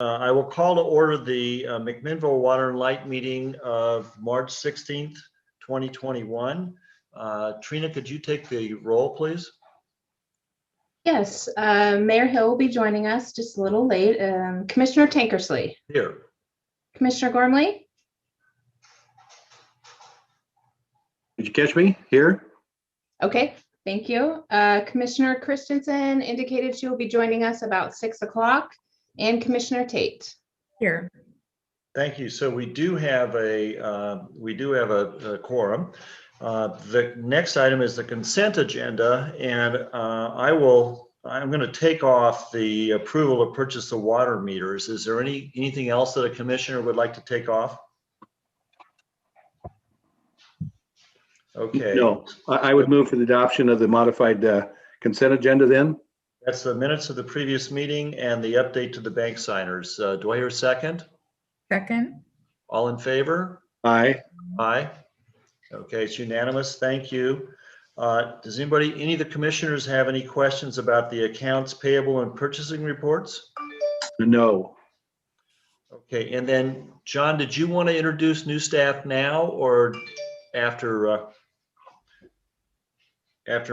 I will call to order the Mcminnville Water and Light meeting of March 16th, 2021. Trina, could you take the roll, please? Yes, Mayor Hill will be joining us just a little late. Commissioner Tankersley. Here. Commissioner Gormley. Did you catch me? Here? Okay, thank you. Commissioner Christensen indicated she will be joining us about 6 o'clock, and Commissioner Tate. Here. Thank you. So we do have a quorum. The next item is the consent agenda, and I'm going to take off the approval to purchase the water meters. Is there anything else that a commissioner would like to take off? Okay. No, I would move for the adoption of the modified consent agenda then. That's the minutes of the previous meeting and the update to the bank signers. Do I hear a second? Second. All in favor? Aye. Aye. Okay, it's unanimous. Thank you. Does any of the commissioners have any questions about the accounts payable and purchasing reports? No. Okay, and then John, did you want to introduce new staff now or after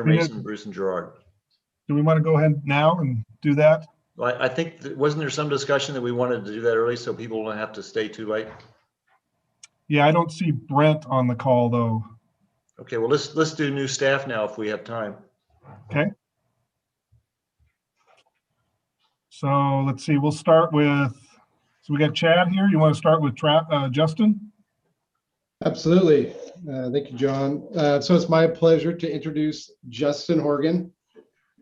Mason, Bruce, and Gerard? Do we want to go ahead now and do that? Well, I think, wasn't there some discussion that we wanted to do that early so people don't have to stay too late? Yeah, I don't see Brent on the call though. Okay, well, let's do new staff now if we have time. Okay. So let's see, we'll start with, so we got Chad here. You want to start with Justin? Absolutely. Thank you, John. So it's my pleasure to introduce Justin Horgan,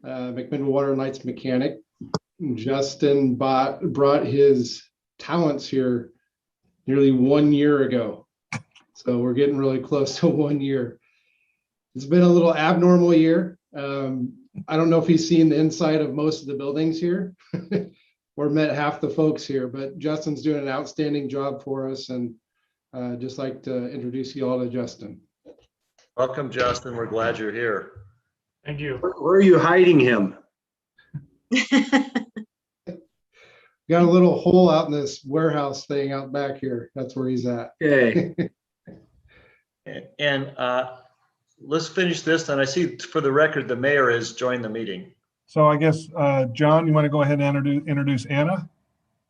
Mcminnville Water and Lights mechanic. Justin brought his talents here nearly 1 year ago. So we're getting really close to 1 year. It's been a little abnormal year. I don't know if he's seen the inside of most of the buildings here or met half the folks here, but Justin's doing an outstanding job for us, and just like to introduce you all to Justin. Welcome, Justin. We're glad you're here. Thank you. Where are you hiding him? Got a little hole out in this warehouse thing out back here. That's where he's at. Okay. And let's finish this. And I see for the record, the mayor has joined the meeting. So I guess, John, you want to go ahead and introduce Anna?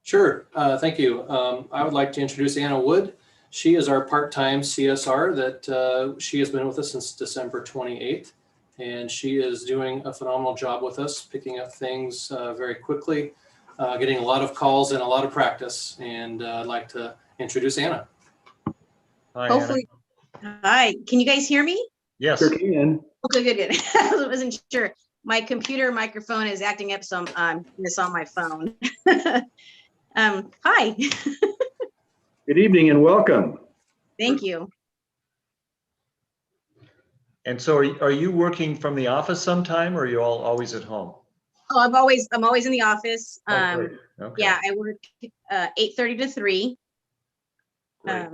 Sure. Thank you. I would like to introduce Anna Wood. She is our part-time CSR that she has been with us since December 28th. And she is doing a phenomenal job with us, picking up things very quickly, getting a lot of calls and a lot of practice. And I'd like to introduce Anna. Hi, Hopefully. Anna. Hi, can you guys hear me? Yes. Sure can. Okay, good. I wasn't sure. My computer microphone is acting up, so I'm this on my phone. Hi. Good evening and welcome. Thank you. And so are you working from the office sometime, or are you all always at home? Oh, I'm always in the office. Oh, great. Okay. Yeah, I work 8:30 to 3. Great.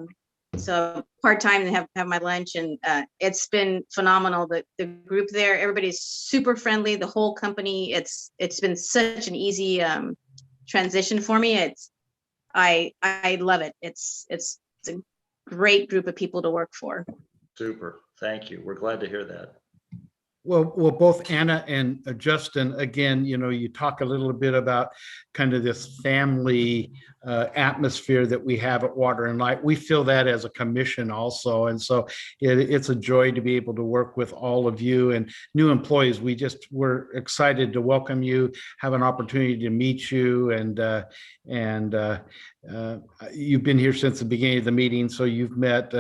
So part-time and have my lunch, and it's been phenomenal. The group there, everybody's super friendly. The whole company, it's been such an easy transition for me. I love it. It's a great group of people to work for. Super. Thank you. We're glad to hear that. Well, both Anna and Justin, again, you talk a little bit about kind of this family atmosphere that we have at Water and Light. We feel that as a commission also. And so it's a joy to be able to work with all of you and new employees. We're excited to welcome you, have an opportunity to meet you. And you've been here since the beginning of the meeting. So you've met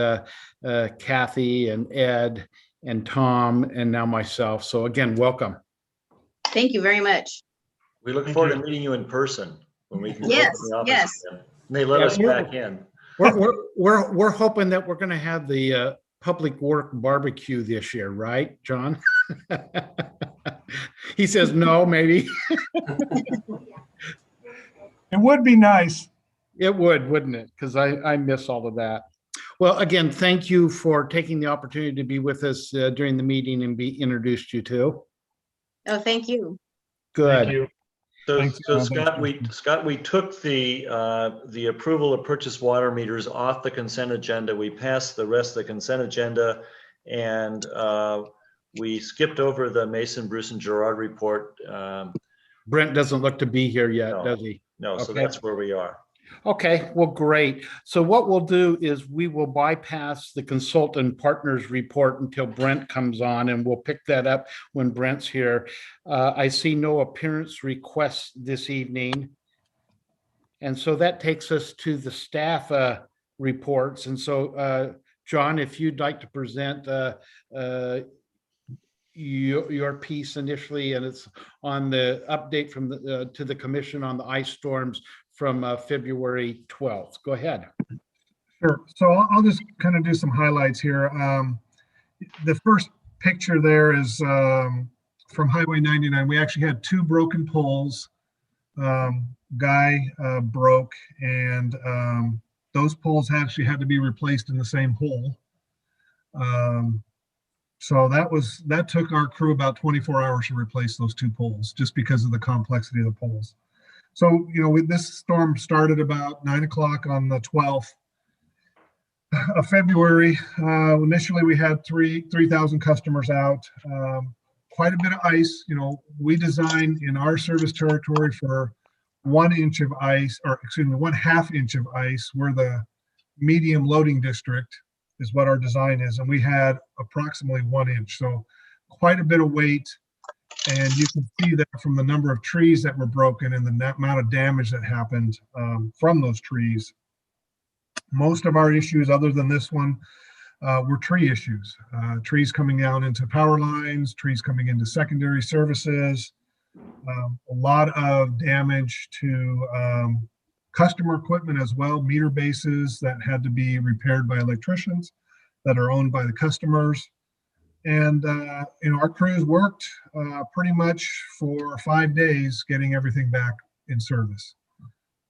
Kathy and Ed and Tom, and now myself. So again, welcome. Thank you very much. We look forward to meeting you in person when we can. Yes, go to the office yes. again. And they let us back in. We're hoping that we're going to have the public work barbecue this year, right, John? He says no, maybe. It would be nice. It would, wouldn't it? Because I miss all of that. Well, again, thank you for taking the opportunity to be with us during the meeting and be introduced you to. Oh, thank you. Good. Thank you. So, Thanks, so thanks, Scott, we took the approval of purchase water meters off the consent agenda. We passed the rest of the consent agenda, and we skipped over the Mason, Bruce, and Gerard report. Brent doesn't look to be here yet, No. does he? No, so Okay. that's where we are. Okay, well, great. So what we'll do is we will bypass the consultant partners report until Brent comes on, and we'll pick that up when Brent's here. I see no appearance requests this evening. And so that takes us to the staff reports. And so, John, if you'd like to present your piece initially, and it's on the update from the to the commission on the ice storms from February 12th. Go ahead. Sure. So I'll just kind of do some highlights here. The first picture there is from Highway 99. We actually had 2 broken poles. Guy broke, and those poles actually had to be replaced in the same hole. So that took our crew about 24 hours to replace those 2 poles, just because of the complexity of the poles. So, this storm started about 9 o'clock on the 12th of February. Initially, we had 3,000 customers out. Quite a bit of ice. We designed in our service territory for 1 inch of ice, or excuse me, 1/2 inch of ice. We're the medium loading district, is what our design is, and we had approximately 1 inch. So quite a bit of weight. And you can see that from the number of trees that were broken and the amount of damage that happened from those trees. Most of our issues, other than this one, were tree issues. Trees coming down into power lines, trees coming into secondary services, a lot of damage to customer equipment as well, meter bases that had to be repaired by electricians that are owned by the customers. And our crews worked pretty much for 5 days getting everything back in service.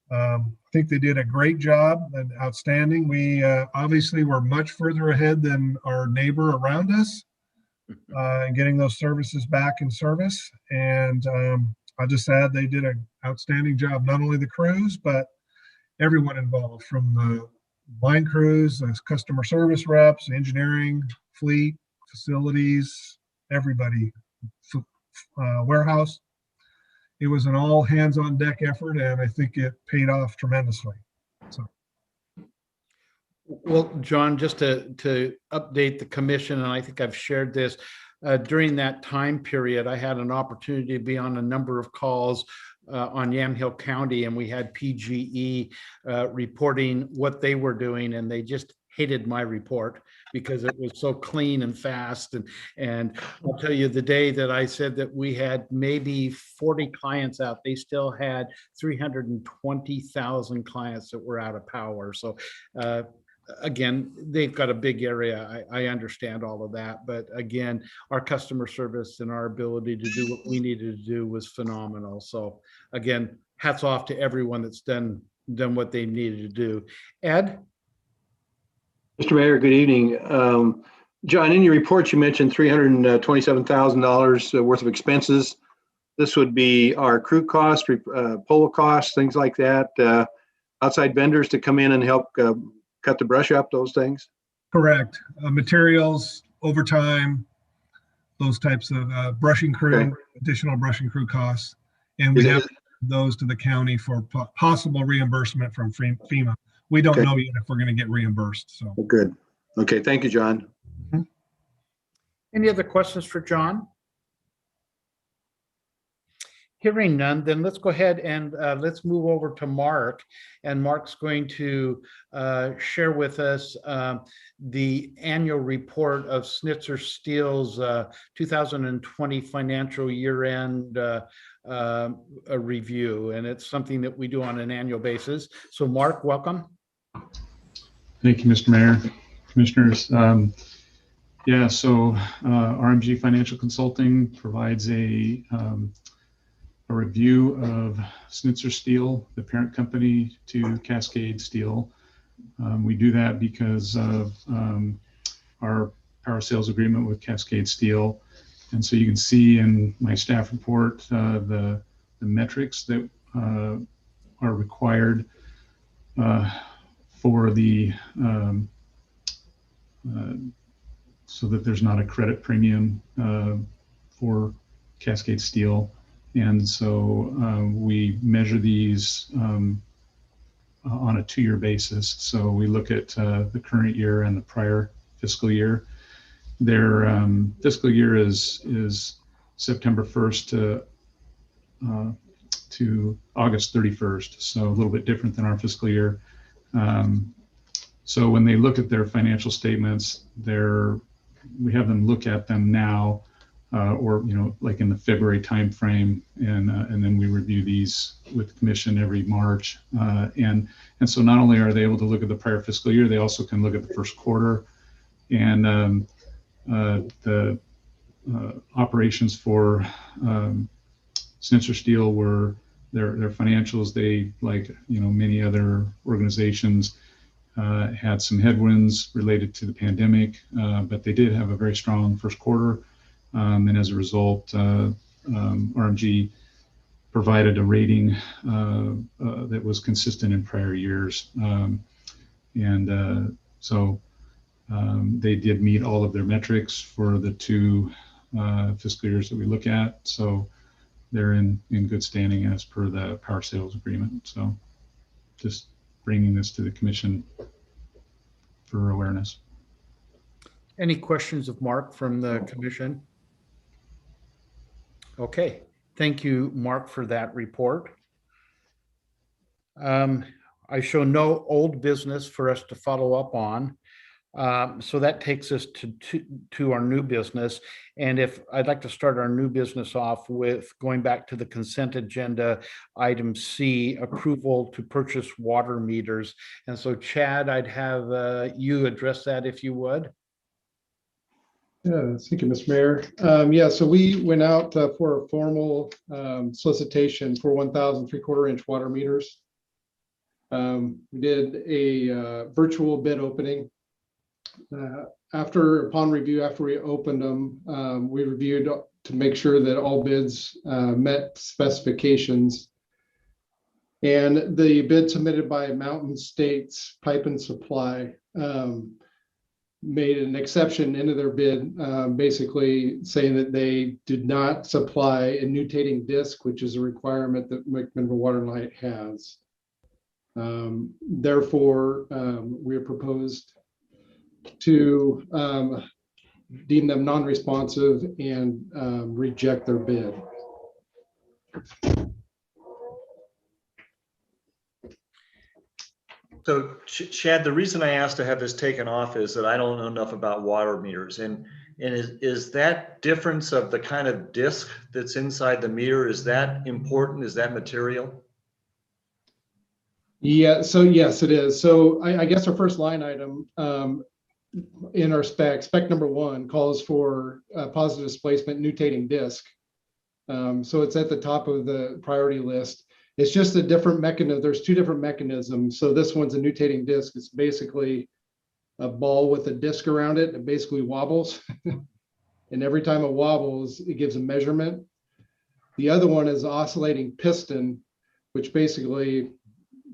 I think they did a great job and outstanding. We obviously were much further ahead than our neighbor around us in getting those services back in service. And I'll just add they did an outstanding job, not only the crews, but everyone involved, from the line crews, the customer service reps, engineering, fleet, facilities, everybody, warehouse. It was an all hands on deck effort, and I think it paid off tremendously. So, well, John, just to update the commission, and I think I've shared this, during that time period, I had an opportunity to be on a number of calls on Yamhill County, and we had PGE reporting what they were doing, and they just hated my report because it was so clean and fast. And I'll tell you, the day that I said that we had maybe 40 clients out, they still had 320,000 clients that were out of power. So again, they've got a big area. I understand all of that. But again, our customer service and our ability to do what we needed to do was phenomenal. So again, hats off to everyone that's done what they needed to do. Ed? Mr. Mayor, good evening. John, in your report, you mentioned $327,000 worth of expenses. This would be our crew costs, polo costs, things like that, outside vendors to come in and help cut the brush up, those things? correct. Materials, overtime, those types of brushing crew, Okay. additional brushing crew costs. And we Is it- have those to the county for possible reimbursement from FEMA. We don't Okay. know yet if we're going to get reimbursed. So. Oh, good. Okay, thank you, John. Any other questions for John? Hearing none, then let's go ahead and let's move over to Mark. And Mark's going to share with us the annual report of Schnitzer Steele's 2020 financial year-end a review. And it's something that we do on an annual basis. So Mark, welcome. Thank you, Mr. Mayor, Commissioners. So RMG Financial Consulting provides a review of Schnitzer Steele, the parent company to Cascade Steel. We do that because of our power sales agreement with Cascade Steel. And so you can see in my staff report the metrics that are required for the so that there's not a credit premium for Cascade Steel. And so we measure these on a 2-year basis. So we look at the current year and the prior fiscal year. Their fiscal year is September 1st to August 31st. So a little bit different than our fiscal year. So when they look at their financial statements, we have them look at them now, or like in the February timeframe, and then we review these with the commission every March. And so not only are they able to look at the prior fiscal year, they also can look at the first quarter, and the operations for Schnitzer Steel were their financials. They, like many other organizations, had some headwinds related to the pandemic, but they did have a very strong first quarter. And as a result, RMG provided a rating that was consistent in prior years. So they did meet all of their metrics for the 2 fiscal years that we look at. So they're in good standing as per the power sales agreement. So just bringing this to the commission for awareness. Any questions of Mark from the commission? Okay, thank you, Mark, for that report. I show no old business for us to follow up on. So that takes us to our new business. And if I'd like to start our new business off with going back to the consent agenda, item C, approval to purchase water meters. And so Chad, I'd have you address that if you would. Yeah, thank you, Mr. Mayor. Yeah, so we went out for a formal solicitation for 1,000 3/4-inch water meters. We did a virtual bid opening. Upon review, after we opened them, we reviewed to make sure that all bids met specifications. And the bid submitted by Mountain States Pipe and Supply made an exception into their bid, basically saying that they did not supply a Mutating disc, which is a requirement that Mcminnville Water and Light has. Therefore, we have proposed to deem them non-responsive and reject their bid. So Chad, the reason I asked to have this taken off is that I don't know enough about water meters. And is that difference of the kind of disc that's inside the meter, is that important? Is that material? Yeah, so yes, it is. So I guess our first line item in our spec number 1 calls for positive displacement Mutating disc. So it's at the top of the priority list. It's just a different mechanism. There's 2 different mechanisms. So this one's a Mutating disc. It's basically a ball with a disc around it. It basically wobbles. And every time it wobbles, it gives a measurement. The other one is oscillating piston, which basically,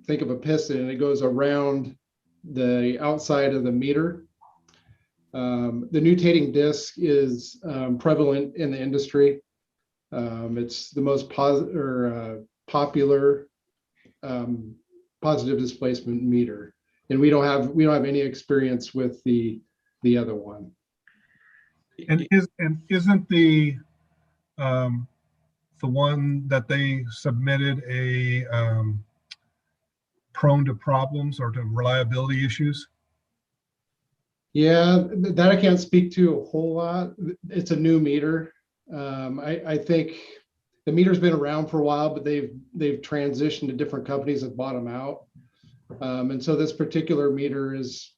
think of a piston, and it goes around the outside of the meter. The Mutating disc is prevalent in the industry. It's the most popular positive displacement meter, and we don't have any experience with the other one. And isn't the one that they submitted a prone to problems or to reliability issues? Yeah, that I can't speak to a whole lot. It's a new meter. I think the meter's been around for a while, but they've transitioned to different companies that bought them out. And so this particular meter is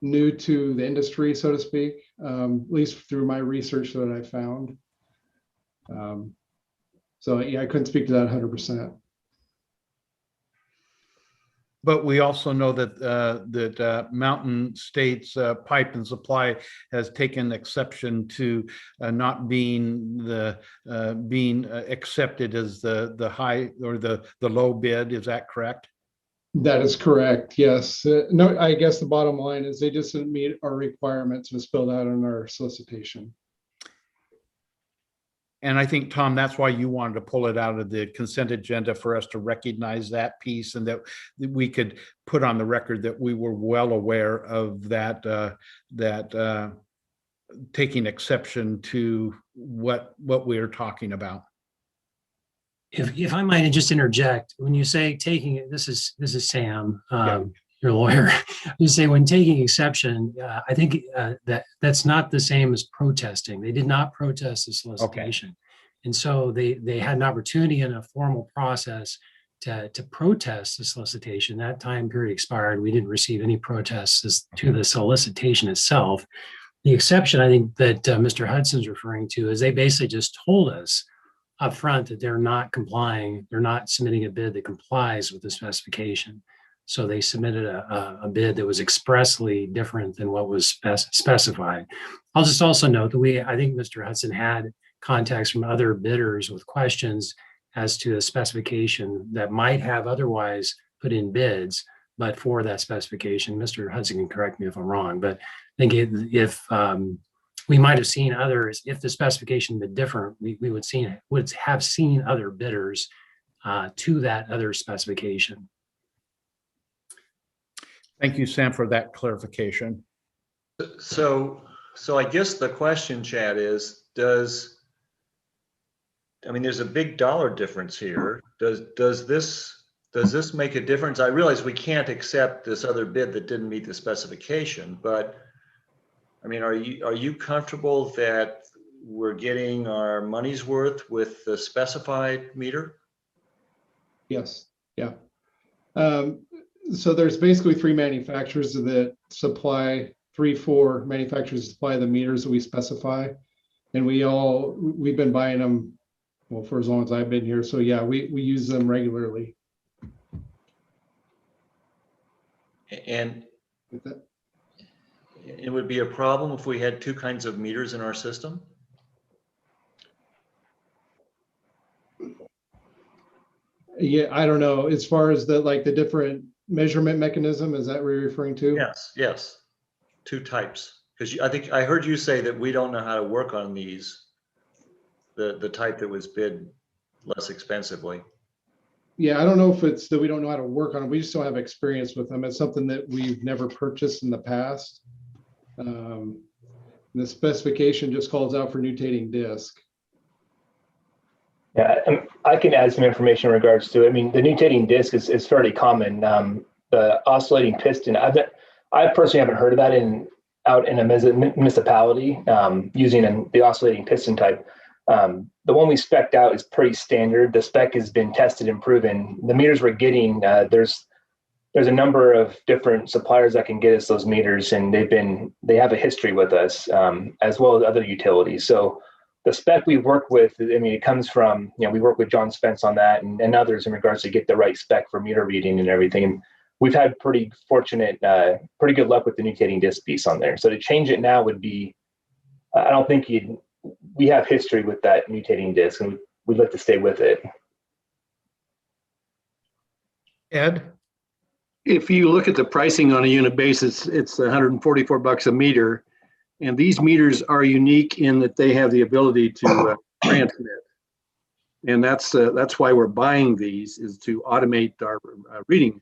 new to the industry, so to speak, at least through my research that I found. So yeah, I couldn't speak to that 100%. But we also know that Mountain States Pipe and Supply has taken exception to not being accepted as the high or the low bid. Is that correct? That is correct, yes. No, I guess the bottom line is they just didn't meet our requirements as spelled out in our solicitation. And I think, Tom, that's why you wanted to pull it out of the consent agenda, for us to recognize that piece, and that we could put on the record that we were well aware of that, taking exception to what we are talking about. If I might just interject, when you say taking it, this is Sam, Yeah. your lawyer. You say when taking exception, I think that's not the same as protesting. They did not protest the solicitation. Okay. And so they had an opportunity in a formal process to protest the solicitation. That time period expired. We didn't receive any protests to the solicitation itself. The exception, I think, that Mr. Hudson's referring to is they basically just told us up front that they're not complying, they're not submitting a bid that complies with the specification. So they submitted a bid that was expressly different than what was specified. I'll just also note that I think Mr. Hudson had contacts from other bidders with questions as to a specification that might have otherwise put in bids, but for that specification. Mr. Hudson can correct me if I'm wrong, but I think if we might have seen others, if the specification had been different, we would have seen other bidders to that other specification. Thank you, Sam, for that clarification. So I guess the question, Chad, is there's a big dollar difference here. Does this make a difference? I realize we can't accept this other bid that didn't meet the specification, but I mean, are you comfortable that we're getting our money's worth with the specified meter? Yes, yeah. So there's basically three manufacturers that supply, 4 manufacturers supply the meters that we specify. And we've been buying them, well, for as long as I've been here. So yeah, we use them regularly. And it would be a problem if we had 2 kinds of meters in our system? Yeah, I don't know. As far as the different measurement mechanism, is that what you're referring to? Yes. 2 types. Because I think I heard you say that we don't know how to work on these, the type that was bid less expensively. Yeah, I don't know if it's that we don't know how to work on it. We just don't have experience with them. It's something that we've never purchased in the past. The specification just calls out for mutating disc. Yeah, I can add some information in regards to it. I mean, the mutating disc is fairly common. The oscillating piston, I personally haven't heard of that out in a municipality using the oscillating piston type. The one we spec'd out is pretty standard. The spec has been tested and proven. The meters we're getting, there's a number of different suppliers that can get us those meters, and they have a history with us, as well as other utilities. So the spec we work with, I mean, it comes from, we work with John Spence on that and others in regards to get the right spec for meter reading and everything. And we've had pretty good luck with the mutating disc piece on there. So to change it now would be, I don't think we have history with that mutating disc, and we'd like to stay with it. Ed? If you look at the pricing on a unit basis, it's $144 a meter. And these meters are unique in that they have the ability to transmit. And that's why we're buying these, is to automate our reading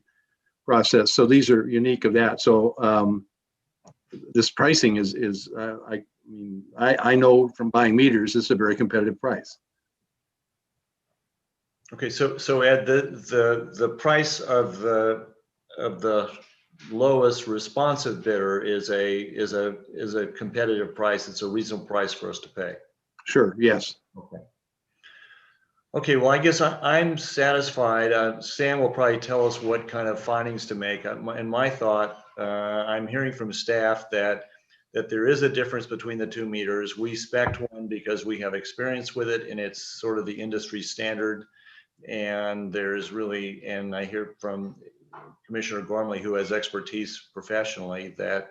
process. So these are unique of that. So this pricing I know from buying meters, it's a very competitive price. Okay, so Ed, the price of the lowest responsive bidder is a competitive price. It's a reasonable price for us to pay. Sure. Yes. Okay. Well, I guess I'm satisfied. Sam will probably tell us what kind of findings to make. In my thought, I'm hearing from staff that there is a difference between the 2 meters. We spec'd one because we have experience with it, and it's sort of the industry standard. And I hear from Commissioner Gormley, who has expertise professionally, that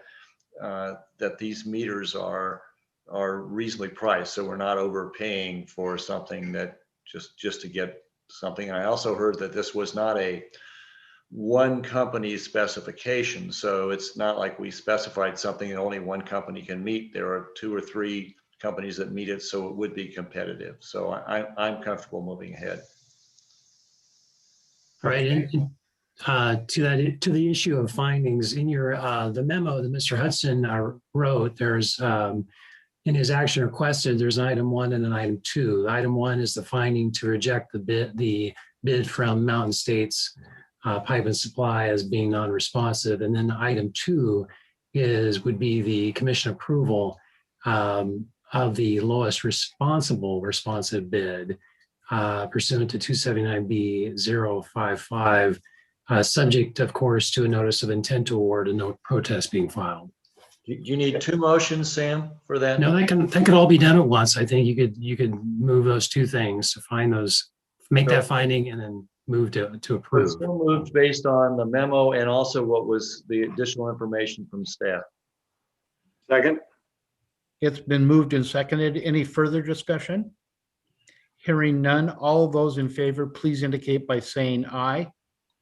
that these meters are reasonably priced, so we're not overpaying for something that just to get something. And I also heard that this was not a one company specification, so it's not like we specified something that only one company can meet. There are 2 or 3 companies that meet it, so it would be competitive. So I'm comfortable moving ahead. Right. And to the issue of findings in your the memo that Mr. Hudson wrote, there's in his action requested, there's an item 1 and an item 2. Item 1 is the finding to reject the bid from Mountain States Pipe and Supply as being non-responsive, and then item 2 would be the commission approval of the lowest responsive bid pursuant to 279B055, subject, of course, to a notice of intent to award and no protest being filed. Do you need 2 motions, Sam, for that? No, that could all be done at once. I think you could move those 2 things to find those, make that finding, and then move to approve. It's still moved based on the memo and also what was the additional information from staff. Second. It's been moved and seconded. Any further discussion? Hearing none, all those in favor, please indicate by saying aye.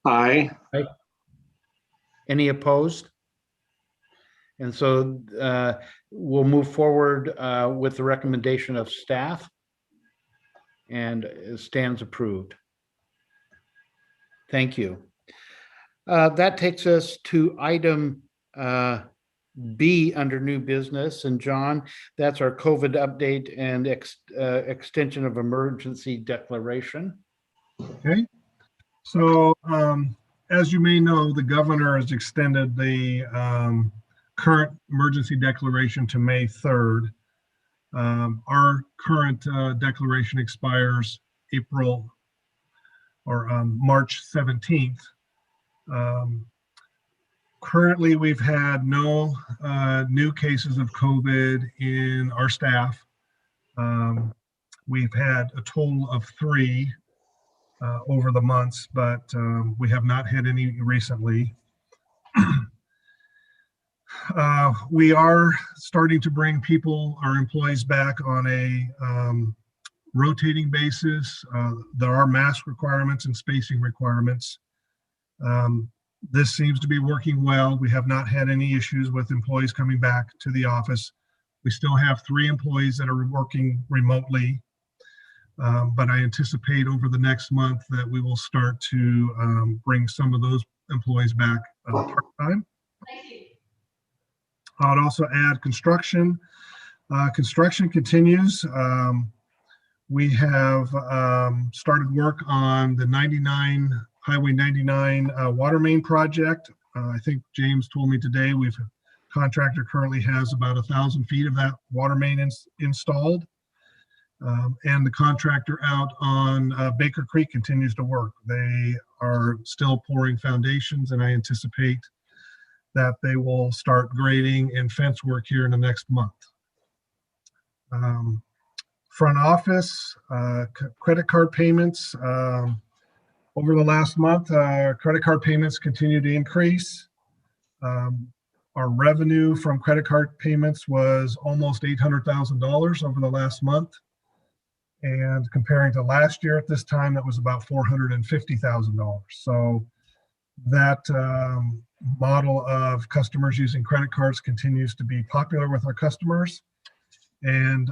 Aye. Aye. Any opposed? And so we'll move forward with the recommendation of staff, and it stands approved. Thank you. That takes us to item B under new business. And John, that's our COVID update and extension of emergency declaration. Okay. So as you may know, the governor has extended the current emergency declaration to May 3rd. Our current declaration expires March 17th. Currently, we've had no new cases of COVID in our staff. We've had a total of 3 over the months, but we have not had any recently. We are starting to bring our employees back on a rotating basis. There are mask requirements and spacing requirements. This seems to be working well. We have not had any issues with employees coming back to the office. We still have 3 employees that are working remotely, but I anticipate over the next month that we will start to bring some of those employees back part-time. I would also add construction. Construction continues. We have started work on the Highway 99 water main project. I think James told me today contractor currently has about 1,000 feet of that water main installed. And the contractor out on Baker Creek continues to work. They are still pouring foundations, and I anticipate that they will start grading and fence work here in the next month. Front office, credit card payments. Over the last month, credit card payments continue to increase. Our revenue from credit card payments was almost $800,000 over the last month. And comparing to last year at this time, that was about $450,000. So that model of customers using credit cards continues to be popular with our customers. And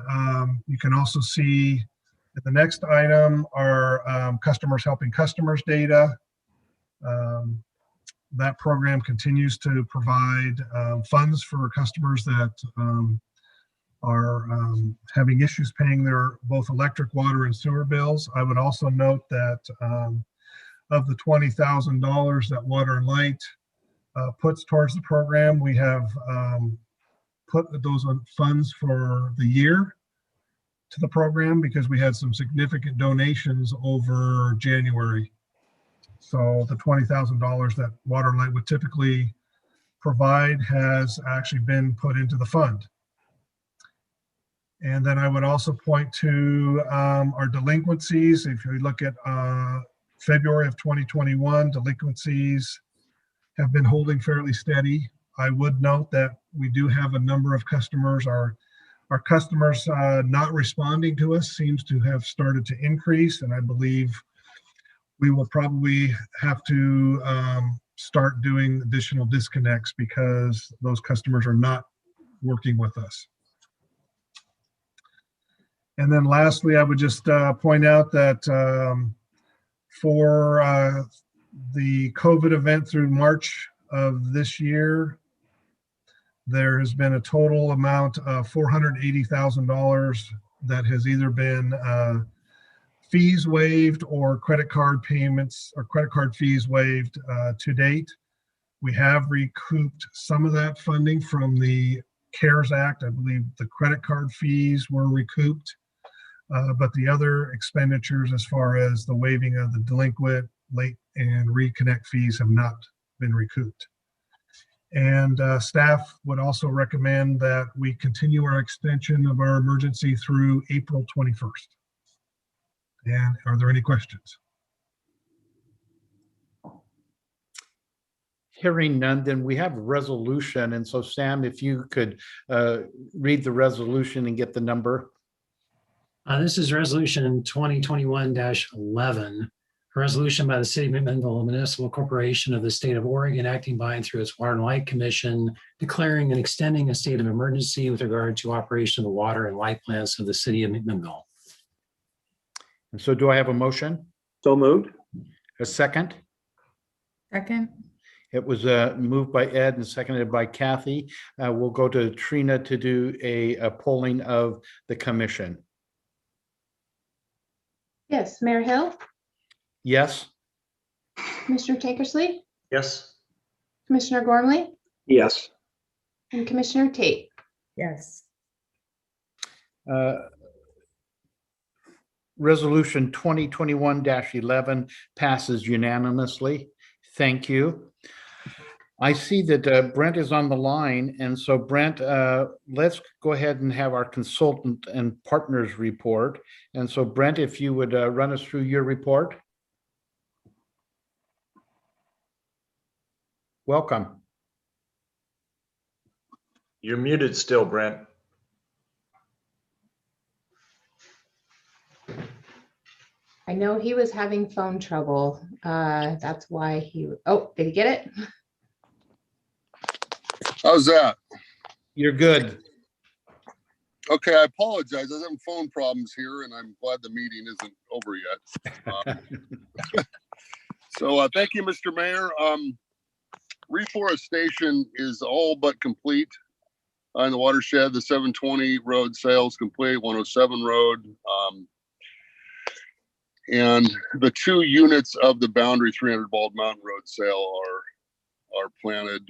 you can also see at the next item our customers helping customers data. That program continues to provide funds for customers that are having issues paying their both electric, water, and sewer bills. I would also note that of the $20,000 that Water and Light puts towards the program, we have put those funds for the year to the program because we had some significant donations over January. So the $20,000 that Water and Light would typically provide has actually been put into the fund. And then I would also point to our delinquencies. If you look at February of 2021, delinquencies have been holding fairly steady. I would note that we do have a number of customers. Our customers not responding to us seems to have started to increase, and I believe we will probably have to start doing additional disconnects because those customers are not working with us. And then lastly, I would just point out that for the COVID event through March of this year, there has been a total amount of $480,000 that has either been fees waived or credit card payments or credit card fees waived to date. We have recouped some of that funding from the CARES Act. I believe the credit card fees were recouped, but the other expenditures as far as the waiving of the delinquent, late, and reconnect fees have not been recouped. And staff would also recommend that we continue our extension of our emergency through April 21st. And are there any questions? Hearing none, then we have a resolution. And so Sam, if you could read the resolution and get the number. This is resolution 2021-11, a resolution by the City of McMinnville, a municipal corporation of the state of Oregon, acting by and through its Water and Light Commission, declaring and extending a state of emergency with regard to operation of the water and light plants of the City of McMinnville. And so do I have a motion? So moved. A second? Second. It was moved by Ed and seconded by Kathy. We'll go to Trina to do a polling of the commission. Yes, Mayor Hill, Yes? Commissioner Tankersley, Yes. Commissioner Gormley, Yes. and Commissioner Tate. Yes. Resolution 2021-11 passes unanimously. Thank you. I see that Brent is on the line. And so Brent, let's go ahead and have our consultant and partners report. And so Brent, if you would run us through your report. Welcome. You're muted still, Brent. I know he was having phone trouble. That's why he, oh, did he get it? How's that? You're good. Okay, I apologize. I was having phone problems here, and I'm glad the meeting isn't over yet. So thank you, Mr. Mayor. Reforestation is all but complete in the watershed. The 720 road sales complete, 107 road. And the 2 units of the boundary 300 Bald Mountain Road sale are planted.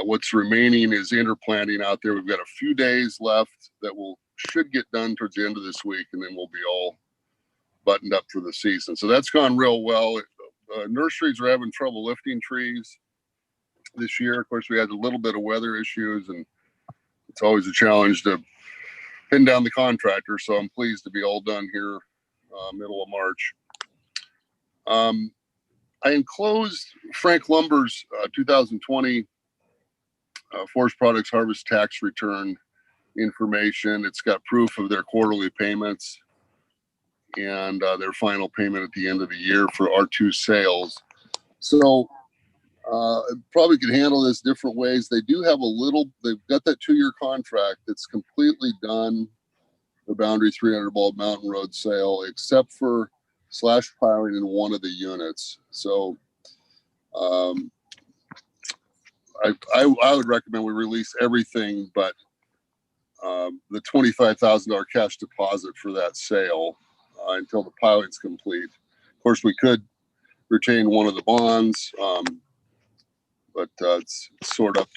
What's remaining is interplanting out there. We've got a few days left that should get done towards the end of this week, and then we'll be all buttoned up for the season. So that's gone real well. Nurseries are having trouble lifting trees this year. Of course, we had a little bit of weather issues, and it's always a challenge to pin down the contractor. So I'm pleased to be all done here middle of March. I enclosed Frank Lumber's 2020 Forest Products Harvest Tax Return information. It's got proof of their quarterly payments and their final payment at the end of the year for our 2 sales. So probably could handle this different ways. They do have they've got that 2-year contract that's completely done, the boundary 300 Bald Mountain Road sale, except for slash piling in one of the units. So I would recommend we release everything but the $25,000 cash deposit for that sale until the pilot's complete. Of course, we could retain one of the bonds, but it's sort of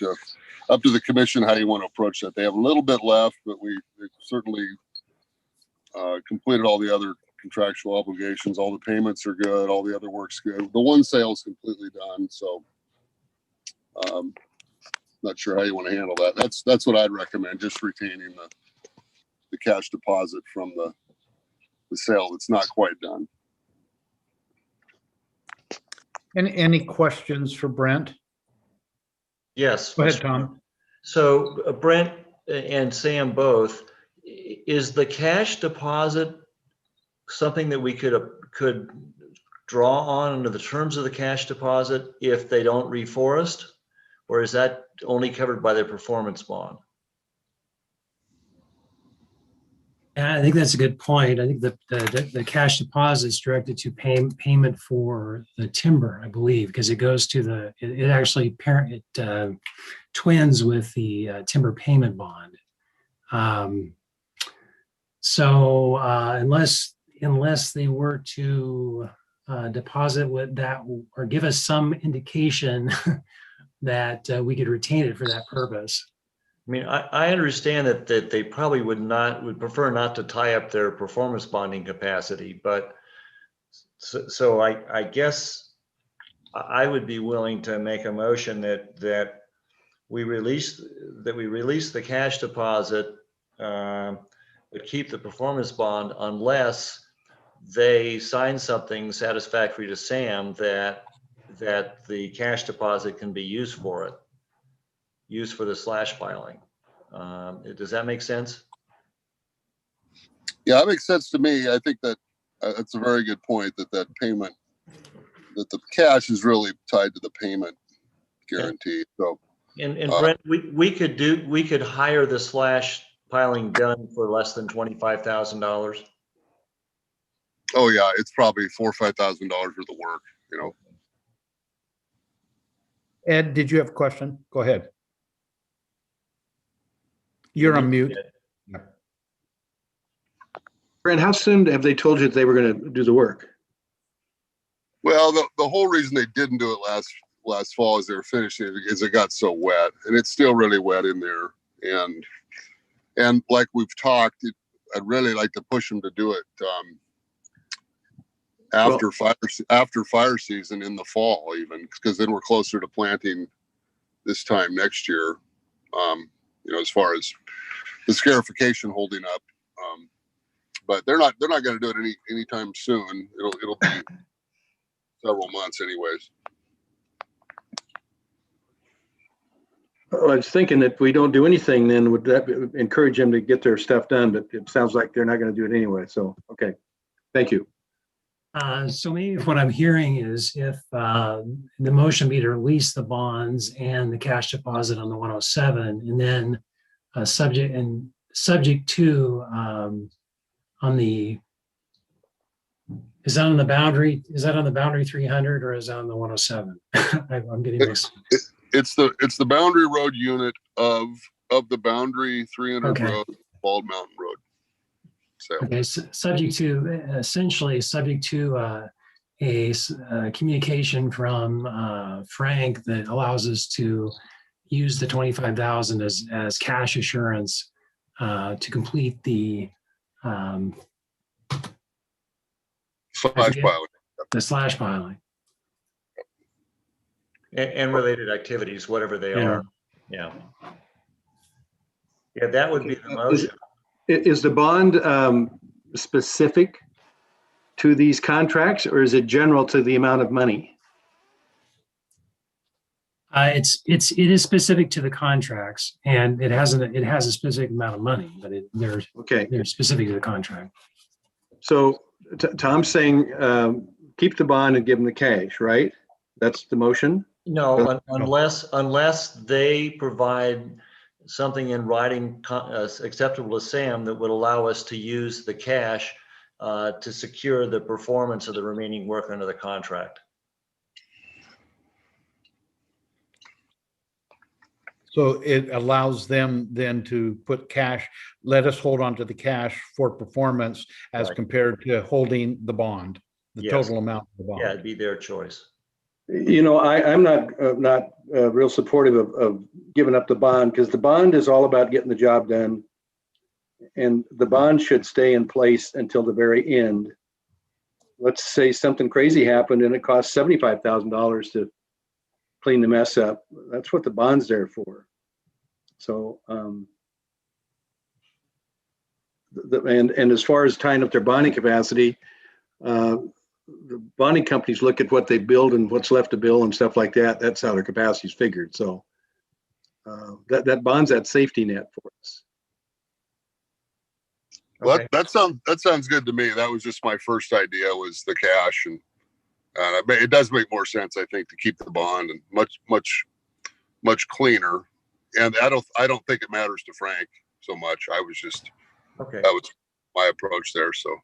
up to the commission how you want to approach that. They have a little bit left, but they've certainly completed all the other contractual obligations. All the payments are good. All the other work's good. The one sale is completely done. So not sure how you want to handle that. That's what I'd recommend, just retaining the cash deposit from the sale that's not quite done. Any questions for Brent? Yes. Go ahead, Tom. So Brent and Sam both, is the cash deposit something that we could draw on under the terms of the cash deposit if they don't reforest? Or is that only covered by their performance bond? I think that's a good point. I think the cash deposit is directed to payment for the timber, I believe, because it goes to it actually twins with the timber payment bond. So unless they were to deposit with that or give us some indication that we could retain it for that purpose. I mean, I understand that they probably would prefer not to tie up their performance bonding capacity, but so I guess I would be willing to make a motion that we release the cash deposit, but keep the performance bond unless they sign something satisfactory to Sam that the cash deposit can be used for the slash filing. Does that make sense? Yeah, that makes sense to me. I think that that's a very good point, that payment, that the cash is really tied to the payment guarantee. So, and Brent, we could hire the slash piling done for less than $25,000. oh yeah, it's probably $4,000 or $5,000 worth of work, you know. Ed, did you have a question? Go ahead. You're on mute. Brent, how soon have they told you that they were going to do the work? Well, the whole reason they didn't do it last fall as they were finishing it is it got so wet, and it's still really wet in there. And like we've talked, I'd really like to push them to do it after fire season in the fall, even, because then we're closer to planting this time next year. You know, as far as the scarification holding up, but they're not going to do it anytime soon. It'll be several months, anyways. Well, I was thinking that if we don't do anything, then would that encourage them to get their stuff done? But it sounds like they're not going to do it anyway. So, okay, thank you. So maybe what I'm hearing is if the motion be to release the bonds and the cash deposit on the 107, and then subject to on the, is that on the boundary? Is that on the boundary 300 or is that on the 107? I'm getting this. It's the boundary road unit of the boundary 300 Okay. road, Bald Mountain Road. So. Okay, so subject to a communication from Frank that allows us to use the 25,000 as cash assurance to complete the Slash piling. The slash piling. And related activities, whatever they are. Yeah. Yeah, that would be the motion. Is the bond specific to these contracts, or is it general to the amount of money? It is specific to the contracts, and it has a specific amount of money, but they're specific to the contract. So Tom's saying keep the bond and give them the cash, right? That's the motion? No, unless they provide something in writing acceptable to Sam that would allow us to use the cash to secure the performance of the remaining work under the contract. So it allows them then to put cash, let us hold on to the cash for performance as compared to holding the bond, the total amount of the bond. Yeah, it'd be their choice. You know, I'm not real supportive of giving up the bond, because the bond is all about getting the job done. And the bond should stay in place until the very end. Let's say something crazy happened and it costs $75,000 to clean the mess up. That's what the bond's there for. So, and as far as tying up their bonding capacity, the bonding companies look at what they build and what's left to build and stuff like that. That's how their capacity is figured. So that bonds that safety net for us. Well, Okay. that sounds good to me. That was just my first idea, was the cash, and it does make more sense, I think, to keep the bond, and much cleaner. And I don't think it matters to Frank so much. I was just Okay. that was my approach there. So.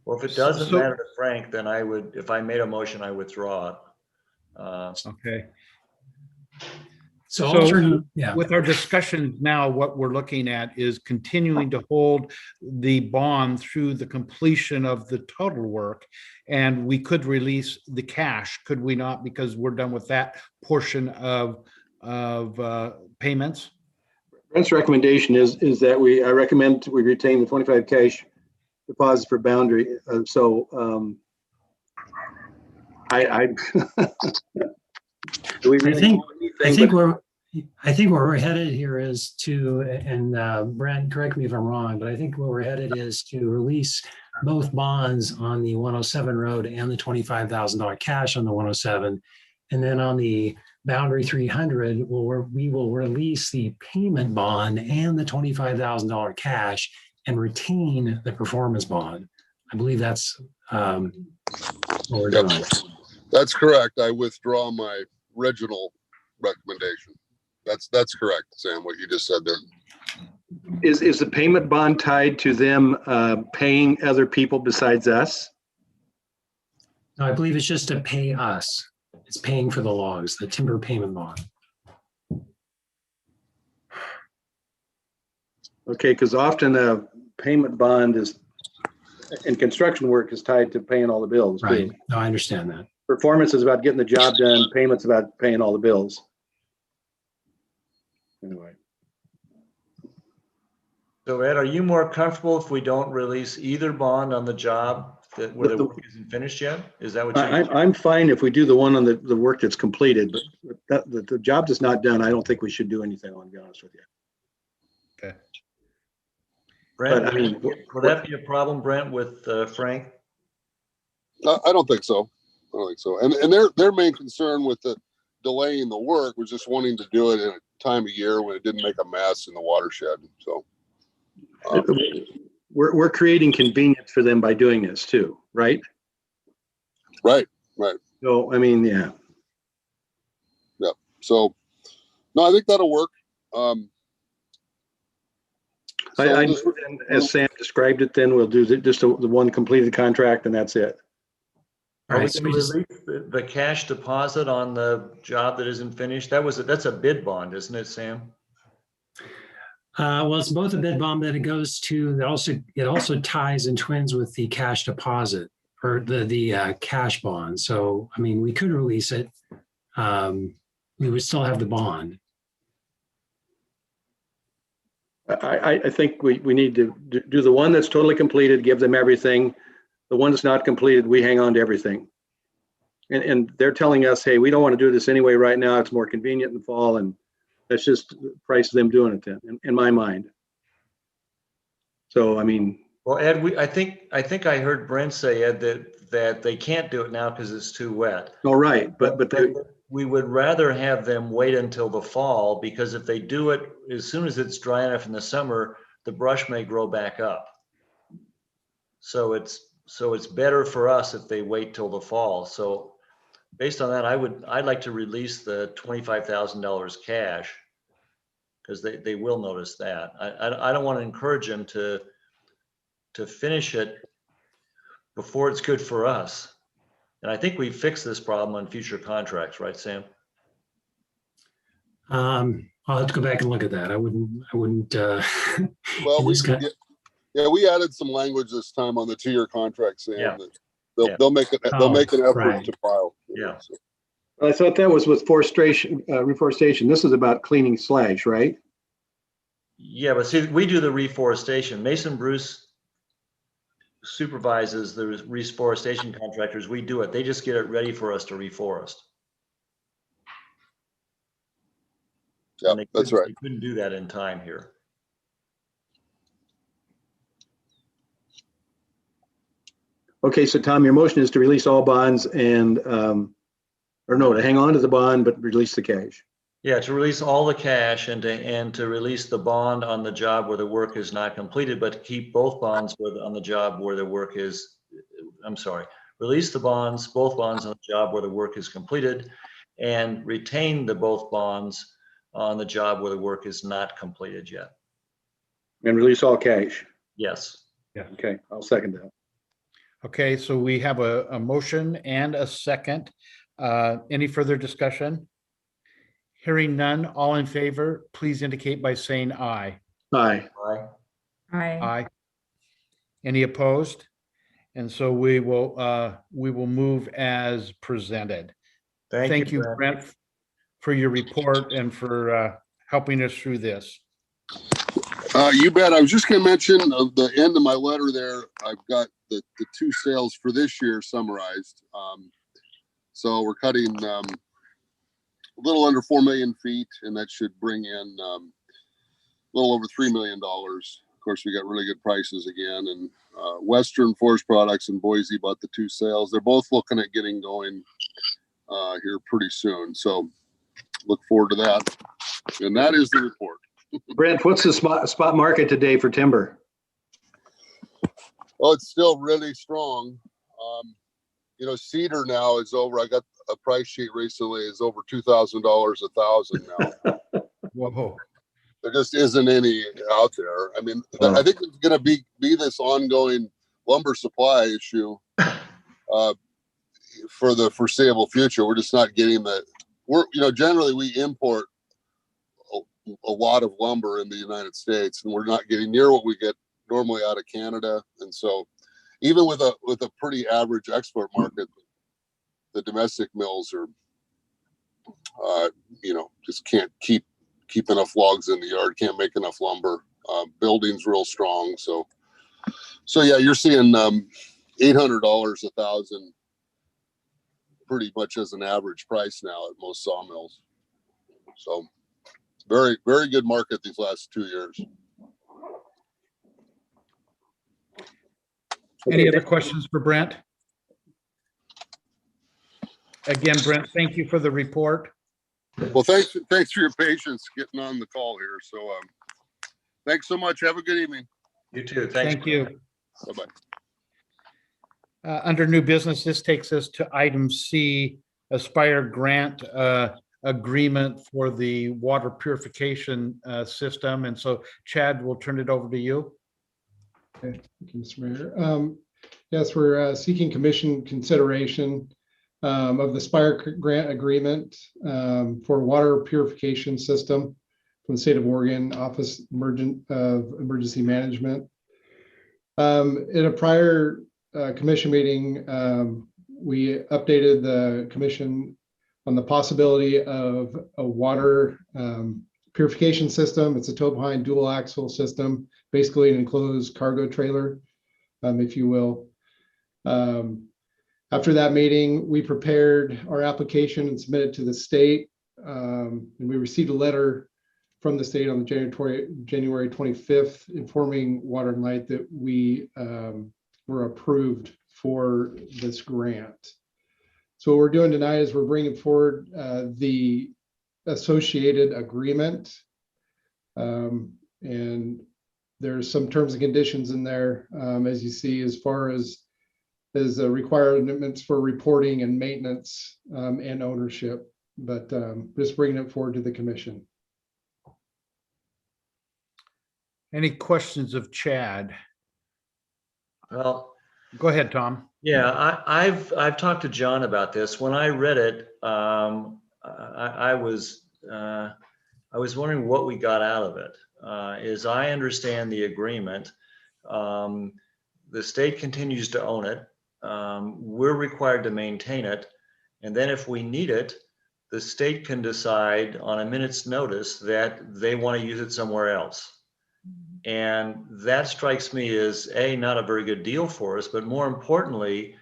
Well, if it doesn't So- matter to Frank, then I would, if I made a motion, I withdraw it. Okay. So I'll So turn, yeah. with our discussion now, what we're looking at is continuing to hold the bond through the completion of the total work. And we could release the cash, could we not? Because we're done with that portion of payments. Brent's recommendation is that I recommend we retain the 25 cash deposits for boundary. I do we really think- do anything, I think where we're headed here is to, and Brent, correct me if I'm wrong, but I think where we're headed is to release both bonds on the 107 road and the $25,000 cash on the 107. And then on the Boundary 300, we will release the payment bond and the $25,000 cash and retain the performance bond. I believe that's what we're doing. That's correct. I withdraw my original recommendation. That's correct, Sam, what you just said there. is the payment bond tied to them paying other people besides us? No, I believe it's just to pay us. It's paying for the logs, the timber payment bond. Okay, because often a payment bond is, in construction work, is tied to paying all the bills. too. Right. No, I understand that. Performance is about getting the job done. Payment's about paying all the bills. Anyway. So Ed, are you more comfortable if we don't release either bond on the job where the work isn't finished yet? Is that what you? I'm fine if we do the one on the work that's completed, but the job that's not done, I don't think we should do anything on, to be honest with you. Okay. Brent, but I mean, will that be a problem, Brent, with Frank? I don't think so. I don't think so. And their main concern with the delaying the work was just wanting to do it in a time of year when it didn't make a mess in the watershed. So we're creating convenience for them by doing this too, right? Right. So I mean, yeah. So no, I think that'll work. As Sam described it, then we'll do just the one completed contract, and that's it. Are we Right, so going we to just, release the cash deposit on the job that isn't finished? That's a bid bond, isn't it, Sam? well, it's both a bid bond that it goes to, it also ties and twins with the cash deposit or the cash bond. So, I mean, we could release it. We would still have the bond. I think we need to do the one that's totally completed, give them everything. The one that's not completed, we hang on to everything. And they're telling us, hey, we don't want to do this anyway right now. It's more convenient in the fall, and that's just the price of them doing it then, in my mind. So, I mean. Well, Ed, I think I heard Brent say, Ed, that they can't do it now because it's too wet. All right, but we would rather have them wait until the fall, because if they do it as soon as it's dry enough in the summer, the brush may grow back up. So it's better for us if they wait till the fall. So based on that, I'd like to release the $25,000 cash, because they will notice that. I don't want to encourage them to finish it before it's good for us. And I think we fixed this problem on future contracts, right, Sam? I'll have to go back and look at that. I wouldn't. Well, we added some language this time on the 2-year contract, Sam. Yeah. That they'll make an effort right. to file. Yeah. I thought that was with reforestation. This is about cleaning slash, right? Yeah, but see, we do the reforestation. Mason Bruce supervises the reforestation contractors. We do it. They just get it ready for us to reforest. Yeah, that's right. They couldn't do that in time here. Okay, so Tom, your motion is to release all bonds and, or no, to hang on to the bond, but release the cash. Yeah, to release all the cash and to release the bond on the job where the work is not completed, but to keep both bonds on the job where the work is, I'm sorry, release the bonds, both bonds on the job where the work is completed, and retain both bonds on the job where the work is not completed yet. And release all cash. Yes. Yeah. Okay, I'll second that. Okay, so we have a motion and a second. Any further discussion? Hearing none, all in favor, please indicate by saying aye. Aye. Aye. Aye. Any opposed? And so we will move as presented. Thank you, Brent, for your report and for helping us through this. You bet. I was just going to mention of the end of my letter there, I've got the 2 sales for this year summarized. So we're cutting a little under 4 million feet, and that should bring in a little over $3 million. Of course, we got really good prices again, and Western Forest Products and Boise bought the 2 sales. They're both looking at getting going here pretty soon. So look forward to that. And that is the report. Brent, what's the spot market today for timber? Well, it's still really strong. Cedar now is over. I got a price sheet recently, is over $2,000 a thousand now. Whoa. There just isn't any out there. I mean, I think it's going to be this ongoing lumber supply issue for the foreseeable future. We're just not getting generally we import a lot of lumber in the United States, and we're not getting near what we get normally out of Canada. And so even with a pretty average export market, the domestic mills are, just can't keep enough logs in the yard, can't make enough lumber. Building's real strong. So yeah, you're seeing $800 a thousand pretty much as an average price now at most sawmills. So very, very good market these last 2 years. Any other questions for Brent? Again, Brent, thank you for the report. Well, thanks for your patience getting on the call here. So thanks so much. Have a good evening. You too. Thanks. Thank you. Bye-bye. Under new business, this takes us to item C, Aspire grant agreement for the water purification system. And so Chad, we'll turn it over to you. Okay, thank you, Mr. Mayor. Yes, we're seeking commission consideration of the Aspire grant agreement for water purification system from the state of Oregon Office of Emergency Management. In a prior commission meeting, we updated the commission on the possibility of a water purification system. It's a tow behind dual axle system, basically an enclosed cargo trailer, if you will. After that meeting, we prepared our application and submitted to the state. And we received a letter from the state on the January 25th, informing Water and Light that we were approved for this grant. So what we're doing tonight is we're bringing forward the associated agreement. And there's some terms and conditions in there, as you see, as far as requirements for reporting and maintenance and ownership, but just bringing it forward to the commission. Any questions of Chad? Well, go ahead, Tom. Yeah, I've talked to John about this. When I read it, I was wondering what we got out of it. As I understand the agreement, the state continues to own it. We're required to maintain it, and then if we need it, the state can decide on a minute's notice that they want to use it somewhere else. And that strikes me as not a very good deal for us, but more importantly,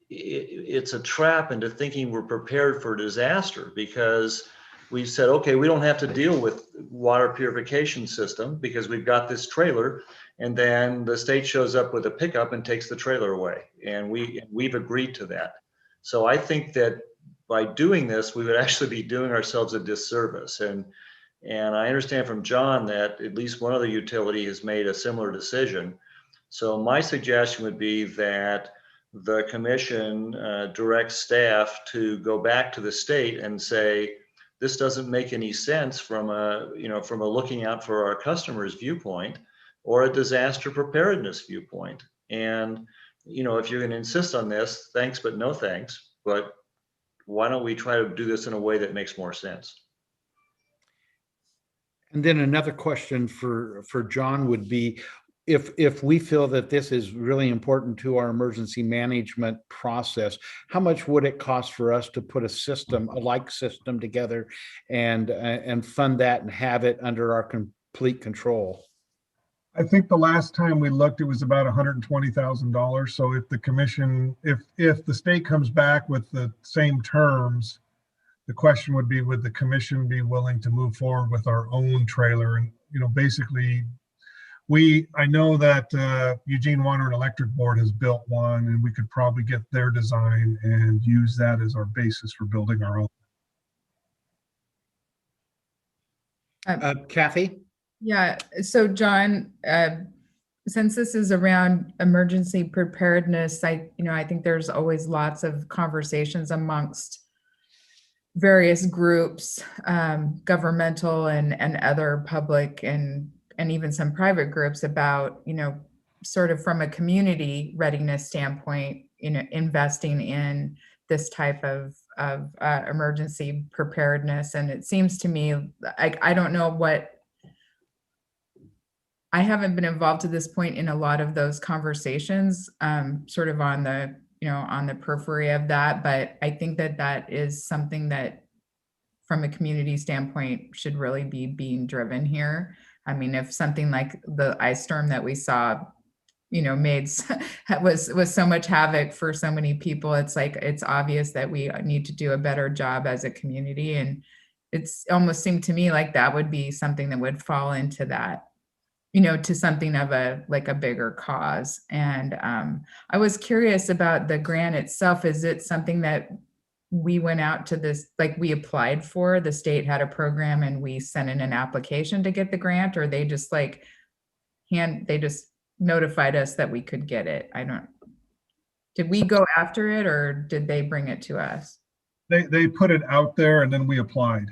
it's a trap into thinking we're prepared for disaster, because we said, okay, we don't have to deal with water purification system because we've got this trailer. And then the state shows up with a pickup and takes the trailer away. And we've agreed to that. So I think that by doing this, we would actually be doing ourselves a disservice. And I understand from John that at least one other utility has made a similar decision. So my suggestion would be that the commission directs staff to go back to the state and say, this doesn't make any sense from a looking out for our customers viewpoint or a disaster preparedness viewpoint. And, if you're going to insist on this, thanks, but no thanks. But why don't we try to do this in a way that makes more sense? And then another question for John would be, if we feel that this is really important to our emergency management process, how much would it cost for us to put a like system together and fund that and have it under our complete control? I think the last time we looked, it was about $120,000. So if the commission, if the state comes back with the same terms, the question would be, would the commission be willing to move forward with our own trailer? And, basically, I know that Eugene Water and Electric Board has built one, and we could probably get their design and use that as our basis for building our own. Kathy? Yeah, so John, since this is around emergency preparedness, I think there's always lots of conversations amongst various groups, governmental and other public and even some private groups about, sort of from a community readiness standpoint, investing in this type of emergency preparedness. And it seems to me, I don't know I haven't been involved to this point in a lot of those conversations, sort of on the, on the periphery of that. But I think that is something that from a community standpoint should really be being driven here. I mean, if something like the ice storm that we saw, was so much havoc for so many people, it's obvious that we need to do a better job as a community. And it's almost seemed to me like that would be something that would fall into that, to something of a bigger cause. And I was curious about the grant itself. Is it something that we went out to this, we applied for, the state had a program and we sent in an application to get the grant, or they just they just notified us that we could get it? Did we go after it or did they bring it to us? They put it out there and then we applied.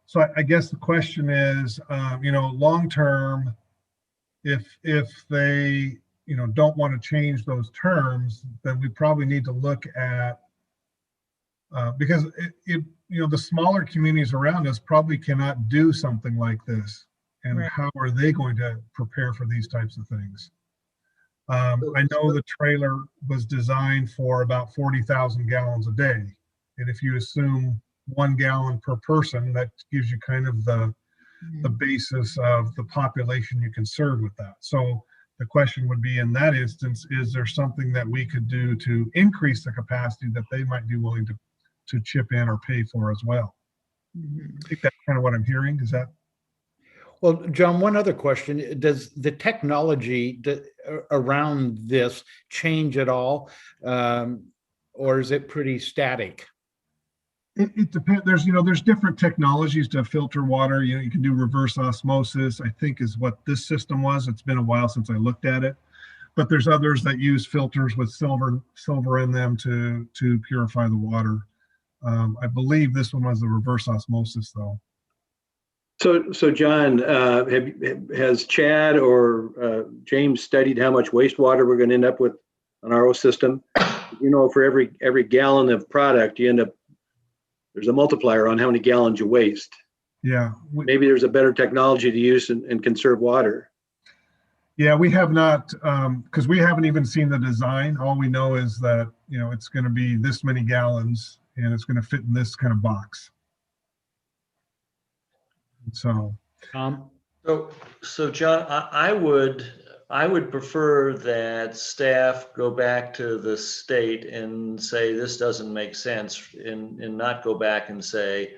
So I guess the question is, long-term, if they, don't want to change those terms, then we probably need to look at, because the smaller communities around us probably cannot do something like this. And right. How are they going to prepare for these types of things? I know the trailer was designed for about 40,000 gallons a day. And if you assume 1 gallon per person, that gives you kind of the basis of the population you can serve with that. So the question would be, in that instance, is there something that we could do to increase the capacity that they might be willing to chip in or pay for as well? I think that's kind of what I'm hearing. Is that? Well, John, one other question. Does the technology around this change at all? Or is it pretty static? It depends. There's different technologies to filter water. You can do reverse osmosis, I think is what this system was. It's been a while since I looked at it, but there's others that use filters with silver in them to purify the water. I believe this one was the reverse osmosis though. So John, has Chad or James studied how much wastewater we're going to end up with on our system? For every gallon of product, you end up, there's a multiplier on how many gallons you waste. Yeah. Maybe there's a better technology to use and conserve water. Yeah, we have not, because we haven't even seen the design. All we know is that, it's going to be this many gallons and it's going to fit in this kind of box. So. So John, I would I would prefer that staff go back to the state and say, this doesn't make sense, and not go back and say,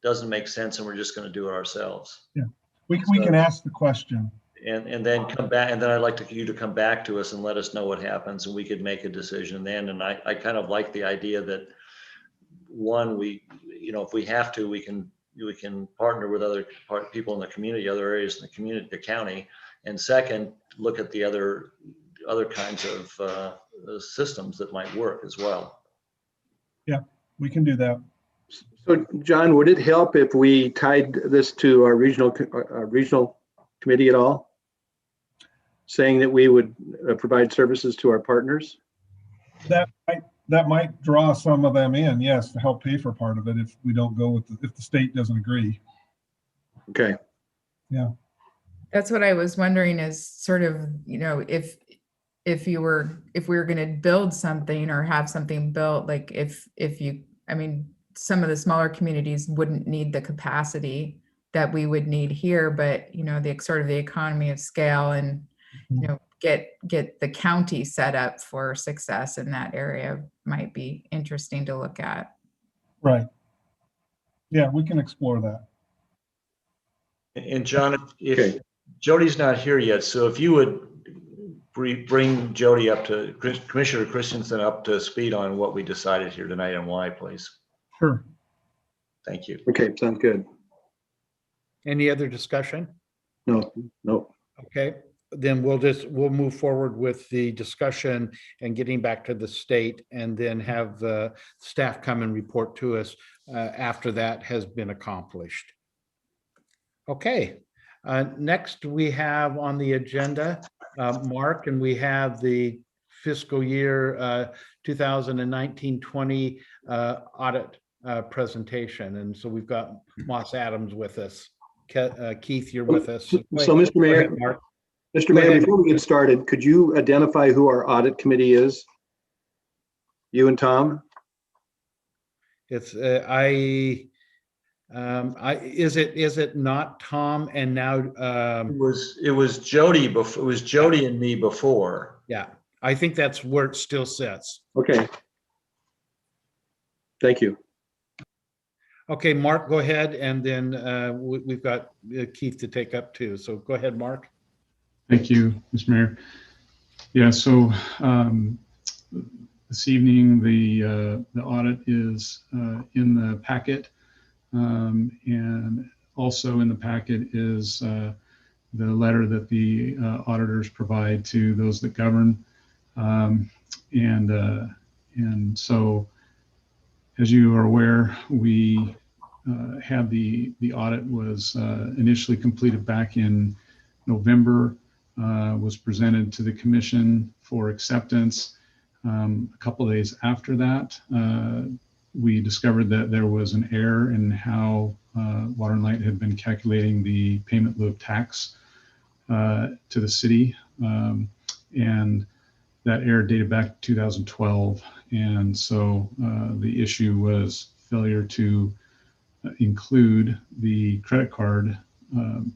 doesn't make sense, and we're just going to do it ourselves. Yeah, we can ask the question. And then come back, and then I'd like you to come back to us and let us know what happens, and we could make a decision then. And I kind of like the idea that, one, if we have to, we can partner with other people in the community, other areas in the community, the county. And second, look at the other kinds of systems that might work as well. Yeah, we can do that. So John, would it help if we tied this to our regional committee at all? Saying that we would provide services to our partners? That might draw some of them in, yes, to help pay for part of it if we don't go with if the state doesn't agree. Okay. Yeah. That's what I was wondering, is sort of, if we were going to build something or have something built, like some of the smaller communities wouldn't need the capacity that we would need here, but the sort of the economy of scale and get the county set up for success in that area might be interesting to look at. Right. Yeah, we can explore that. And John, if Jody's not here yet, so if you would bring Jody Commissioner Christensen up to speed on what we decided here tonight and why, please. Sure. Thank you. Okay, sounds good. Any other discussion? No. Okay, then we'll move forward with the discussion and getting back to the state, and then have the staff come and report to us after that has been accomplished. Okay, next we have on the agenda, Mark, and we have the fiscal year 2019-20 audit presentation. And so we've got Moss Adams with us. Keith, you're with us. So Mr. Mayor, Mr. Mayor, before we get started, could you identify who our audit committee is? You and Tom? It's is it not Tom and now It was Jody before. It was Jody and me before. Yeah, I think that's where it still sits. Okay. Thank you. Okay, Mark, go ahead, and then we've got Keith to take up too. So go ahead, Mark. Thank you, Mr. Mayor. Yeah, so this evening the audit is in the packet, and also in the packet is the letter that the auditors provide to those that govern, and so, as you are aware, we had the audit was initially completed back in November, was presented to the commission for acceptance. A couple of days after that, we discovered that there was an error in how Water and Light had been calculating the payment lieu of tax to the city, and that error dated back to 2012. And so the issue was failure to include the credit card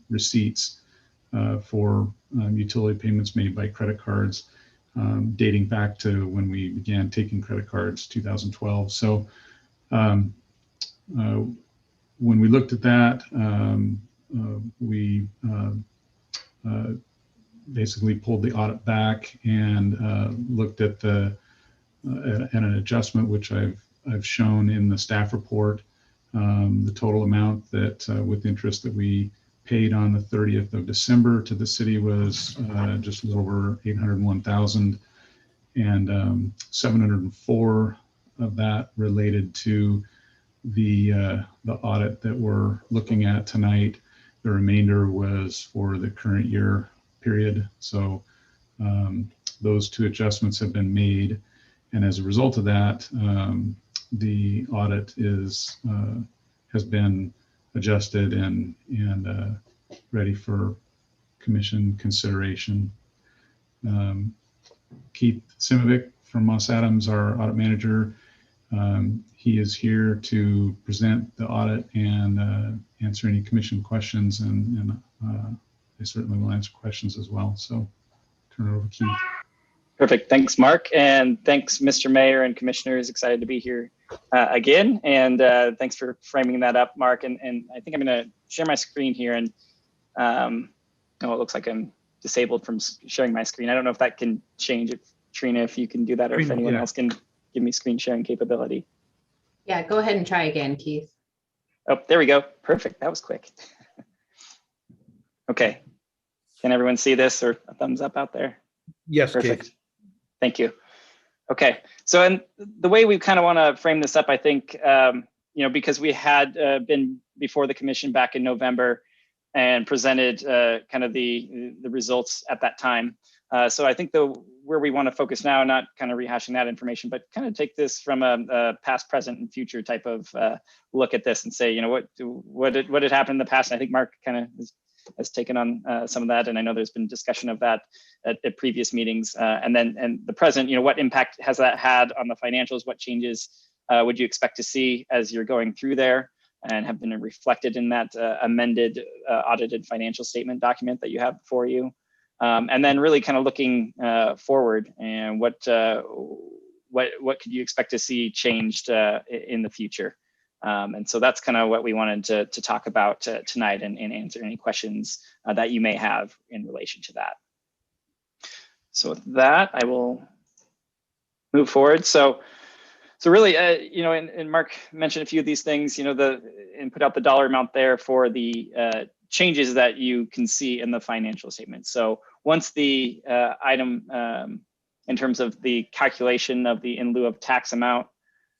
receipts for utility payments made by credit cards dating back to when we began taking credit cards, 2012. So when we looked at that, we basically pulled the audit back and looked at an adjustment, which I've shown in the staff report. The total amount that with interest that we paid on the 30th of December to the city was just a little over $801,000, and 704 of that related to the audit that we're looking at tonight. The remainder was for the current year period. So those two adjustments have been made, and as a result of that, the audit has been adjusted and ready for commission consideration. Keith Simovic from Moss Adams, our audit manager, he is here to present the audit and answer any commission questions, and I certainly will answer questions as well. So turn it over to Keith. Perfect. Thanks, Mark. And thanks, Mr. Mayor and Commissioners. Excited to be here again. And thanks for framing that up, Mark. And I think I'm going to share my screen here. And oh, it looks like I'm disabled from sharing my screen. I don't know if that can change. If Trina, if you can do that, or if anyone else can give me screen sharing capability. Yeah, go ahead and try again, Keith. Oh, there we go. Perfect. That was quick. Okay. Can everyone see this, or a thumbs up out there? Yes, Perfect. Keith. Thank you. Okay. So, and the way we kind of want to frame this up, I think, because we had been before the commission back in November and presented kind of the results at that time. So I think where we want to focus now, not kind of rehashing that information, but kind of take this from a past, present, and future type of look at this and say, what had happened in the past. And I think Mark kind of has taken on some of that, and I know there's been discussion of that at previous meetings. And the present, what impact has that had on the financials? What changes would you expect to see as you're going through there, and have been reflected in that amended audited financial statement document that you have before you? And then really kind of looking forward, and what could you expect to see changed in the future? And so that's kind of what we wanted to talk about tonight, and answer any questions that you may have in relation to that. So with that, I will move forward. So really, and Mark mentioned a few of these things, and put out the dollar amount there for the changes that you can see in the financial statement. So once the item in terms of the calculation of the in lieu of tax amount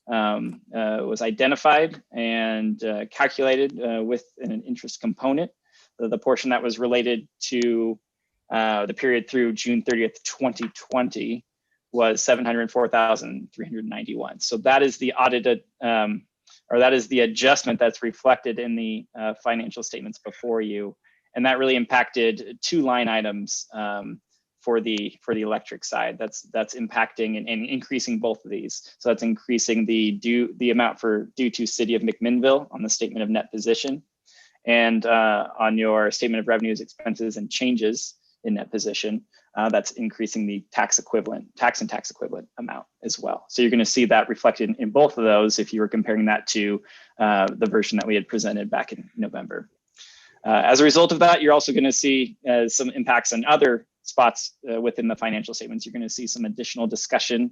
was identified and calculated with an interest component, the portion that was related to the period through June 30th, 2020 was $704,391. So that is the audited, or that is the adjustment that's reflected in the financial statements before you. And that really impacted two line items for the electric side. That's impacting and increasing both of these. So that's increasing the amount due to City of Mcminnville on the statement of net position, and on your statement of revenues, expenses, and changes in net position, that's increasing the tax and tax equivalent amount as well. So you're going to see that reflected in both of those if you were comparing that to the version that we had presented back in November. As a result of that, you're also going to see some impacts on other spots within the financial statements. You're going to see some additional discussion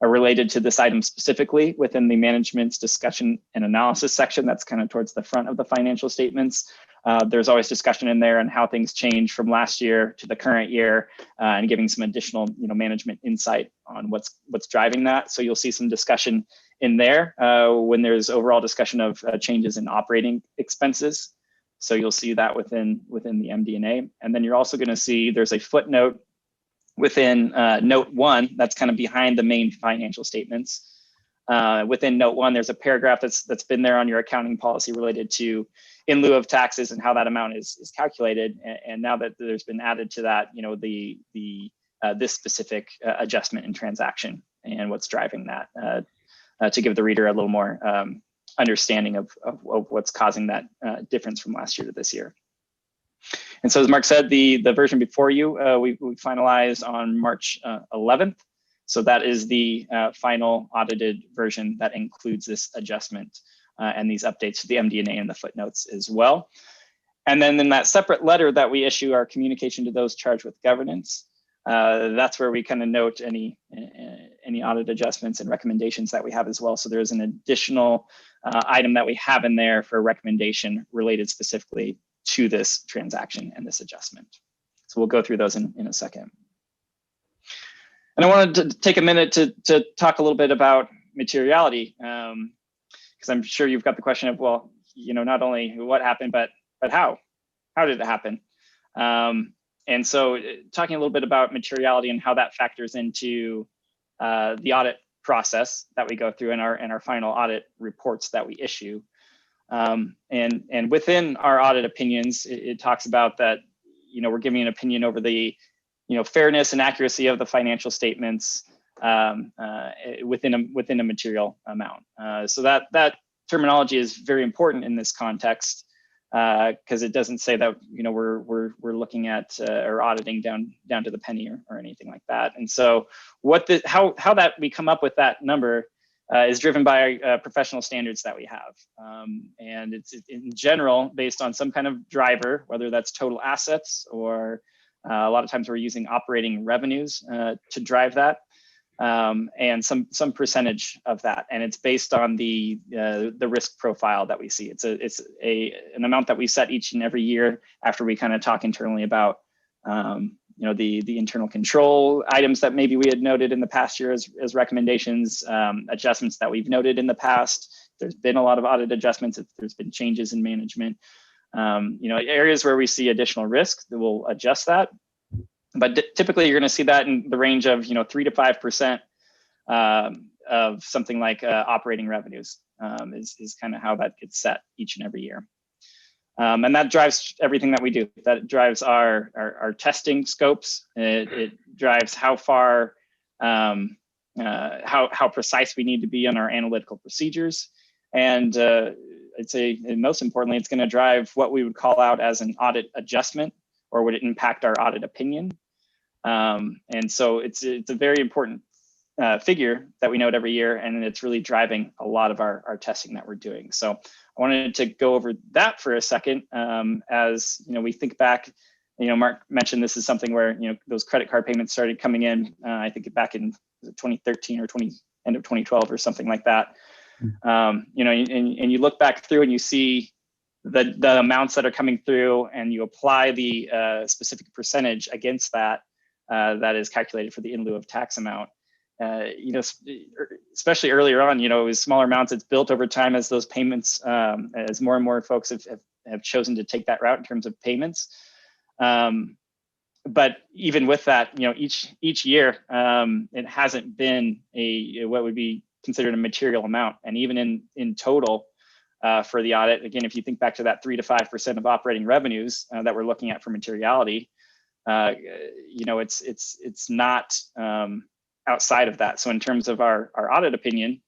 related to this item specifically within the management's discussion and analysis section. That's kind of towards the front of the financial statements. There's always discussion in there on how things change from last year to the current year, and giving some additional management insight on what's driving that. So you'll see some discussion in there when there's overall discussion of changes in operating expenses. So you'll see that within the MD&A. And then you're also going to see there's a footnote within note 1 that's kind of behind the main financial statements. Within note 1, there's a paragraph that's been there on your accounting policy related to in lieu of taxes and how that amount is calculated. And now that there's been added to that, this specific adjustment in transaction and what's driving that, to give the reader a little more understanding of what's causing that difference from last year to this year. And so as Mark said, the version before you, we finalized on March 11th. So that is the final audited version that includes this adjustment and these updates to the MD&A and the footnotes as well. And then in that separate letter that we issue, our communication to those charged with governance, that's where we kind of note any audit adjustments and recommendations that we have as well. So there's an additional item that we have in there for a recommendation related specifically to this transaction and this adjustment. So we'll go through those in a second. And I wanted to take a minute to talk a little bit about materiality, because I'm sure you've got the question of, well, not only what happened, but how did it happen? And so talking a little bit about materiality and how that factors into the audit process that we go through in our final audit reports that we issue. And within our audit opinions, it talks about that, we're giving an opinion over the, fairness and accuracy of the financial statements within a material amount. So that terminology is very important in this context, because it doesn't say that, you know, we're looking at or auditing down to the penny or anything like that. And so how that we come up with that number is driven by professional standards that we have. And it's in general based on some kind of driver, whether that's total assets or a lot of times we're using operating revenues to drive that, and some percentage of that. And it's based on the risk profile that we see. It's an amount that we set each and every year after we kind of talk internally about you know, the internal control items that maybe we had noted in the past year as recommendations, adjustments that we've noted in the past. There's been a lot of audit adjustments. There's been changes in management. You know, areas where we see additional risk, that we'll adjust that. But typically you're going to see that in the range of, you know, 3 to 5% of something like operating revenues is kind of how that gets set each and every year. And that drives everything that we do. That drives our testing scopes. It drives how far, how precise we need to be on our analytical procedures. And I'd say, and most importantly, it's going to drive what we would call out as an audit adjustment, or would it impact our audit opinion? And so it's a very important figure that we note every year, and it's really driving a lot of our testing that we're doing. So I wanted to go over that for a second. As you know, we think back, you know, Mark mentioned this is something where, you know, those credit card payments started coming in, I think back in 2013 or end of 2012 or something like that. You know, and you look back through and you see the amounts that are coming through, and you apply the specific percentage against that that is calculated for the in lieu of tax amount. You know, especially earlier on, you know, it was smaller amounts. It's built over time as those payments, as more and more folks have chosen to take that route in terms of payments. But even with that, you know, each year, it hasn't been what would be considered a material amount. And even in total for the audit, again, if you think back to that 3 to 5% of operating revenues that we're looking at for materiality, you know, it's not outside of that. So in terms of our audit opinion,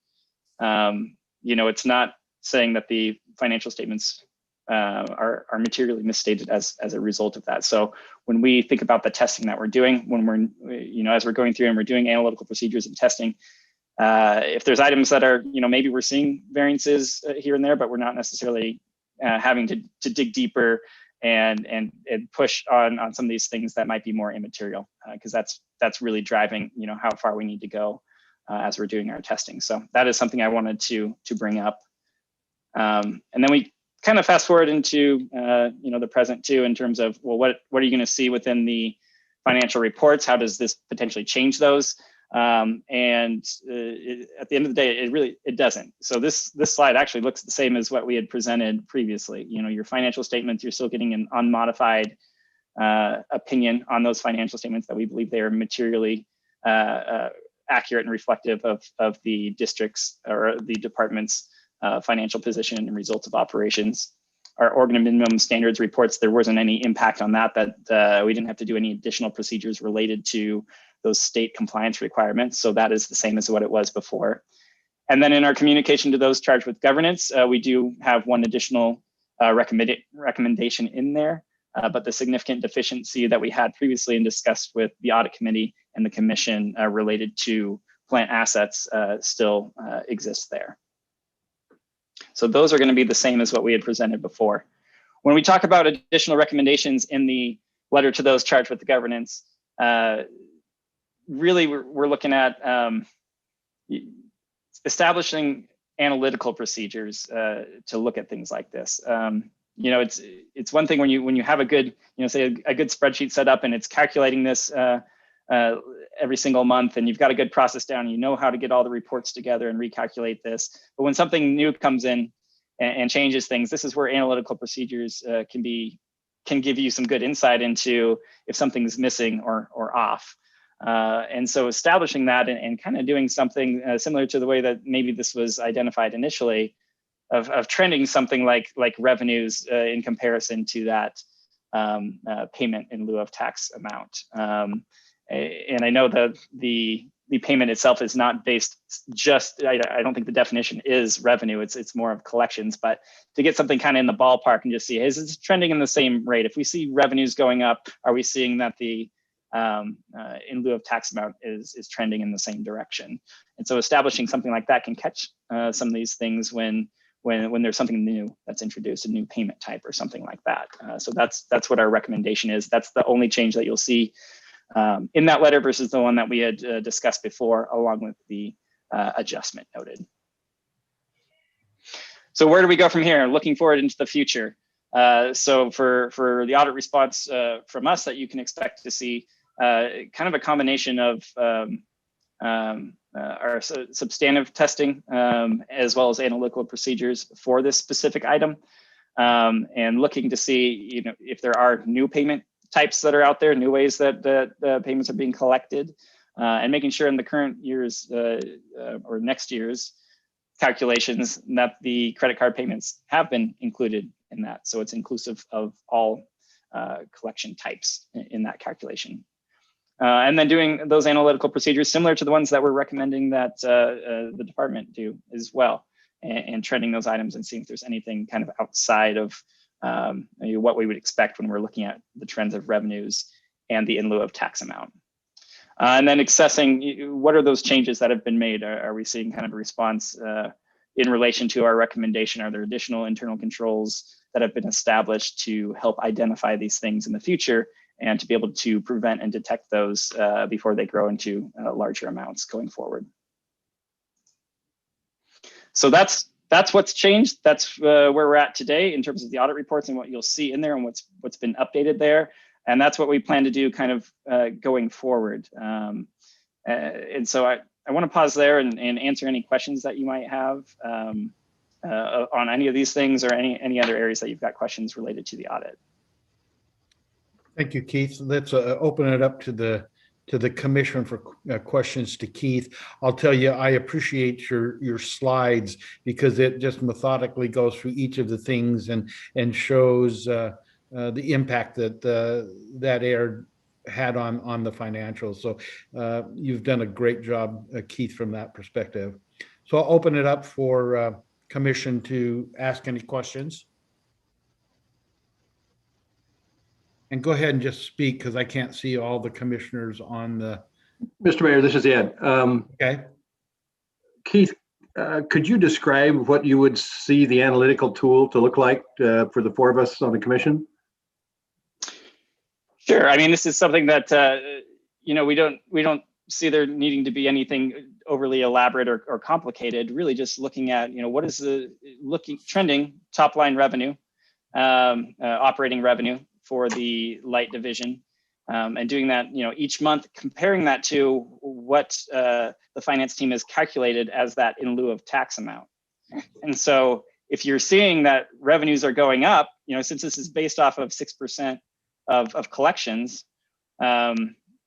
you know, it's not saying that the financial statements are materially misstated as a result of that. So when we think about the testing that we're doing, when we're, you know, as we're going through and we're doing analytical procedures and testing, if there's items that are, you know, maybe we're seeing variances here and there, but we're not necessarily having to dig deeper and push on some of these things that might be more immaterial, because that's really driving, you know, how far we need to go as we're doing our testing. So that is something I wanted to bring up. And then we kind of fast forward into you know, the present too, in terms of, well, what are you going to see within the financial reports? How does this potentially change those? And at the end of the day, it doesn't. So this slide actually looks the same as what we had presented previously. You know, your financial statements, you're still getting an unmodified opinion on those financial statements that we believe they are materially accurate and reflective of the district's or the department's financial position and results of operations. Our organ minimum standards reports, there wasn't any impact on that we didn't have to do any additional procedures related to those state compliance requirements. So that is the same as what it was before. And then in our communication to those charged with governance, we do have one additional recommendation in there, but the significant deficiency that we had previously and discussed with the audit committee and the commission related to plant assets still exists there. So those are going to be the same as what we had presented before. When we talk about additional recommendations in the letter to those charged with the governance, really we're looking at establishing analytical procedures to look at things like this. You know, it's one thing when you have a good, you know, say a good spreadsheet set up and it's calculating this every single month, and you've got a good process down, you know how to get all the reports together and recalculate this. But when something new comes in and changes things, this is where analytical procedures can give you some good insight into if something's missing or off. And so establishing that and kind of doing something similar to the way that maybe this was identified initially, of trending something like revenues in comparison to that payment in lieu of tax amount. And I know that the the payment itself is not based just, I don't think the definition is revenue, it's more of collections, but to get something kind of in the ballpark and just see, is it trending in the same rate? If we see revenues going up, are we seeing that the in lieu of tax amount is trending in the same direction? And so establishing something like that can catch some of these things when there's something new that's introduced, a new payment type or something like that. So that's what our recommendation is. That's the only change that you'll see in that letter versus the one that we had discussed before, along with the adjustment noted. So where do we go from here? Looking forward into the future. So for the audit response from us that you can expect to see, kind of a combination of our substantive testing as well as analytical procedures for this specific item, and looking to see if there are new payment types that are out there, new ways that the payments are being collected, and making sure in the current year's or next year's calculations that the credit card payments have been included in that. So it's inclusive of all collection types in that calculation. And then doing those analytical procedures similar to the ones that we're recommending that the department do as well, and trending those items and seeing if there's anything kind of outside of what we would expect when we're looking at the trends of revenues and the in lieu of tax amount. And then assessing what are those changes that have been made. Are we seeing kind of a response in relation to our recommendation? Are there additional internal controls that have been established to help identify these things in the future and to be able to prevent and detect those before they grow into larger amounts going forward? So that's what's changed. That's where we're at today in terms of the audit reports and what you'll see in there and what's been updated there. And that's what we plan to do kind of going forward. And so I want to pause there and answer any questions that you might have on any of these things or any other areas that you've got questions related to the audit. Thank you, Keith. Let's open it up to the commission for questions to Keith. I'll tell you, I appreciate your slides because it just methodically goes through each of the things and shows the impact that that error had on the financials. So you've done a great job, Keith, from that perspective. So I'll open it up for commission to ask any questions. And go ahead and just speak because I can't see all the commissioners on the. Mr. Mayor, this is Ed. Okay. Keith, could you describe what you would see the analytical tool to look like for the four of us on the commission? Sure. I mean, this is something that we don't see there needing to be anything overly elaborate or complicated. Really, just looking at what is the trending top line revenue, operating revenue for the light division, and doing that each month, comparing that to what the finance team has calculated as that in lieu of tax amount. And so if you're seeing that revenues are going up, since this is based off of 6% of collections, or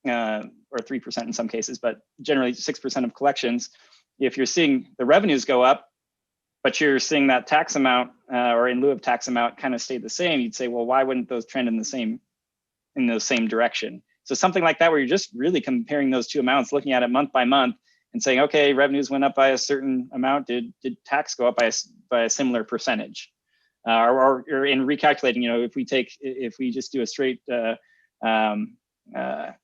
3% in some cases, but generally 6% of collections, if you're seeing the revenues go up, but you're seeing that tax amount or in lieu of tax amount kind of stay the same, you'd say, well, why wouldn't those trend in the same direction? So something like that, where you're just really comparing those two amounts, looking at it month by month and saying, okay, revenues went up by a certain amount. Did tax go up by a similar percentage? Or in recalculating, if we just do a straight,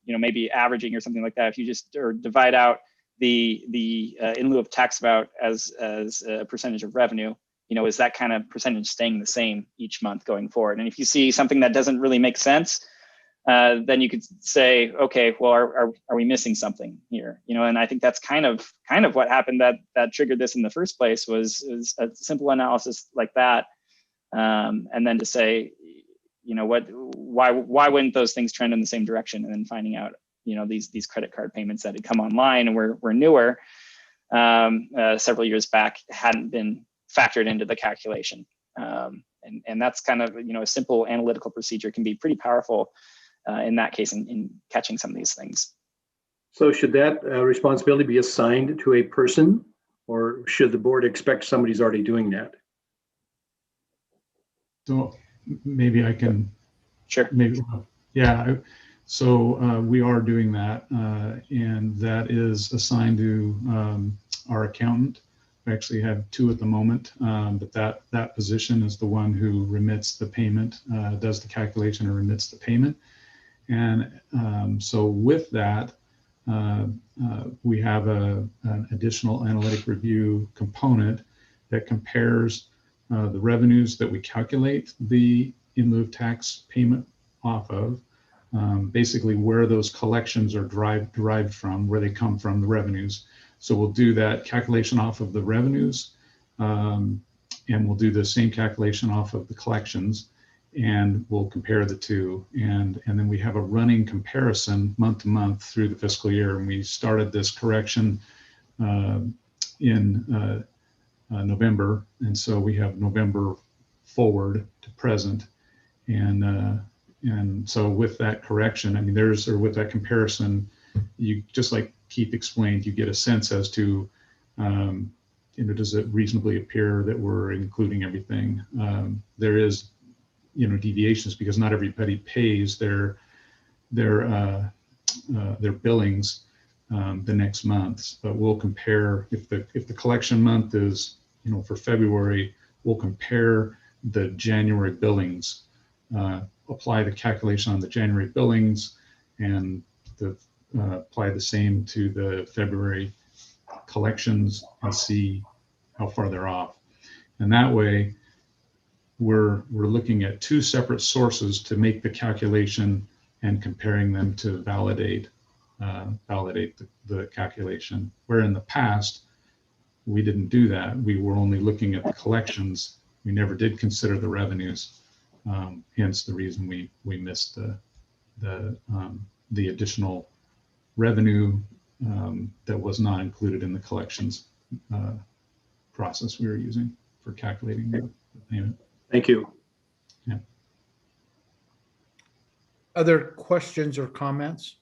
maybe averaging or something like that, if you just divide out the in lieu of tax amount as a percentage of revenue, is that kind of percentage staying the same each month going forward? And if you see something that doesn't really make sense, then you could say, okay, well, are we missing something here? And I think that's kind of what happened that triggered this in the first place was a simple analysis like that, and then to say, why wouldn't those things trend in the same direction? And then finding out, these credit card payments that had come online and were newer several years back hadn't been factored into the calculation. And that's kind of, a simple analytical procedure can be pretty powerful in that case in catching some of these things. So should that responsibility be assigned to a person, or should the board expect somebody's already doing that? So maybe I can. Sure. Maybe, yeah. So we are doing that, and that is assigned to our accountant. We actually have two at the moment, but that position is the one who remits the payment, does the calculation and remits the payment. And so with that, we have an additional analytic review component that compares the revenues that we calculate the in lieu of tax payment off of, basically where those collections are derived from, where they come from, the revenues. So we'll do that calculation off of the revenues, and we'll do the same calculation off of the collections, and we'll compare the two. And then we have a running comparison month to month through the fiscal year. And we started this correction in November. And so we have November forward to present. And so with that correction, I mean, with that comparison, you, just like Keith explained, you get a sense as to, does it reasonably appear that we're including everything? There is, deviations because not everybody pays their billings the next month. But we'll compare if the collection month is, for February, we'll compare the January billings, apply the calculation on the January billings, and apply the same to the February collections and see how far they're off. And that way, we're looking at two separate sources to make the calculation and comparing them to validate the calculation. Where in the past, we didn't do that. We were only looking at the collections. We never did consider the revenues. Hence the reason we missed the additional revenue that was not included in the collections process we were using for calculating the payment. Thank you. Yeah. Other questions or comments?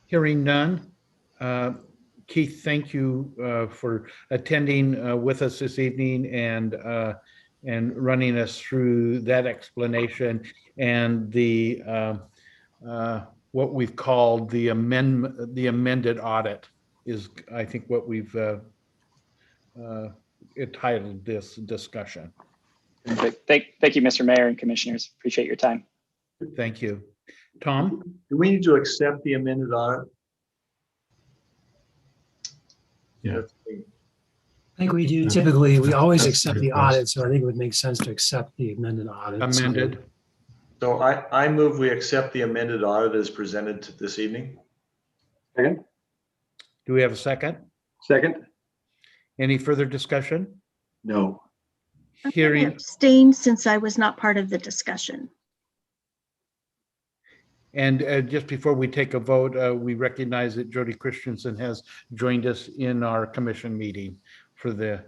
Hearing none. Keith, thank you for attending with us this evening and running us through that explanation and the what we've called the amended audit is, I think, what we've entitled this discussion. Thank you, Mr. Mayor and Commissioners. Appreciate your time. Thank you. Tom? Do we need to accept the amended audit? Yeah. I think we do typically, we always accept the audit, so I think it would make sense to accept the amended audit. Amended. So I move we accept the amended audit as presented this evening. Second. Do we have a second? Second. Any further discussion? No. Hearing. Abstain since I was not part of the discussion. And just before we take a vote, we recognize that Jody Christensen has joined us in our commission meeting for the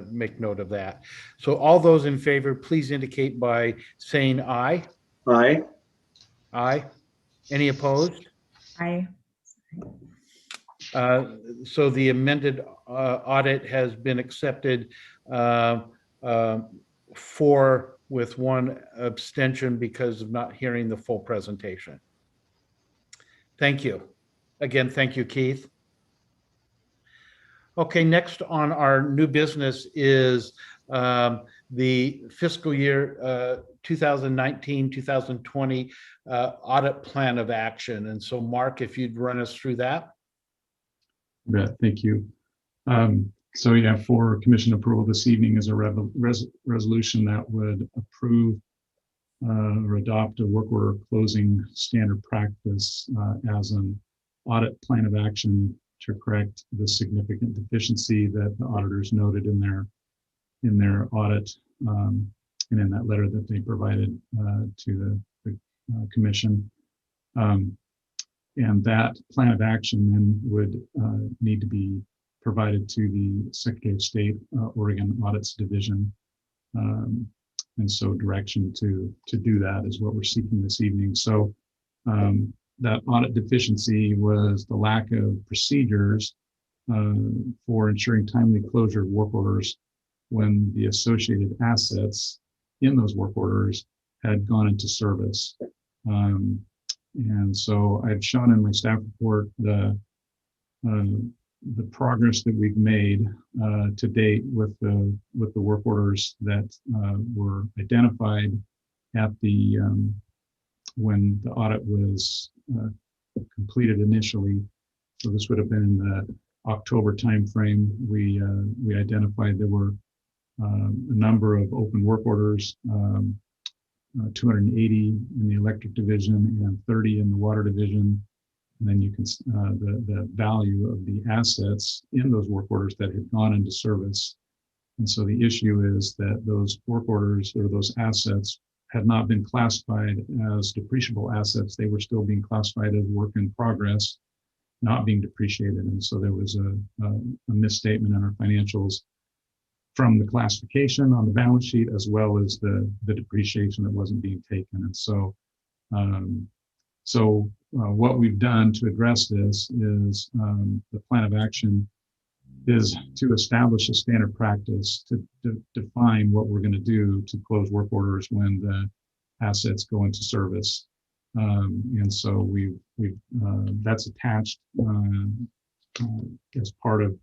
make note of that. So all those in favor, please indicate by saying aye. Aye. Aye. Any opposed? Aye. So the amended audit has been accepted, 4 with 1 abstention because of not hearing the full presentation. Thank you. Again, thank you, Keith. Okay, next on our new business is the fiscal year 2019-2020 audit plan of action. And so, Mark, if you'd run us through that. Thank you. So yeah, for commission approval this evening is a resolution that would approve or adopt a work order closing standard practice as an audit plan of action to correct the significant deficiency that the auditors noted in their audit and in that letter that they provided to the commission. And that plan of action then would need to be provided to the Secretary of State, Oregon Audits Division. And so direction to do that is what we're seeking this evening. So that audit deficiency was the lack of procedures for ensuring timely closure of work orders when the associated assets in those work orders had gone into service. And so I've shown in my staff report the progress that we've made to date with the work orders that were identified at the when the audit was completed initially. So this would have been in the October timeframe. We identified there were a number of open work orders, 280 in the electric division and 30 in the water division. And then you can the value of the assets in those work orders that had gone into service. And so the issue is that those work orders or those assets had not been classified as depreciable assets. They were still being classified as work in progress, not being depreciated. And so there was a misstatement in our financials from the classification on the balance sheet, as well as the depreciation that wasn't being taken. And so, what we've done to address this is the plan of action is to establish a standard practice to define what we're going to do to close work orders when the assets go into service. And so we've that's attached as part of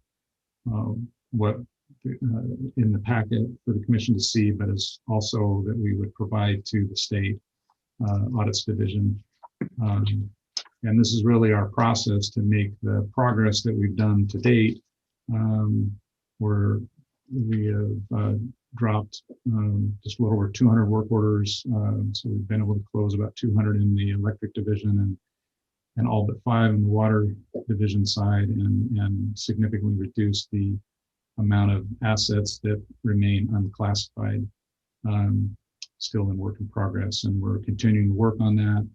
what in the packet for the commission to see, but is also that we would provide to the state audits division. And this is really our process to make the progress that we've done to date, where we have dropped just a little over 200 work orders. So we've been able to close about 200 in the electric division and all but 5 in the water division side, and significantly reduce the amount of assets that remain unclassified, still in work in progress. And we're continuing to work on that.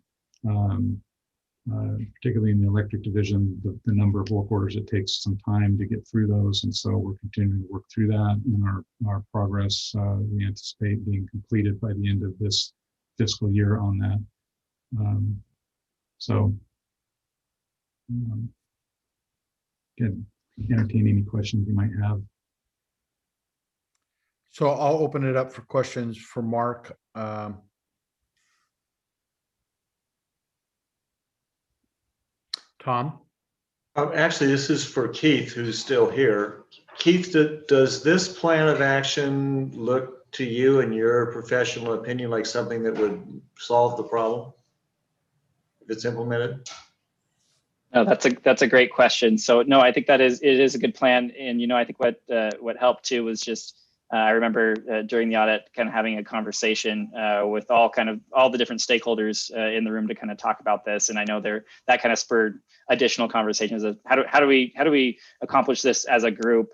Particularly in the electric division, the number of work orders, it takes some time to get through those. And so we're continuing to work through that in our progress. We anticipate being completed by the end of this fiscal year on that. Can entertain any questions you might have. So I'll open it up for questions for Mark. Tom? Actually, this is for Keith, who's still here. Keith, does this plan of action look to you, in your professional opinion, like something that would solve the problem if it's implemented? No, that's a great question. So no, I think it is a good plan. And I think what helped too was just I remember during the audit kind of having a conversation with all the different stakeholders in the room to kind of talk about this. And I know that kind of spurred additional conversations of how do we accomplish this as a group.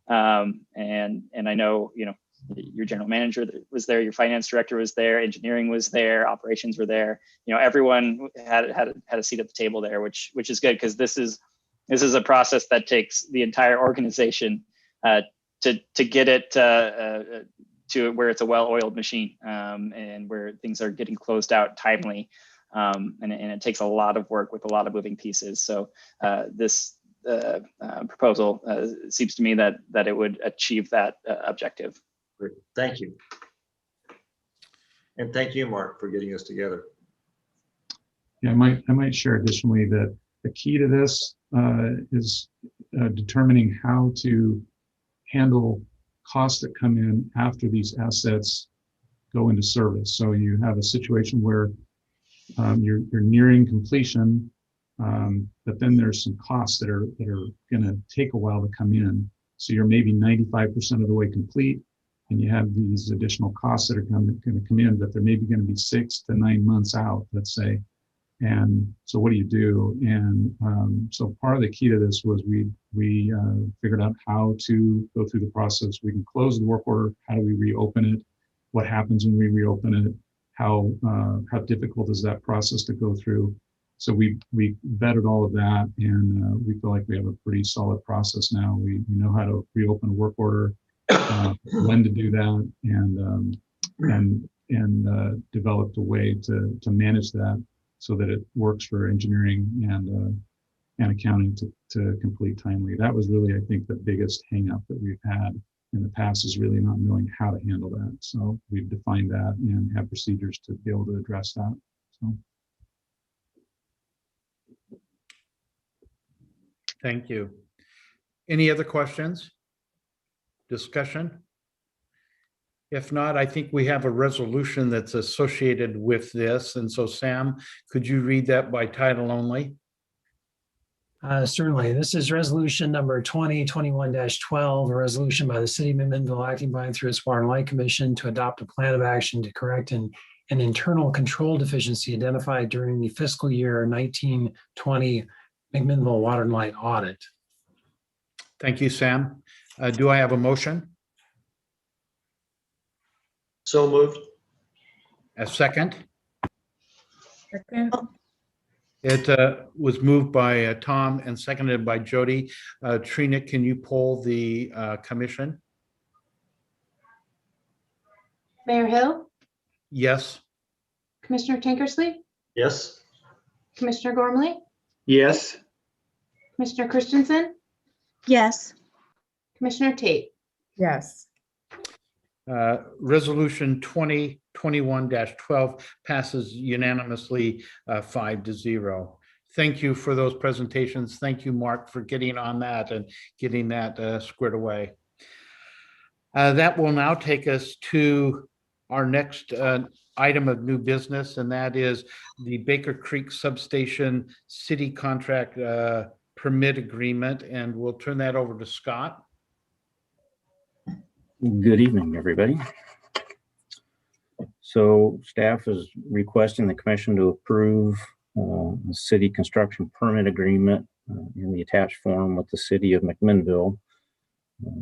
And I know, your general manager was there, your finance director was there, engineering was there, operations were there. Everyone had a seat at the table there, which is good, because this is a process that takes the entire organization to get it to where it's a well-oiled machine, and where things are getting closed out timely. And it takes a lot of work with a lot of moving pieces. So this proposal seems to me that it would achieve that objective. Great. Thank you. And thank you, Mark, for getting us together. Yeah, I might share additionally that the key to this is determining how to handle costs that come in after these assets go into service. So you have a situation where you're nearing completion, but then there's some costs that are going to take a while to come in. So you're maybe 95% of the way complete, and you have these additional costs that are going to come in, but they're maybe going to be 6 to 9 months out, let's say. And so what do you do? And so part of the key to this was we figured out how to go through the process. We can close the work order. How do we reopen it? What happens when we reopen it? How difficult is that process to go through? So we vetted all of that, and we feel like we have a pretty solid process now. We know how to reopen a work order, when to do that, and developed a way to manage that so that it works for engineering and accounting to complete timely. That was really, I think, the biggest hang up that we've had. in the past is really not knowing how to handle that. So we've defined that and have procedures to be able to address that. So. Thank you. Any other questions? Discussion? If not, I think we have a resolution that's associated with this. And so Sam, could you read that by title only? Certainly. This is resolution number 2021-12, a resolution by the city of McMinnville acting by and through its Water and Light Commission to adopt a plan of action to correct an internal control deficiency identified during the fiscal year 1920 McMinnville Water and Light audit. Thank you, Sam. Do I have a motion? So moved. A second? Second. It was moved by Tom and seconded by Jody. Trina, can you poll the commission? Mayor Hill, Yes. Commissioner Tinkersley, Yes. Commissioner Gormley, Yes. Commissioner Christensen, Yes. Commissioner Tate. Yes. Resolution 2021-12 passes unanimously 5-0. Thank you for those presentations. Thank you, Mark, for getting on that and getting that squared away. That will now take us to our next item of new business, and that is the Baker Creek Substation City Contract Permit Agreement, and we'll turn that over to Scott. Good evening, everybody. So staff is requesting the commission to approve the city construction permit agreement in the attached form with the city of McMinnville,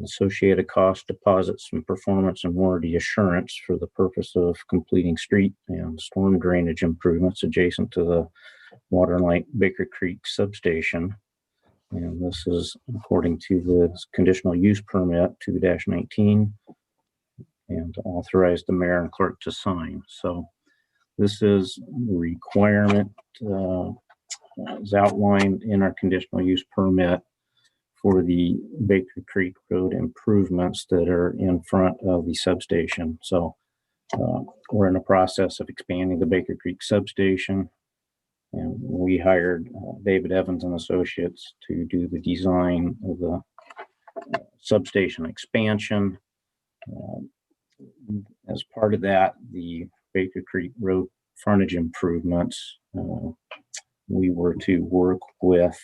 associated cost, deposits, and performance and warranty assurance for the purpose of completing street and storm drainage improvements adjacent to the Water and Light Baker Creek substation. And this is according to the conditional use permit 2-19 and authorize the mayor and clerk to sign. So this is the requirement as outlined in our conditional use permit for the Baker Creek Road improvements that are in front of the substation. So we're in the process of expanding the Baker Creek substation. And we hired David Evans and Associates to do the design of the substation expansion. As part of that, the Baker Creek Road frontage improvements, we were to work with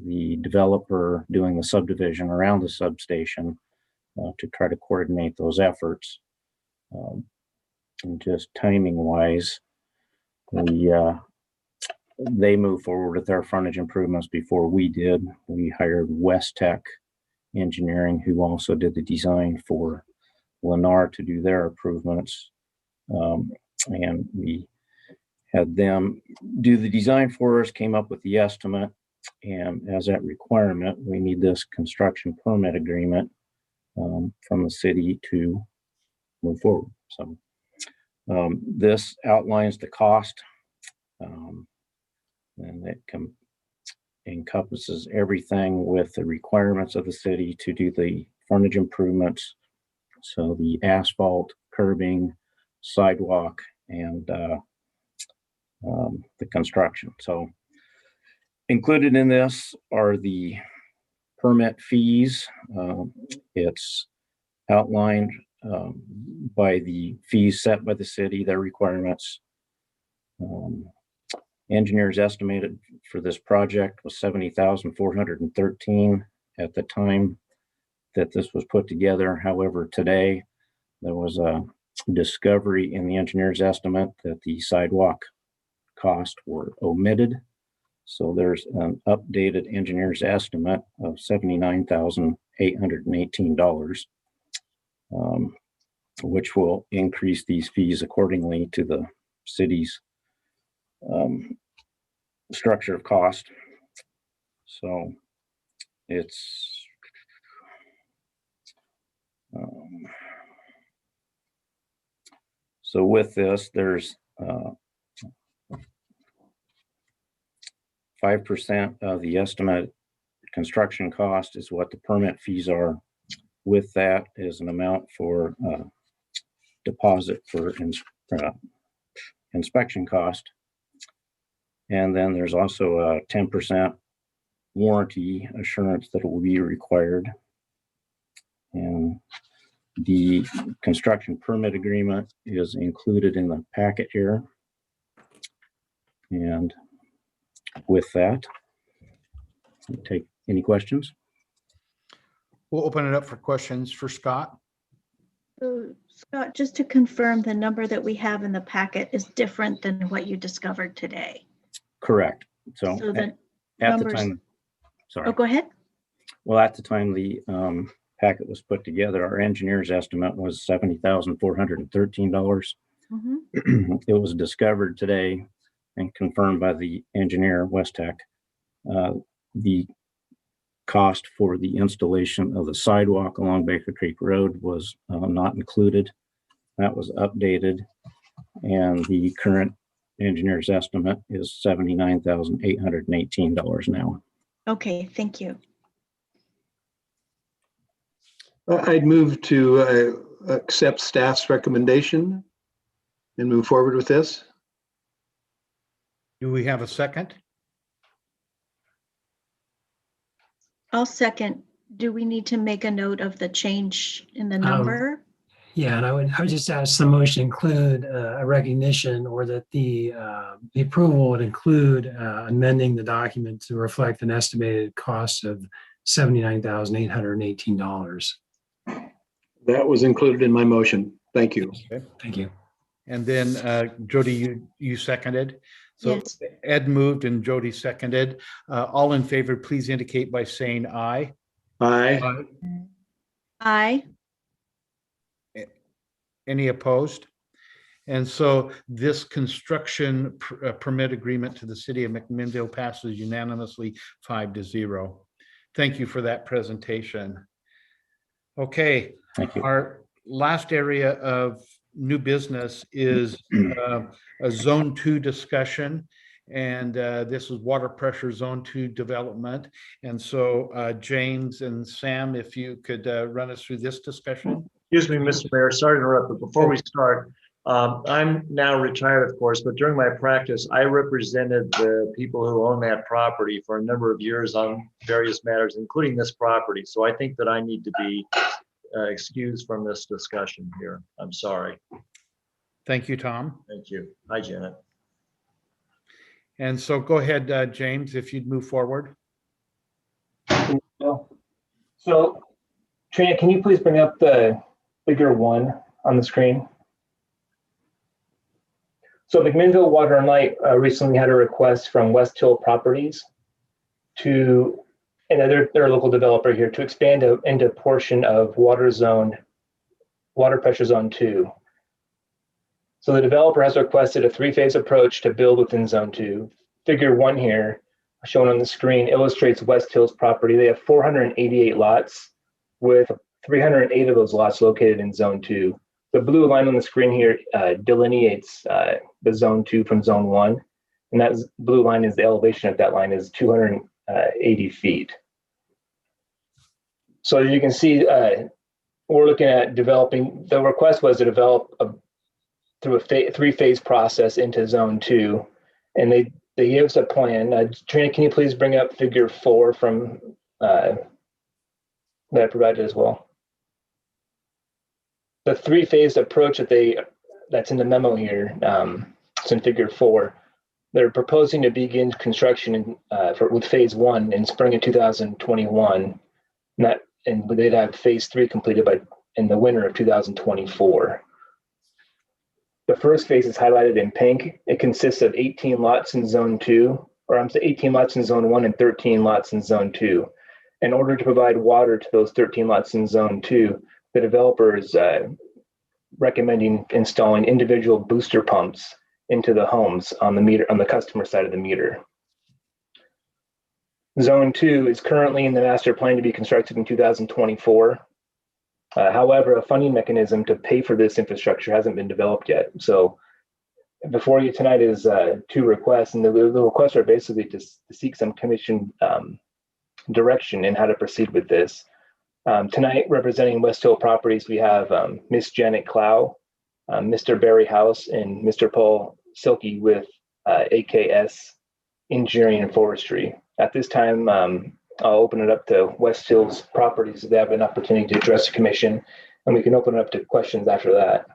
the developer doing the subdivision around the substation to try to coordinate those efforts. And just timing wise, they moved forward with their frontage improvements before we did. We hired West Tech Engineering, who also did the design for Lennar to do their improvements. And we had them do the design for us, came up with the estimate. And as that requirement, we need this construction permit agreement from the city to move forward. So this outlines the cost. And it encompasses everything with the requirements of the city to do the frontage improvements. So the asphalt, curbing, sidewalk, and the construction. So included in this are the permit fees. It's outlined by the fees set by the city, their requirements. Engineers estimated for this project was $70,413 at the time that this was put together. However, today there was a discovery in the engineer's estimate that the sidewalk costs were omitted. So there's an updated engineer's estimate of $79,818, which will increase these fees accordingly to the city's structure of cost. So it's so with this, there's 5% of the estimate construction cost is what the permit fees are. with that is an amount for deposit for inspection cost. And then there's also a 10% warranty assurance that will be required. And the construction permit agreement is included in the packet here. And with that, take any questions. We'll open it up for questions for Scott. So Scott, just to confirm, the number that we have in the packet is different than what you discovered today. Correct. So So the at the numbers- time, sorry. Oh, go ahead. Well, at the time the packet was put together, our engineer's estimate was $70,413. Mhm. It was discovered today and confirmed by the engineer, West Tech. The cost for the installation of the sidewalk along Baker Creek Road was not included. That was updated, and the current engineer's estimate is $79,818 now. Okay, thank you. I'd move to accept staff's recommendation and move forward with this. Do we have a second? I'll second. Do we need to make a note of the change in the number? Yeah, and I would just ask the motion include a recognition, or that the approval would include amending the document to reflect an estimated cost of $79,818. That was included in my motion. Thank you. Okay. Thank you. And then Jody, you seconded. So Yes. Ed moved and Jody seconded. All in favor, please indicate by saying aye. Aye. Aye. Any opposed? And so this construction permit agreement to the city of McMinnville passes unanimously 5-0. Thank you for that presentation. Okay, Thank you. our last area of new business is a Zone 2 discussion. And this is water pressure Zone 2 development. And so James and Sam, if you could run us through this discussion. Excuse me, Mr. Mayor, sorry to interrupt, but before we start, I'm now retired, of course, but during my practice, I represented the people who own that property for a number of years on various matters, including this property. So I think that I need to be excused from this discussion here. I'm sorry. Thank you, Tom. Thank you. Hi, Janet. And so go ahead, James, if you'd move forward. So, Trina, can you please bring up the figure 1 on the screen? So McMinnville Water and Light recently had a request from West Hill Properties to, and they're a local developer here, to expand into a portion of water pressure zone 2. So the developer has requested a 3-phase approach to build within zone 2. Figure 1 here, shown on the screen, illustrates West Hill's property. They have 488 lots, with 308 of those lots located in zone 2. The blue line on the screen here delineates the zone 2 from zone 1. And that blue line is the elevation of that line is 280 feet. So as you can see, we're looking at developing, the request was to develop through a 3-phase process into zone 2. And they gave us a plan. Trina, can you please bring up figure 4 from that I provided as well? The 3-phase approach that's in the memo here, it's in figure 4. They're proposing to begin construction with phase 1 in spring of 2021. And they'd have phase 3 completed in the winter of 2024. The first phase is highlighted in pink. It consists of 18 lots in zone 2, or I'm sorry, 18 lots in zone 1 and 13 lots in zone 2. In order to provide water to those 13 lots in zone 2, the developer is recommending installing individual booster pumps into the homes on the customer side of the meter. Zone 2 is currently in the master plan to be constructed in 2024. However, a funding mechanism to pay for this infrastructure hasn't been developed yet. So before you tonight is 2 requests, and the requests are basically to seek some commission direction in how to proceed with this. Tonight, representing West Hill Properties, we have Miss Janet Clow, Mr. Barry House, and Mr. Paul Silky with AKS Engineering and Forestry. At this time, I'll open it up to West Hills Properties. They have an opportunity to address the commission, and we can open it up to questions after that.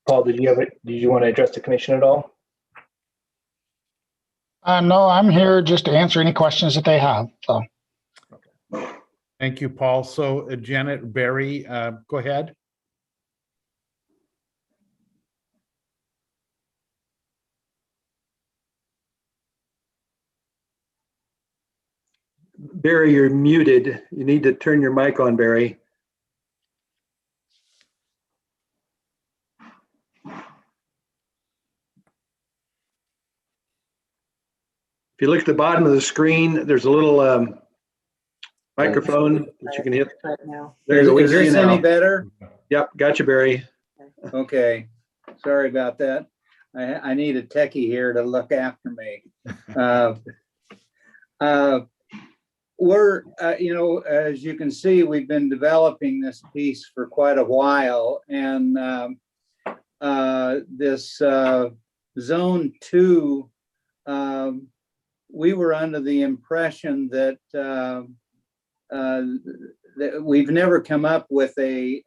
Paul, did you want to address the commission at all? No, I'm here just to answer any questions that they have. So. Thank you, Paul. So Janet, Barry, go ahead. Barry, you're muted. You need to turn your mic on, Barry. If you look at the bottom of the screen, there's a little microphone that you can hit. Right now. There you go. We Is hear you this now. any better? Yep, got you, Barry. Okay, sorry about that. I need a techie here to look after me. We're, as you can see, we've been developing this piece for quite a while, and this zone 2, we were under the impression that that we've never come up with a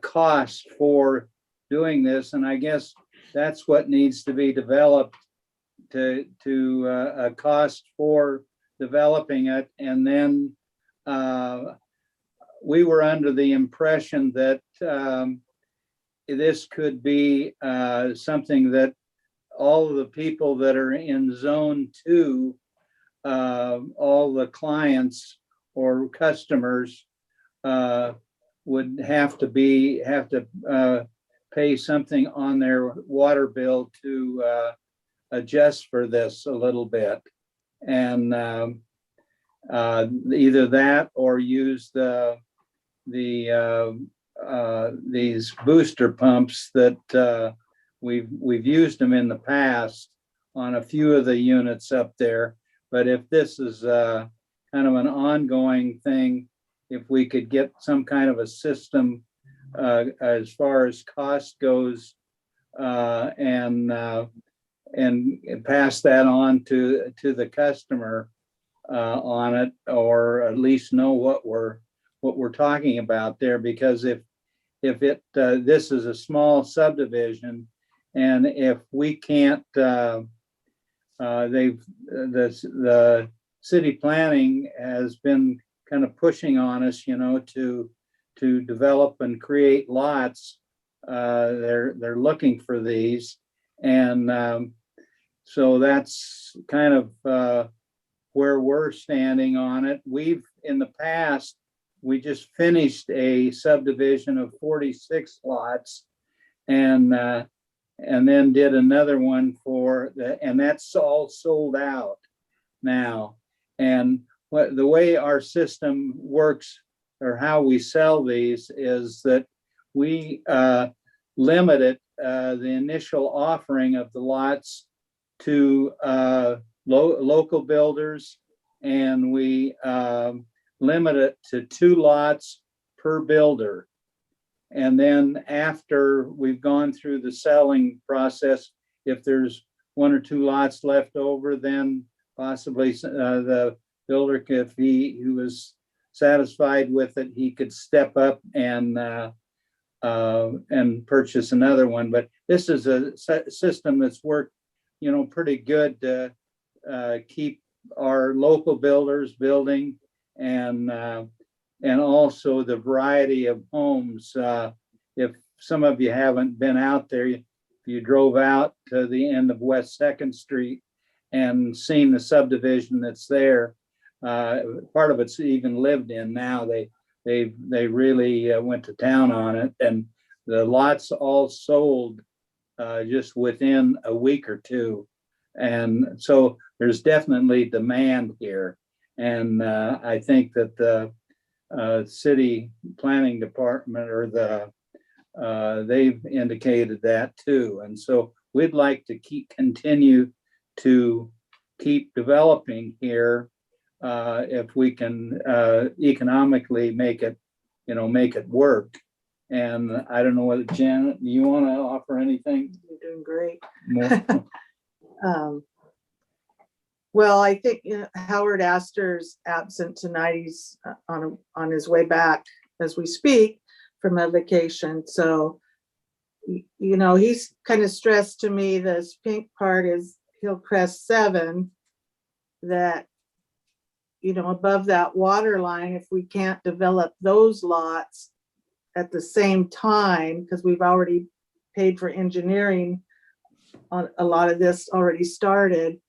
cost for doing this, and I guess that's what needs to be developed to a cost for developing it. And then we were under the impression that this could be something that all of the people that are in zone 2, all the clients or customers would have to pay something on their water bill to adjust for this a little bit, and either that or use these booster pumps that we've used them in the past on a few of the units up there. But if this is kind of an ongoing thing, if we could get some kind of a system as far as cost goes, and pass that on to the customer on it, or at least know what we're talking about there. Because if this is a small subdivision, and if we can't, the city planning has been kind of pushing on us, to develop and create lots. They're looking for these, and so that's kind of where we're standing on it. We've in the past, we just finished a subdivision of 46 lots, and then did another one and that's all sold out now. And the way our system works, or how we sell these, is that we limited the initial offering of the lots to local builders, and we limit it to 2 lots per builder. And then after we've gone through the selling process, if there's 1 or 2 lots left over, then possibly the builder, if he was satisfied with it, he could step up and purchase another one. But this is a system that's worked, pretty good to keep our local builders building, and also the variety of homes. If some of you haven't been out there, if you drove out to the end of West 2nd Street and seen the subdivision that's there, part of it's even lived in now. They really went to town on it, and the lots all sold just within a week or two. And so there's definitely demand here. And I think that the city planning department, or they've indicated that too. And so we'd like to continue to keep developing here if we can economically make it, make it work. And I don't know whether Janet, do you want to offer anything You're doing great. more? Well, I think Howard Astor's absent tonight. He's on his way back as we speak from a vacation. So, he's kind of stressed to me this pink part is Hillcrest 7, that, above that water line, if we can't develop those lots at the same time, because we've already paid for engineering on a lot of this already started,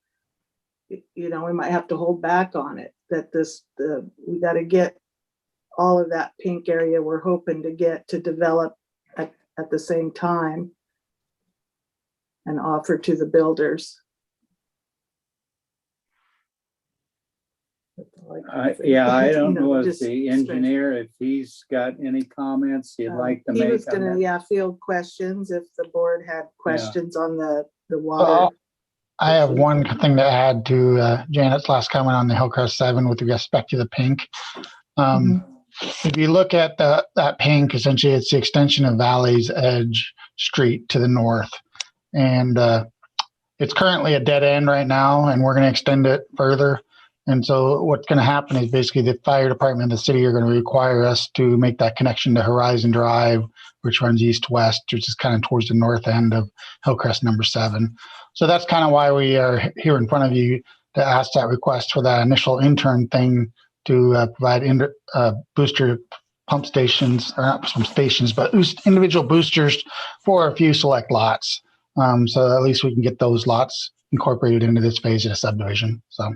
we might have to hold back on it, that we got to get all of that pink area we're hoping to get to develop at the same time and offer to the builders. Yeah, I don't know if the engineer, if he's got any comments he'd like to make. He was gonna, field questions if the board had questions on the water. I have one thing to add to Janet's last comment on the Hillcrest 7 with respect to the pink. If you look at that pink, essentially it's the extension of Valley's Edge Street to the north. And it's currently a dead end right now, and we're going to extend it further. And so what's going to happen is basically the fire department and the city are going to require us to make that connection to Horizon Drive, which runs east-west, which is kind of towards the north end of Hillcrest number 7. So that's kind of why we are here in front of you to ask that request for that initial intern thing to provide booster pump stations, or not some stations, but individual boosters for a few select lots. So at least we can get those lots incorporated into this phase of the subdivision. So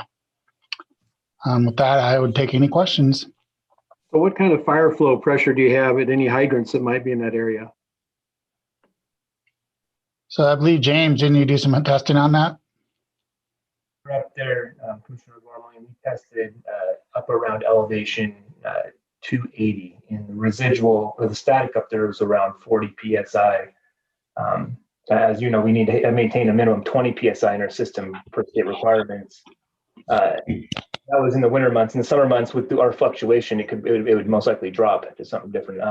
with that, I would take any questions. So what kind of fire flow pressure do you have at any hydrants that might be in that area? So I believe, James, didn't you do some testing on that? We're up there, Commissioner Gormley, and we tested up around elevation 280, and the residual or the static up there was around 40 psi. As you know, we need to maintain a minimum 20 psi in our system per state requirements. That was in the winter months. In the summer months, with our fluctuation, it would most likely drop to something different,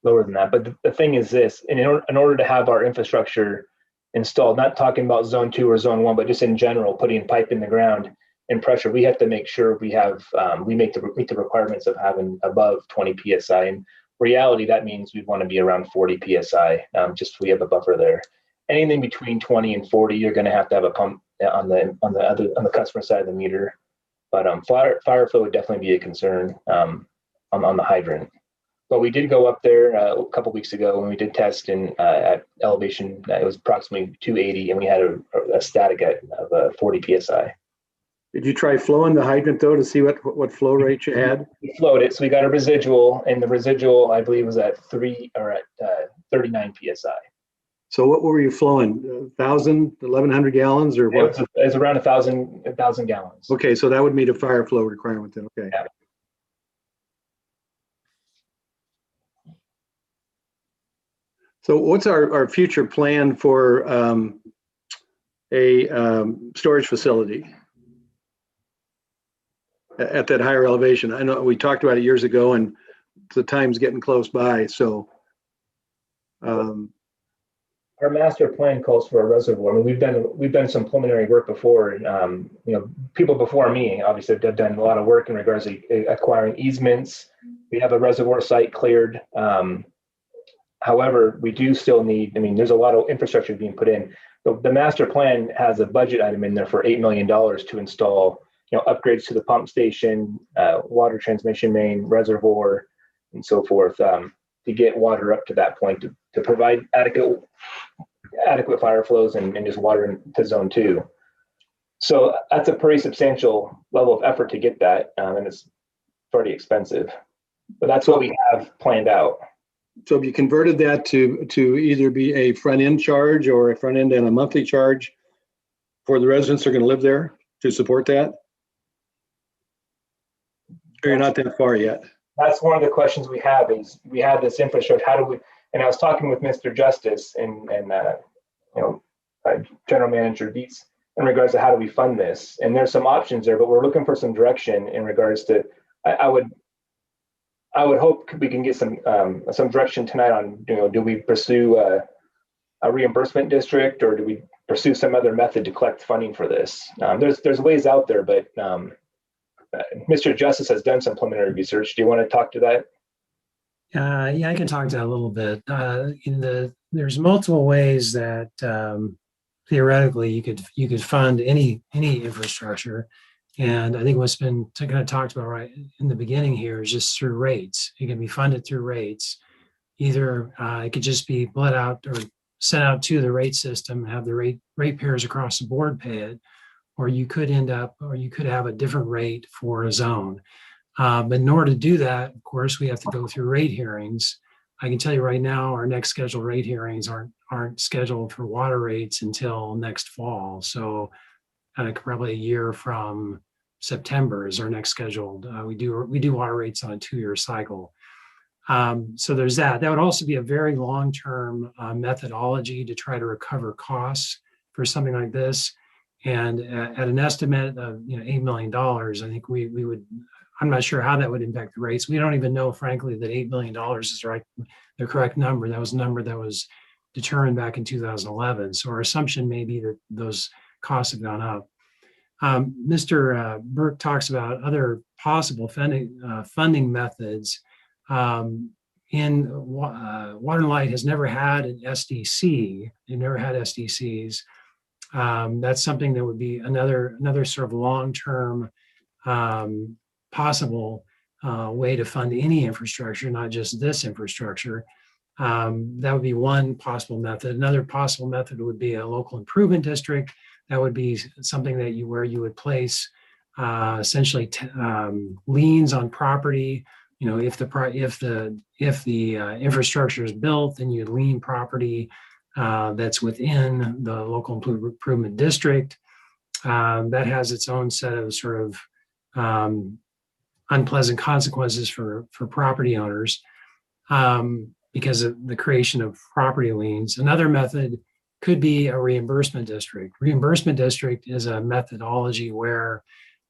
lower than that. But the thing is this: in order to have our infrastructure installed, not talking about zone 2 or zone 1, but just in general, putting pipe in the ground and pressure, we have to make sure we have meet the requirements of having above 20 psi. In reality, that means we want to be around 40 psi, just so we have a buffer there. Anything between 20 and 40, you're going to have a pump on the customer side of the meter. But fire flow would definitely be a concern on the hydrant. But we did go up there a couple weeks ago when we did test at elevation. It was approximately 280, and we had a static of 40 psi. Did you try flowing the hydrant though to see what flow rate you had? We flowed it, so we got a residual, and the residual I believe was at 39 psi. So what were you flowing? 1,000, 1,100 gallons, or what? It was around 1,000 gallons. Okay, so that would meet a fire flow requirement then. Okay. Yeah. So what's our future plan for a storage facility at that higher elevation? I know we talked about it years ago, and the time's getting close by. So our master plan calls for a reservoir. I mean, we've done some preliminary work before. People before me obviously have done a lot of work in regards to acquiring easements. We have a reservoir site cleared. However, we do still need, there's a lot of infrastructure being put in. The master plan has a budget item in there for $8 million to install, upgrades to the pump station, water transmission main, reservoir, and so forth, to get water up to that point to provide adequate fire flows and just water to zone 2. So that's a pretty substantial level of effort to get that, and it's pretty expensive. But that's what we have planned out. So have you converted that to either be a front end charge or a front end and a monthly charge for the residents who are going to live there to support that? Or you're not that far yet? That's one of the questions we have is we have this infrastructure. How do we, and I was talking with Mr. Justice and General Manager Dietz, in regards to how do we fund this. And there's some options there, but we're looking for some direction in regards to, I would hope we can get some direction tonight on, do we pursue a reimbursement district, or do we pursue some other method to collect funding for this? There's ways out there, but Mr. Justice has done some preliminary research. Do you want to talk to that? Yeah, I can talk to that a little bit. There's multiple ways that theoretically you could fund any infrastructure, and I think what's been kind of talked about right in the beginning here is just through rates. It can be funded through rates. Either it could just be bled out or sent out to the rate system and have the ratepayers across the board pay it, or you could have a different rate for a zone. But in order to do that, of course, we have to go through rate hearings. I can tell you right now, our next scheduled rate hearings aren't scheduled for water rates until next fall. So probably a year from September is our next scheduled. We do water rates on a 2-year cycle. So there's that. That would also be a very long-term methodology to try to recover costs for something like this. And at an estimate of $8 million, I think we would. I'm not sure how that would impact the rates. We don't even know, frankly, that $8 million is the correct number. That was a number that was determined back in 2011. So our assumption may be that those costs have gone up. Mr. Burke talks about other possible funding methods. Water and Light has never had an SDC. They've never had SDCs. That's something that would be another sort of long-term possible way to fund any infrastructure, not just this infrastructure. That would be one possible method. Another possible method would be a local improvement district. That would be something where you would place essentially liens on property. If the infrastructure is built, then you'd lien property that's within the local improvement district. That has its own set of sort of unpleasant consequences for property owners because of the creation of property liens. Another method could be a reimbursement district. Reimbursement district is a methodology where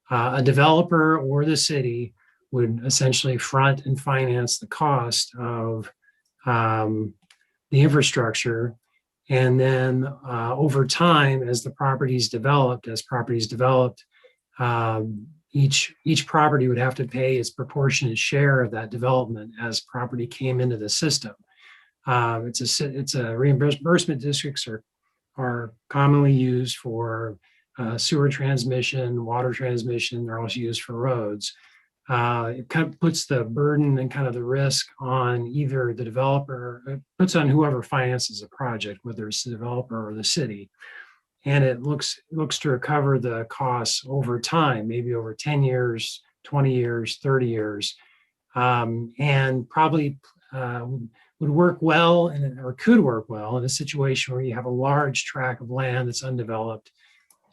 a developer or the city would essentially front and finance the cost of the infrastructure. And then over time, as properties developed, each property would have to pay its proportionate share of that development as property came into the system. It's a reimbursement districts are commonly used for sewer transmission, water transmission. They're also used for roads. It kind of puts the burden and kind of the risk on either the developer, it puts on whoever finances a project, whether it's the developer or the city. And it looks to recover the costs over time, maybe over 10 years, 20 years, 30 years, and probably would work well or could work well in a situation where you have a large tract of land that's undeveloped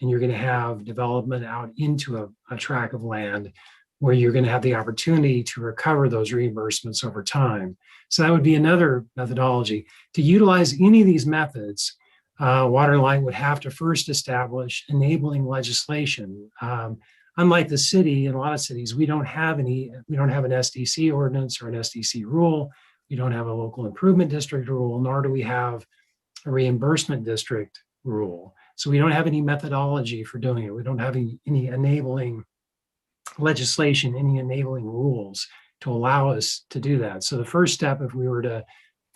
and you're going to have development out into a tract of land where you're going to have the opportunity to recover those reimbursements over time. So that would be another methodology. To utilize any of these methods, Water and Light would have to first establish enabling legislation. Unlike the city, in a lot of cities, we don't have an SDC ordinance or an SDC rule. We don't have a local improvement district rule, nor do we have a reimbursement district rule. So we don't have any methodology for doing it. We don't have any enabling legislation, any enabling rules to allow us to do that. So the first step, if we were to,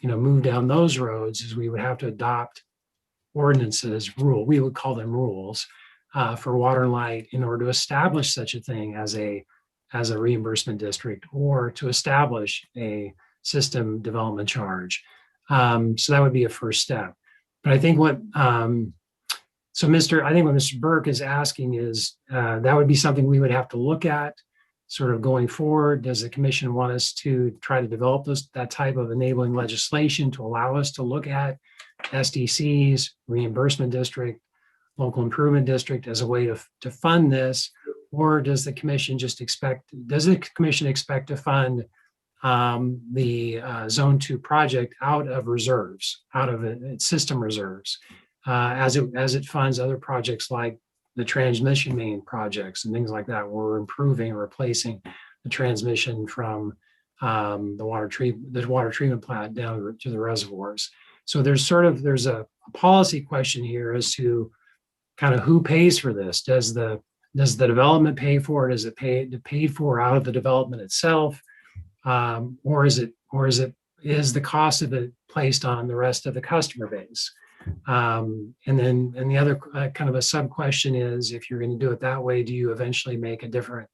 move down those roads, is we would have to adopt ordinances, we would call them rules, for Water and Light in order to establish such a thing as a reimbursement district or to establish a system development charge. So that would be a first step. But I think what Mr. Burke is asking is that would be something we would have to look at sort of going forward. Does the commission want us to try to develop that type of enabling legislation to allow us to look at SDCs, reimbursement district, local improvement district as a way to fund this? Or does the commission expect to fund the Zone 2 project out of reserves, out of its system reserves, as it funds other projects like the transmission main projects and things like that. We're improving and replacing the transmission from the water treatment plant down to the reservoirs. So there's a policy question here as to kind of who pays for this. Does the development pay for it? Is it paid for out of the development itself? Or is the cost of it placed on the rest of the customer base? And the other kind of a sub question is, if you're going to do it that way, do you eventually make a different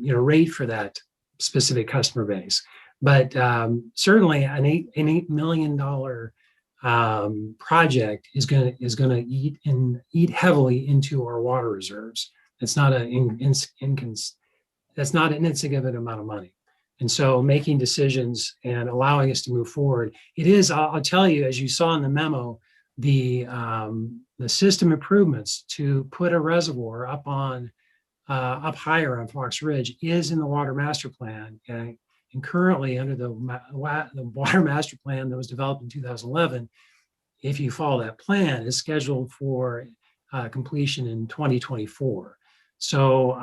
rate for that specific customer base? But certainly an $8 million project is going to eat heavily into our water reserves. It's not that's not an insignificant amount of money. And so making decisions and allowing us to move forward, it is, I'll tell you, as you saw in the memo, the system improvements to put a reservoir up higher on Fox Ridge is in the Water Master Plan. And currently under the Water Master Plan that was developed in 2011, if you follow that plan, is scheduled for completion in 2024. So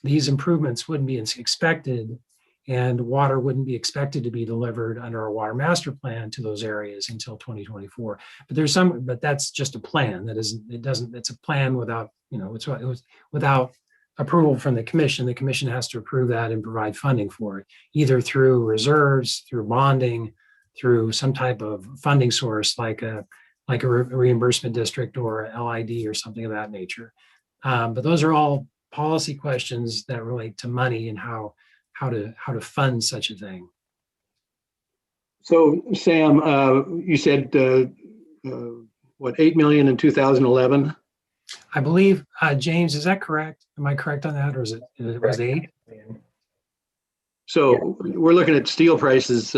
these improvements wouldn't be expected, and water wouldn't be expected to be delivered under our Water Master Plan to those areas until 2024. But that's just a plan. It's a plan without, without approval from the commission. The commission has to approve that and provide funding for it, either through reserves, through bonding, through some type of funding source like a reimbursement district or a LID or something of that nature. But those are all policy questions that relate to money and how to fund such a thing. So Sam, you said what, 8 million in 2011? I believe, James, is that correct? Am I correct on that, or was it 8? So we're looking at steel prices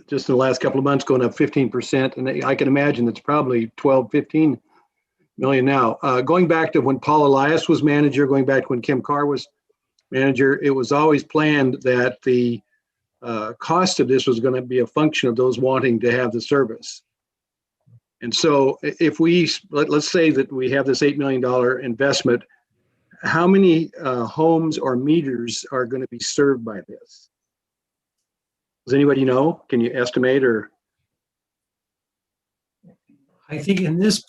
just in the last couple of months going up 15%, and I can imagine it's probably 12, 15 million now. Going back to when Paul Elias was manager, going back to when Kim Carr was manager, it was always planned that the cost of this was going to be a function of those wanting to have the service. And so if let's say that we have this $8 million investment, how many homes or meters are going to be served by this? Does anybody know? Can you estimate? Or I think in this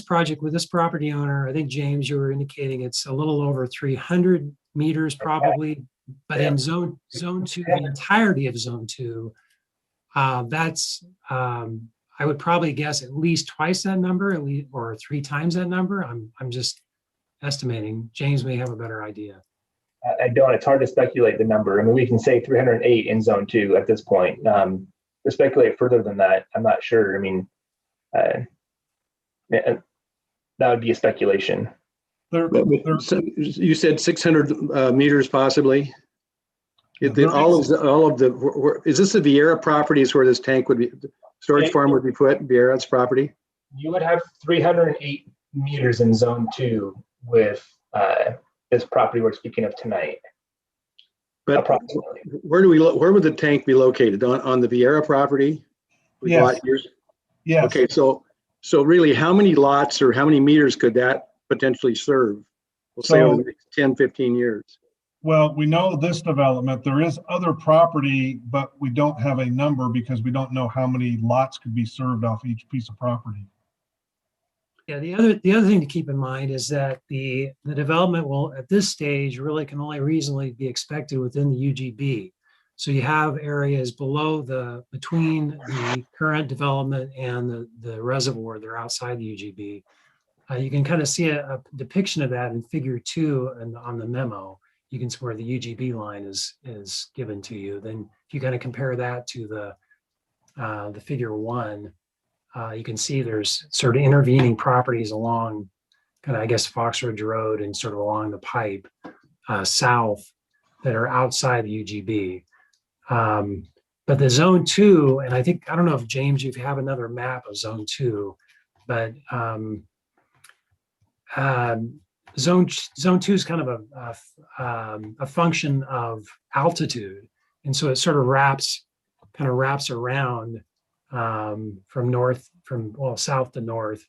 project with this property owner, I think, James, you were indicating it's a little over 300 meters probably, but in zone 2, the entirety of zone 2, that's I would probably guess at least twice that number, or 3 times that number. I'm just estimating. James may have a better idea. I don't. It's hard to speculate the number. I mean, we can say 308 in zone 2 at this point. To speculate further than that, I'm not sure. I mean, that would be a speculation. You said 600 meters possibly. Is this the Vieira properties where this tank would be, storage farm would be put, Vieira's property? You would have 308 meters in zone 2 with this property we're speaking of tonight. But approximately. Where would the tank be located? On the Vieira property? Yes. Yes. Okay, so really how many lots or how many meters could that potentially serve? We'll say over the next 10, 15 years. Well, we know this development, there is other property, but we don't have a number because we don't know how many lots could be served off each piece of property. Yeah, the other thing to keep in mind is that the development will, at this stage, really can only reasonably be expected within the UGB. So you have areas between the current development and the reservoir that are outside the UGB. You can kind of see a depiction of that in figure 2 and on the memo. You can see where the UGB line is given to you. Then if you kind of compare that to the figure 1, you can see there's sort of intervening properties along kind of, I guess, Fox Ridge Road and sort of along the pipe south that are outside the UGB. But the zone 2, and I don't know if, James, you have another map of zone 2, but zone 2 is kind of a function of altitude. And so it sort of wraps around from well, south to north,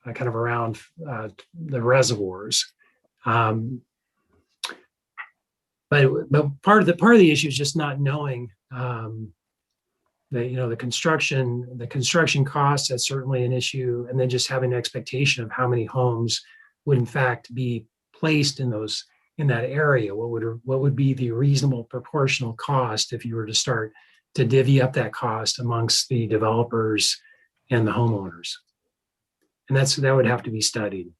kind of around the reservoirs. But part of the issue is just not knowing the construction costs. That's certainly an issue, and then just having an expectation of how many homes would in fact be placed in that area. What would be the reasonable proportional cost if you were to start to divvy up that cost amongst the developers and the homeowners? And that would have to be studied.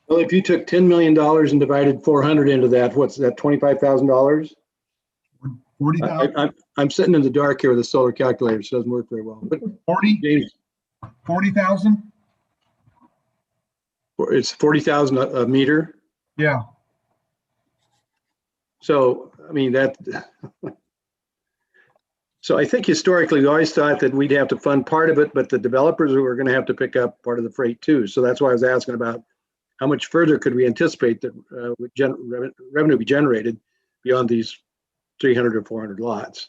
Well, if you took $10 million and divided 400 into that, what's that, $25,000? 40,000. I'm sitting in the dark here with a solar calculator, so it doesn't work very well. But 40,000? It's 40,000 a meter. Yeah. So, I mean, so I think historically we always thought that we'd have to fund part of it, but the developers were going to have to pick up part of the freight too. So that's why I was asking about how much further could we anticipate that revenue be generated beyond these 300 or 400 lots.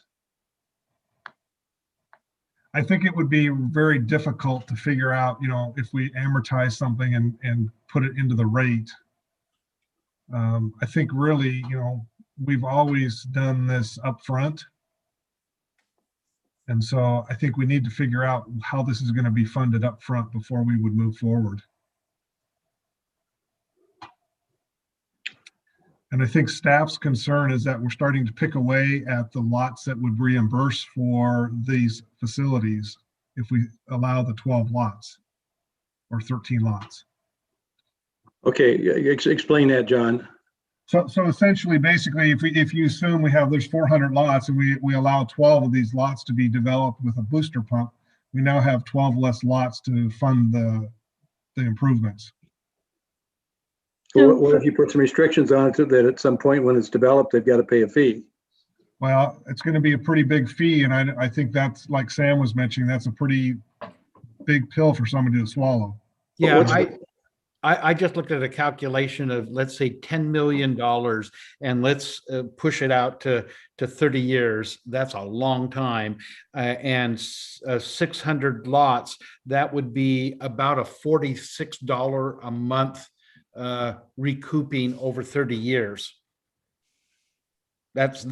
I think it would be very difficult to figure out, if we amortize something and put it into the rate. I think really, we've always done this upfront. And so I think we need to figure out how this is going to be funded up front before we would move forward. And I think staff's concern is that we're starting to pick away at the lots that would reimburse for these facilities if we allow the 12 lots or 13 lots. Okay, explain that, John. So essentially, basically, if you assume there's 400 lots and we allow 12 of these lots to be developed with a booster pump, we now have 12 less lots to fund the improvements. Well, what if you put some restrictions on it that at some point when it's developed, they've got to pay a fee? Well, it's going to be a pretty big fee. And I think that's, like Sam was mentioning, that's a pretty big pill for somebody to swallow. Yeah, I just looked at a calculation of, let's say, $10 million, and let's push it out to 30 years. That's a long time. And 600 lots, that would be about a $46 a month recouping over 30 years. That's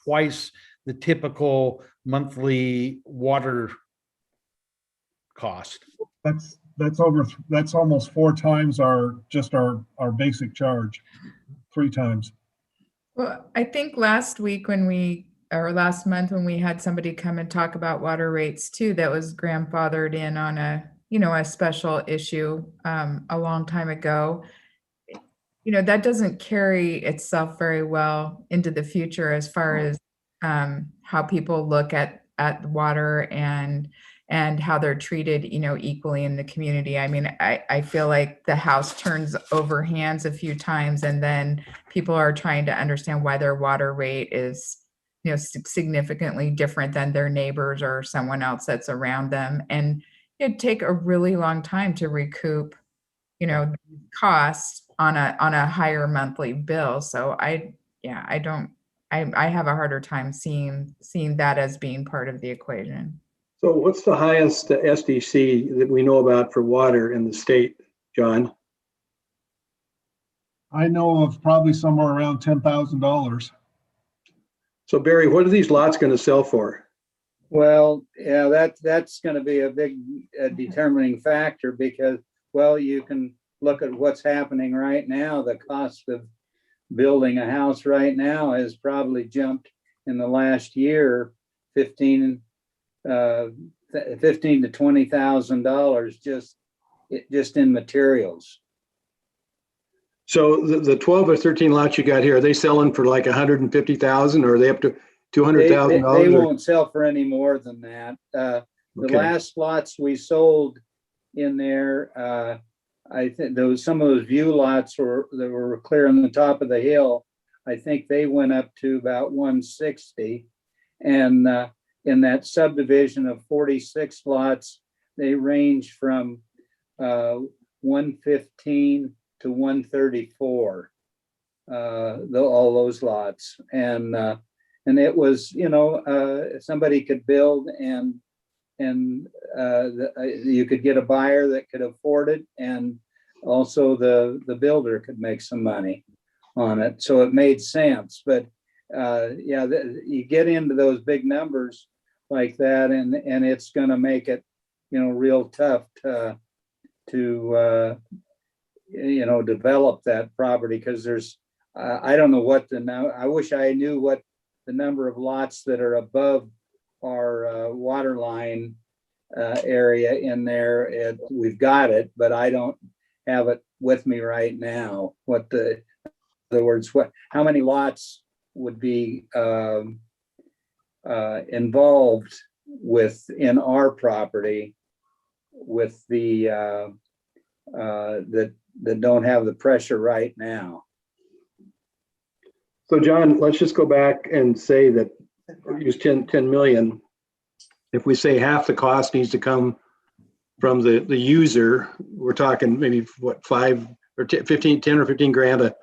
twice the typical monthly water cost. That's almost 4 times our basic charge, 3 times. Well, I think last month when we had somebody come and talk about water rates too, that was grandfathered in on a special issue a long time ago. That doesn't carry itself very well into the future as far as how people look at water and how they're treated, equally in the community. I mean, I feel like the house turns over hands a few times, and then people are trying to understand why their water rate is, significantly different than their neighbors or someone else that's around them. And it'd take a really long time to recoup, costs on a higher monthly bill. So I have a harder time seeing that as being part of the equation. So what's the highest SDC that we know about for water in the state, John? I know of probably somewhere around $10,000. So Barry, what are these lots going to sell for? Well, yeah, that's going to be a big determining factor because, well, you can look at what's happening right now. The cost of building a house right now has probably jumped in the last year, $15,000 to $20,000 just in materials. So the 12 or 13 lots you got here, are they selling for like 150,000 or are they up to $200,000? They won't sell for any more than that. The last lots we sold in there, I think some of those view lots that were clear on the top of the hill. I think they went up to about 160, and in that subdivision of 46 lots, they range from 115 to 134. All those lots, and it was somebody could build and you could get a buyer that could afford it, and also the builder could make some money on it. So it made sense. But yeah, you get into those big numbers like that, and it's going to make it, real tough to develop that property, because there's I don't know what I wish I knew what the number of lots that are above our water line area in there. We've got it, but I don't have it with me right now. In other words, how many lots would be involved in our property with the that don't have the pressure right now. So John, let's just go back and say that use 10 million. If we say half the cost needs to come from the user, we're talking maybe what, 5 or 10 or 15 grand a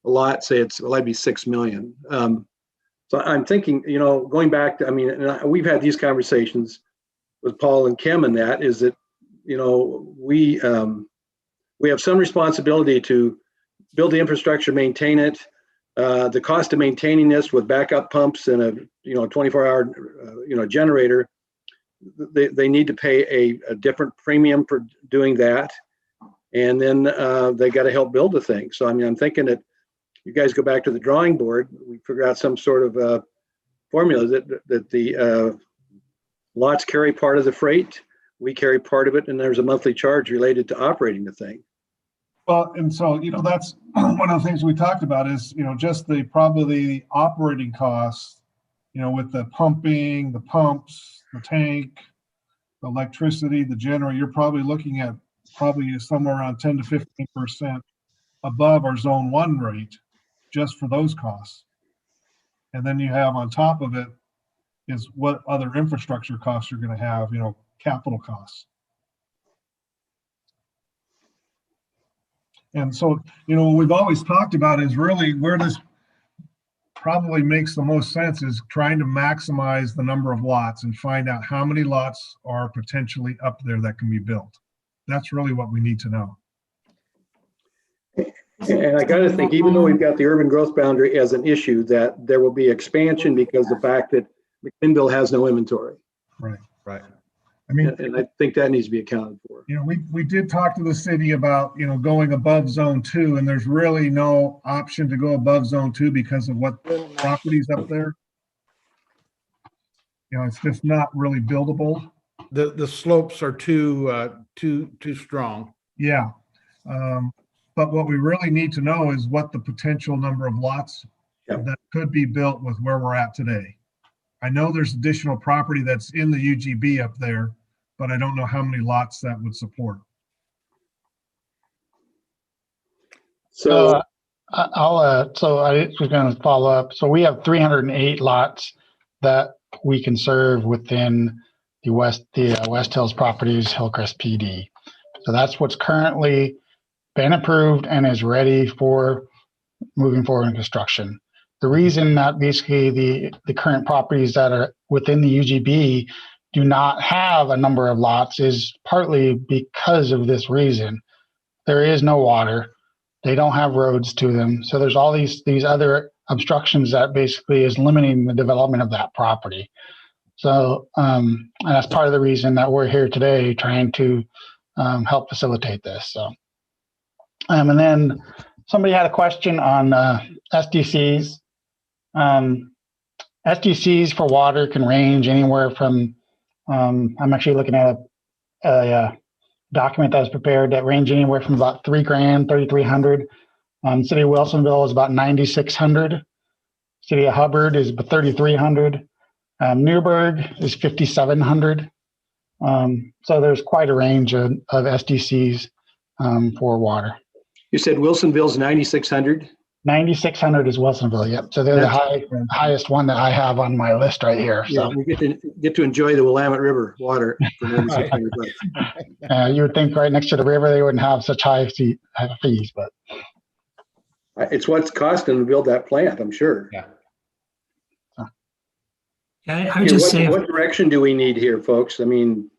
lot. Say that'd be 6 million. So I'm thinking, going back to, we've had these conversations with Paul and Kim, and that is that, we have some responsibility to build the infrastructure, maintain it. The cost of maintaining this with backup pumps and a 24-hour generator, they need to pay a different premium for doing that, and then they got to help build the thing. So I'm thinking that you guys go back to the drawing board. We figure out some sort of formula that the lots carry part of the freight, we carry part of it, and there's a monthly charge related to operating the thing. Well, and so, that's one of the things we talked about is, just probably the operating costs, with the pumping, the pumps, the tank, the electricity, the generator, you're probably looking at somewhere around 10 to 15% above our zone 1 rate just for those costs. And then you have on top of it is what other infrastructure costs you're going to have, capital costs. And so, what we've always talked about is really where this probably makes the most sense is trying to maximize the number of lots and find out how many lots are potentially up there that can be built. That's really what we need to know. And I got to think, even though we've got the urban growth boundary as an issue, that there will be expansion because the fact that Mcminnville has no inventory. Right. And I think that needs to be accounted for. We did talk to the city about, going above zone 2, and there's really no option to go above zone 2 because of what properties up there. It's just not really buildable. The slopes are too strong. Yeah. But what we really need to know is what the potential number of lots that could be built with where we're at today. I know there's additional property that's in the UGB up there, but I don't know how many lots that would support. So I was going to follow up. So we have 308 lots that we can serve within the West Hills Properties Hillcrest PD. So that's what's currently been approved and is ready for moving forward in construction. The reason that basically the current properties that are within the UGB do not have a number of lots is partly because of this reason. There is no water. They don't have roads to them. So there's all these other obstructions that basically is limiting the development of that property. So and that's part of the reason that we're here today trying to help facilitate this. So and then somebody had a question on SDCs. SDCs for water can range anywhere from, I'm actually looking at a document that was prepared that range anywhere from about $3,000, 3,300. City of Wilsonville is about 9,600. City of Hubbard is about 3,300. Newburgh is 5,700. So there's quite a range of SDCs for water. You said Wilsonville's 9,600? 9,600 is Wilsonville, yep. So they're the highest one that I have on my list right here. So we get to enjoy the Willamette River water for 9,600 bucks. You would think right next to the river they wouldn't have such high fees, but it's what's costing to build that plant, I'm sure. Yeah. Yeah, I would just say, What direction do we need here, folks? I mean,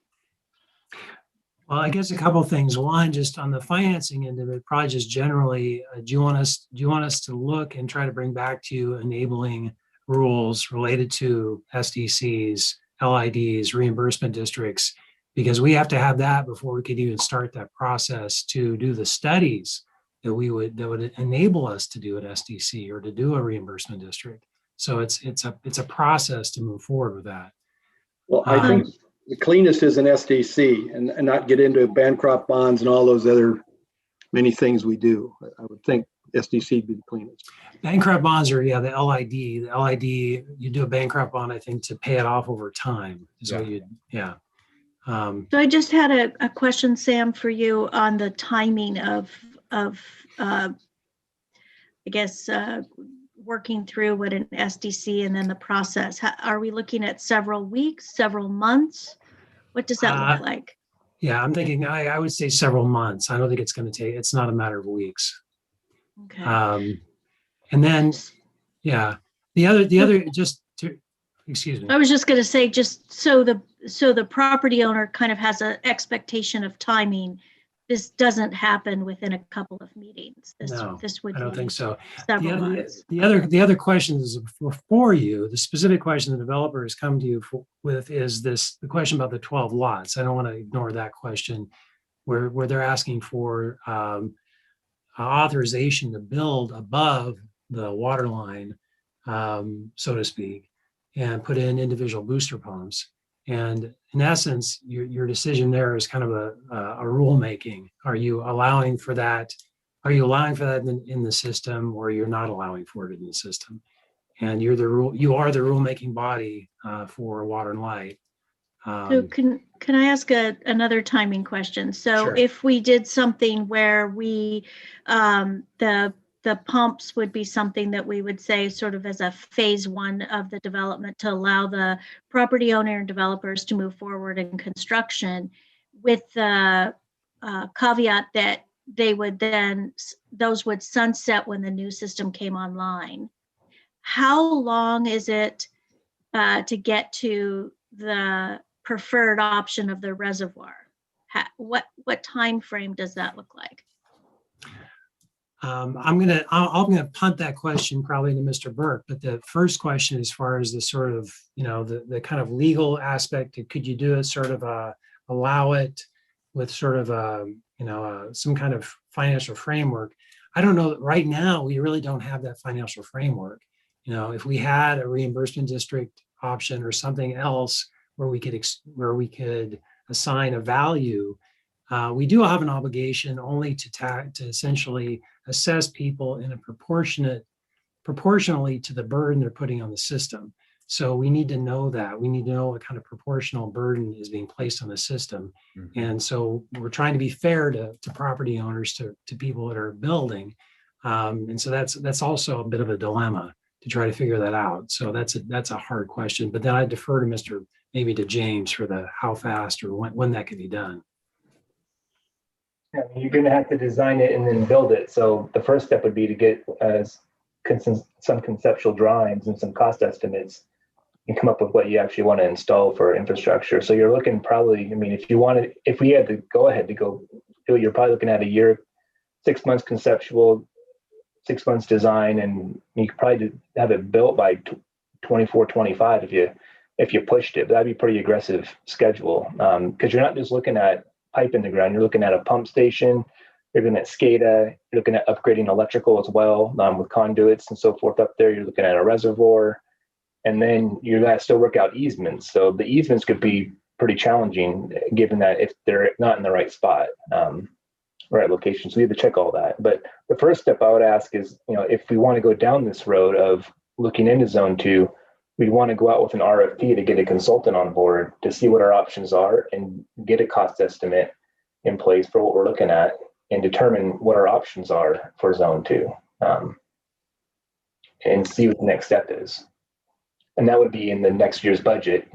well, I guess a couple of things. One, just on the financing end of it, probably just generally, do you want us to look and try to bring back to you enabling rules related to SDCs, LIDs, reimbursement districts? Because we have to have that before we could even start that process to do the studies that would enable us to do an SDC or to do a reimbursement district. So it's a process to move forward with that. well, I think the cleanest is an SDC and not get into Bancroft bonds and all those other many things we do. I would think SDC would be the cleanest. Bancroft bonds are, yeah, the LID. The LID, you do a Bancroft bond, I think, to pay it off over time. So yeah. So I just had a question, Sam, for you on the timing of I guess, working through what an SDC and then the process. Are we looking at several weeks, several months? What does that look like? Yeah, I'm thinking, I would say several months. I don't think it's going to take, it's not a matter of weeks. Okay. And then, yeah, the other, just to, excuse me. I was just going to say, just so the property owner kind of has an expectation of timing. This doesn't happen within a couple of meetings. This would I don't think so. Several months. The other questions for you, the specific question the developer has come to you with is the question about the 12 lots. I don't want to ignore that question where they're asking for authorization to build above the water line, so to speak, and put in individual booster pumps. And in essence, your decision there is kind of a rulemaking. Are you allowing for that? Are you allowing for that in the system, or you're not allowing for it in the system? And you are the rulemaking body for water and light. So can I ask another timing question? So Sure. If we did something where we the pumps would be something that we would say sort of as a phase one of the development to allow the property owner and developers to move forward in construction, with the caveat that those would sunset when the new system came online. How long is it to get to the preferred option of the reservoir? What time frame does that look like? I'm gonna punt that question probably to Mr. Burke, but the first question, as far as the sort of, the kind of legal aspect, could you do it sort of allow it with sort of some kind of financial framework? I don't know. Right now, we really don't have that financial framework. If we had a reimbursement district option or something else where we could assign a value, we do have an obligation only to essentially assess people in a proportionally to the burden they're putting on the system. So we need to know that. We need to know what kind of proportional burden is being placed on the system. Mm-hmm. And so we're trying to be fair to property owners, to people that are building. And so that's also a bit of a dilemma to try to figure that out. So that's a hard question. But then I defer to maybe to James for the how fast or when that can be done. Yeah, I mean, you're going to have to design it and then build it. So the first step would be to get some conceptual drawings and some cost estimates and come up with what you actually want to install for infrastructure. So you're looking probably, I mean, if we had to go ahead to go do it, you're probably looking at a year, 6 months conceptual, 6 months design, and you could probably have it built by 24, 25 if you pushed it. But that'd be a pretty aggressive schedule, because you're not just looking at pipe in the ground. You're looking at a pump station. You're looking at SCADA. You're looking at upgrading electrical as well, with conduits and so forth up there. You're looking at a reservoir, and then you're going to still work out easements. So the easements could be pretty challenging, given that if they're not in the right spot, right location. So we have to check all that. But the first step I would ask is, if we want to go down this road of looking into Zone 2, we want to go out with an RFP to get a consultant on board to see what our options are and get a cost estimate in place for what we're looking at and determine what our options are for Zone 2, and see what the next step is. And that would be in the next year's budget.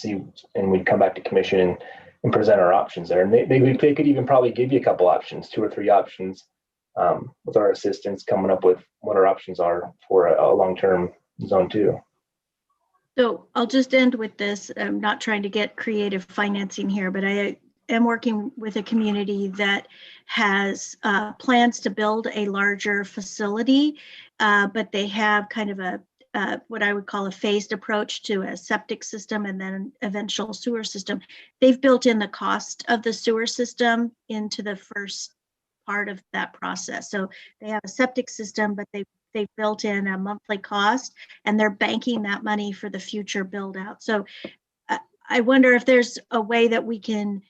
And we'd come back to commission and present our options there. And they could even probably give you a couple options, 2 or 3 options, with our assistants coming up with what our options are for a long-term Zone 2. So I'll just end with this. I'm not trying to get creative financing here, but I am working with a community that has plans to build a larger facility, but they have kind of a what I would call a phased approach to a septic system and then an eventual sewer system. They've built in the cost of the sewer system into the first part of that process. So they have a septic system, but they've built in a monthly cost, and they're banking that money for the future build out. So I wonder if there's a way that we can,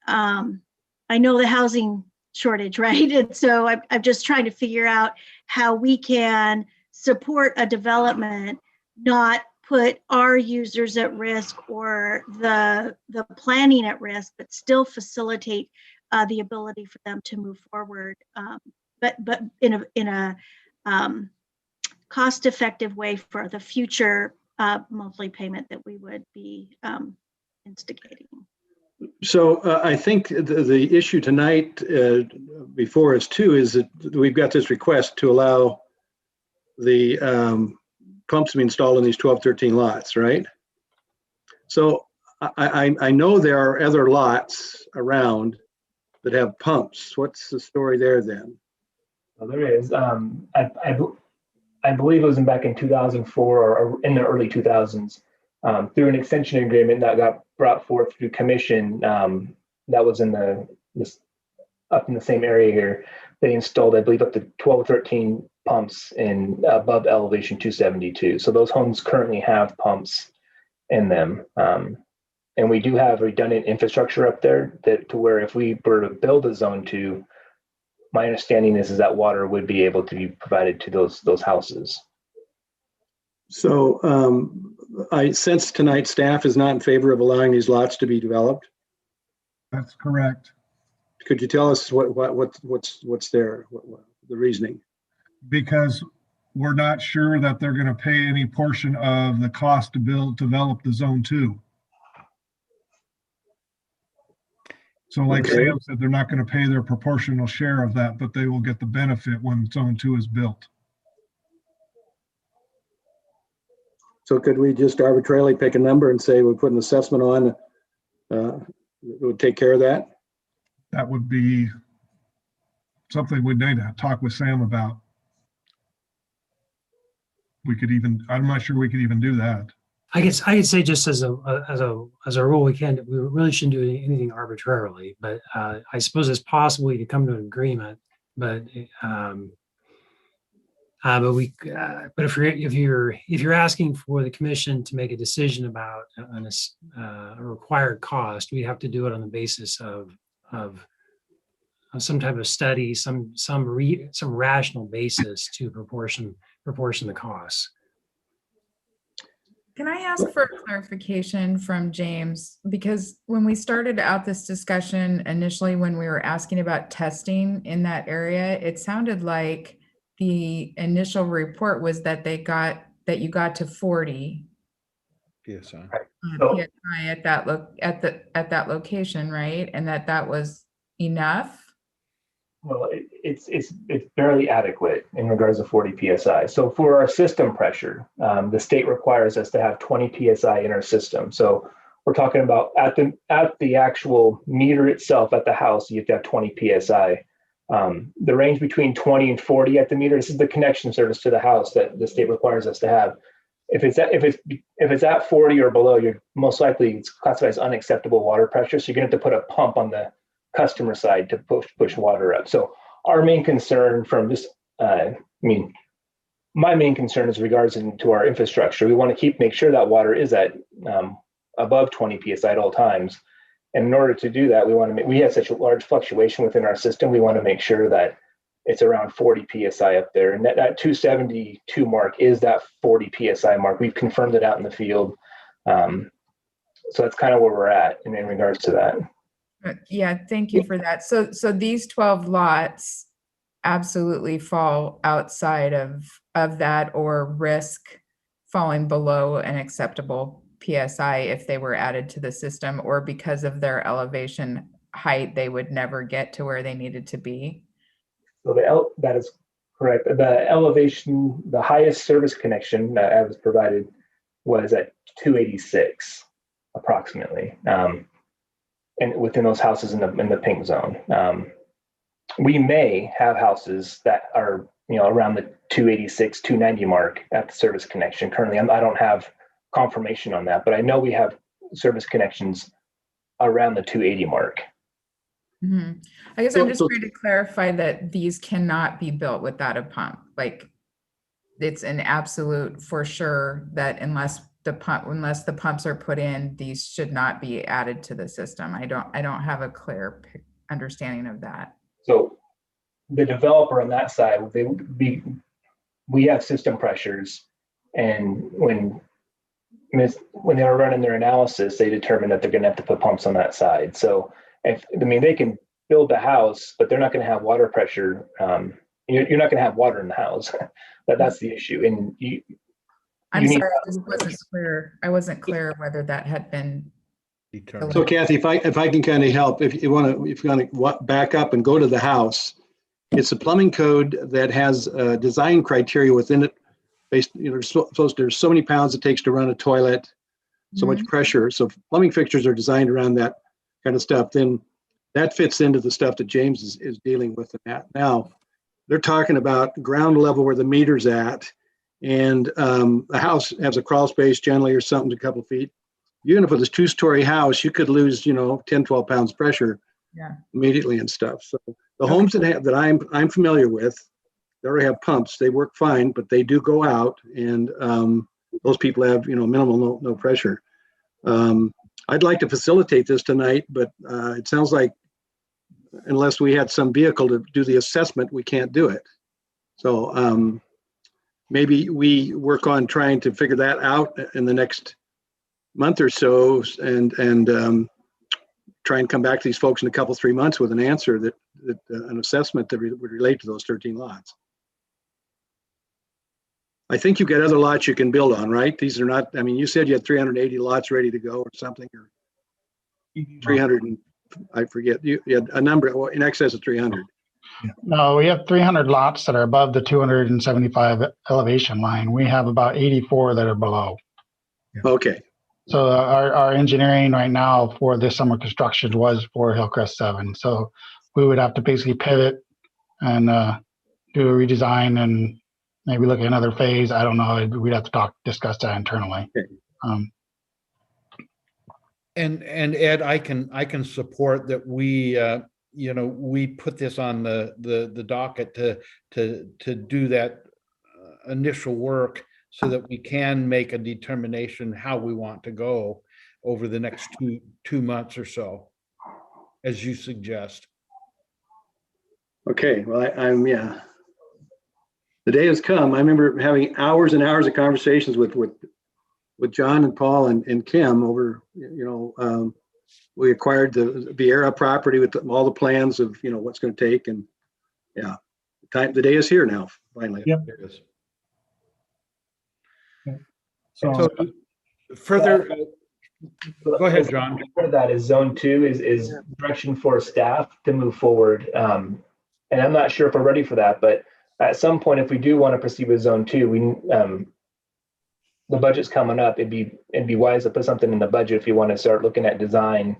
I know the housing shortage, right? And so I'm just trying to figure out how we can support a development, not put our users at risk or the planning at risk, but still facilitate the ability for them to move forward, but in a cost-effective way for the future monthly payment that we would be instigating. So I think the issue tonight before us too is that we've got this request to allow the pumps to be installed in these 12, 13 lots, right? So I know there are other lots around that have pumps. What's the story there then? Well, there is. I believe it was back in 2004 or in the early 2000s, through an extension agreement that got brought forth through commission, that was up in the same area here. They installed, I believe, up to 12 or 13 pumps in above elevation 272. So those homes currently have pumps in them. And we do have redundant infrastructure up there to where if we were to build a zone 2, my understanding is that water would be able to be provided to those houses. So I sense tonight staff is not in favor of allowing these lots to be developed. That's correct. Could you tell us what's there, the reasoning? Because we're not sure that they're going to pay any portion of the cost to develop the zone 2. So like Sam said, they're not going to pay their proportional share of that, but they will get the benefit when zone 2 is built. So could we just arbitrarily pick a number and say we put an assessment on, it would take care of that? That would be something we'd need to talk with Sam about. I'm not sure we could even do that. I could say just as a rule, we really shouldn't do anything arbitrarily, but I suppose it's possible to come to an agreement, but if you're asking for the commission to make a decision about a required cost, we have to do it on the basis of some type of study, some rational basis to proportion the costs. Can I ask for a clarification from James? Because when we started out this discussion initially, when we were asking about testing in that area, it sounded like the initial report was that you got to 40 PSI. PSI at that location, right? And that was enough. Well, it's barely adequate in regards to 40 PSI. So for our system pressure, the state requires us to have 20 PSI in our system. So we're talking about at the actual meter itself at the house, you have to have 20 PSI. The range between 20 and 40 at the meter, this is the connection service to the house that the state requires us to have. If it's at 40 or below, you're most likely it's classified as unacceptable water pressure. So you're going to have to put a pump on the customer side to push water up. So our main concern from this, my main concern is regards to our infrastructure. We want to make sure that water is at above 20 PSI at all times. And in order to do that, we have such a large fluctuation within our system. We want to make sure that it's around 40 PSI up there. And that 272 mark is that 40 PSI mark. We've confirmed it out in the field. So that's kind of where we're at in regards to that. Yeah, thank you for that. So these 12 lots absolutely fall outside of that or risk falling below an acceptable PSI if they were added to the system, or because of their elevation height, they would never get to where they needed to be. So that is correct. The elevation, the highest service connection that was provided was at 286 approximately, and within those houses in the pink zone. We may have houses that are, around the 286, 290 mark at the service connection. Currently, I don't have confirmation on that, but I know we have service connections around the 280 mark. Mm-hmm. I guess I'm just trying to clarify that these cannot be built without a pump. Like, it's an absolute for sure that unless the pumps are put in, these should not be added to the system. I don't have a clear understanding of that. So the developer on that side, we have system pressures, and when they were running their analysis, they determined that they're going to have to put pumps on that side. So they can build the house, but they're not going to have water pressure. You're not going to have water in the house. That's the issue. And I'm sorry, I just wasn't clear. I wasn't clear whether that had been determined. So Kathy, if I can kind of help, if you want to back up and go to the house, it's a plumbing code that has design criteria within it. Based, there's so many pounds it takes to run a toilet, so much pressure. So if plumbing fixtures are designed around that kind of stuff, then that fits into the stuff that James is dealing with in that. Now, they're talking about ground level where the meter's at, and the house has a crawl space generally or something, a couple of feet. Even if it was a 2-story house, you could lose, 10, 12 pounds pressure immediately and stuff. So the homes that I'm familiar with, they already have pumps. They work fine, but they do go out, and those people have, minimal, no pressure. I'd like to facilitate this tonight, but it sounds like unless we had some vehicle to do the assessment, we can't do it. So maybe we work on trying to figure that out in the next month or so, and try and come back to these folks in a couple, 3 months with an answer that an assessment that would relate to those 13 lots. I think you've got other lots you can build on, right? These are not, you said you had 380 lots ready to go or something, or 300, and I forget, you had a number in excess of 300. No, we have 300 lots that are above the 275 elevation line. We have about 84 that are below. Okay. So our engineering right now for this summer construction was for Hillcrest 7. So we would have to basically pivot and do a redesign and maybe look at another phase. I don't know. We'd have to discuss that internally. Okay. And Ed, I can support that. We put this on the docket to do that initial work, so that we can make a determination how we want to go over the next two months or so, as you suggest. Okay, well, the day has come. I remember having hours and hours of conversations with John and Paul and Kim over, we acquired the Vieira property with all the plans of, what's going to take, and the day is here now, finally. Yep. There it is. So further, go ahead, John. Part of that is zone 2 is direction for staff to move forward. And I'm not sure if we're ready for that, but at some point, if we do want to proceed with zone 2, the budget's coming up. It'd be wise to put something in the budget if you want to start looking at design,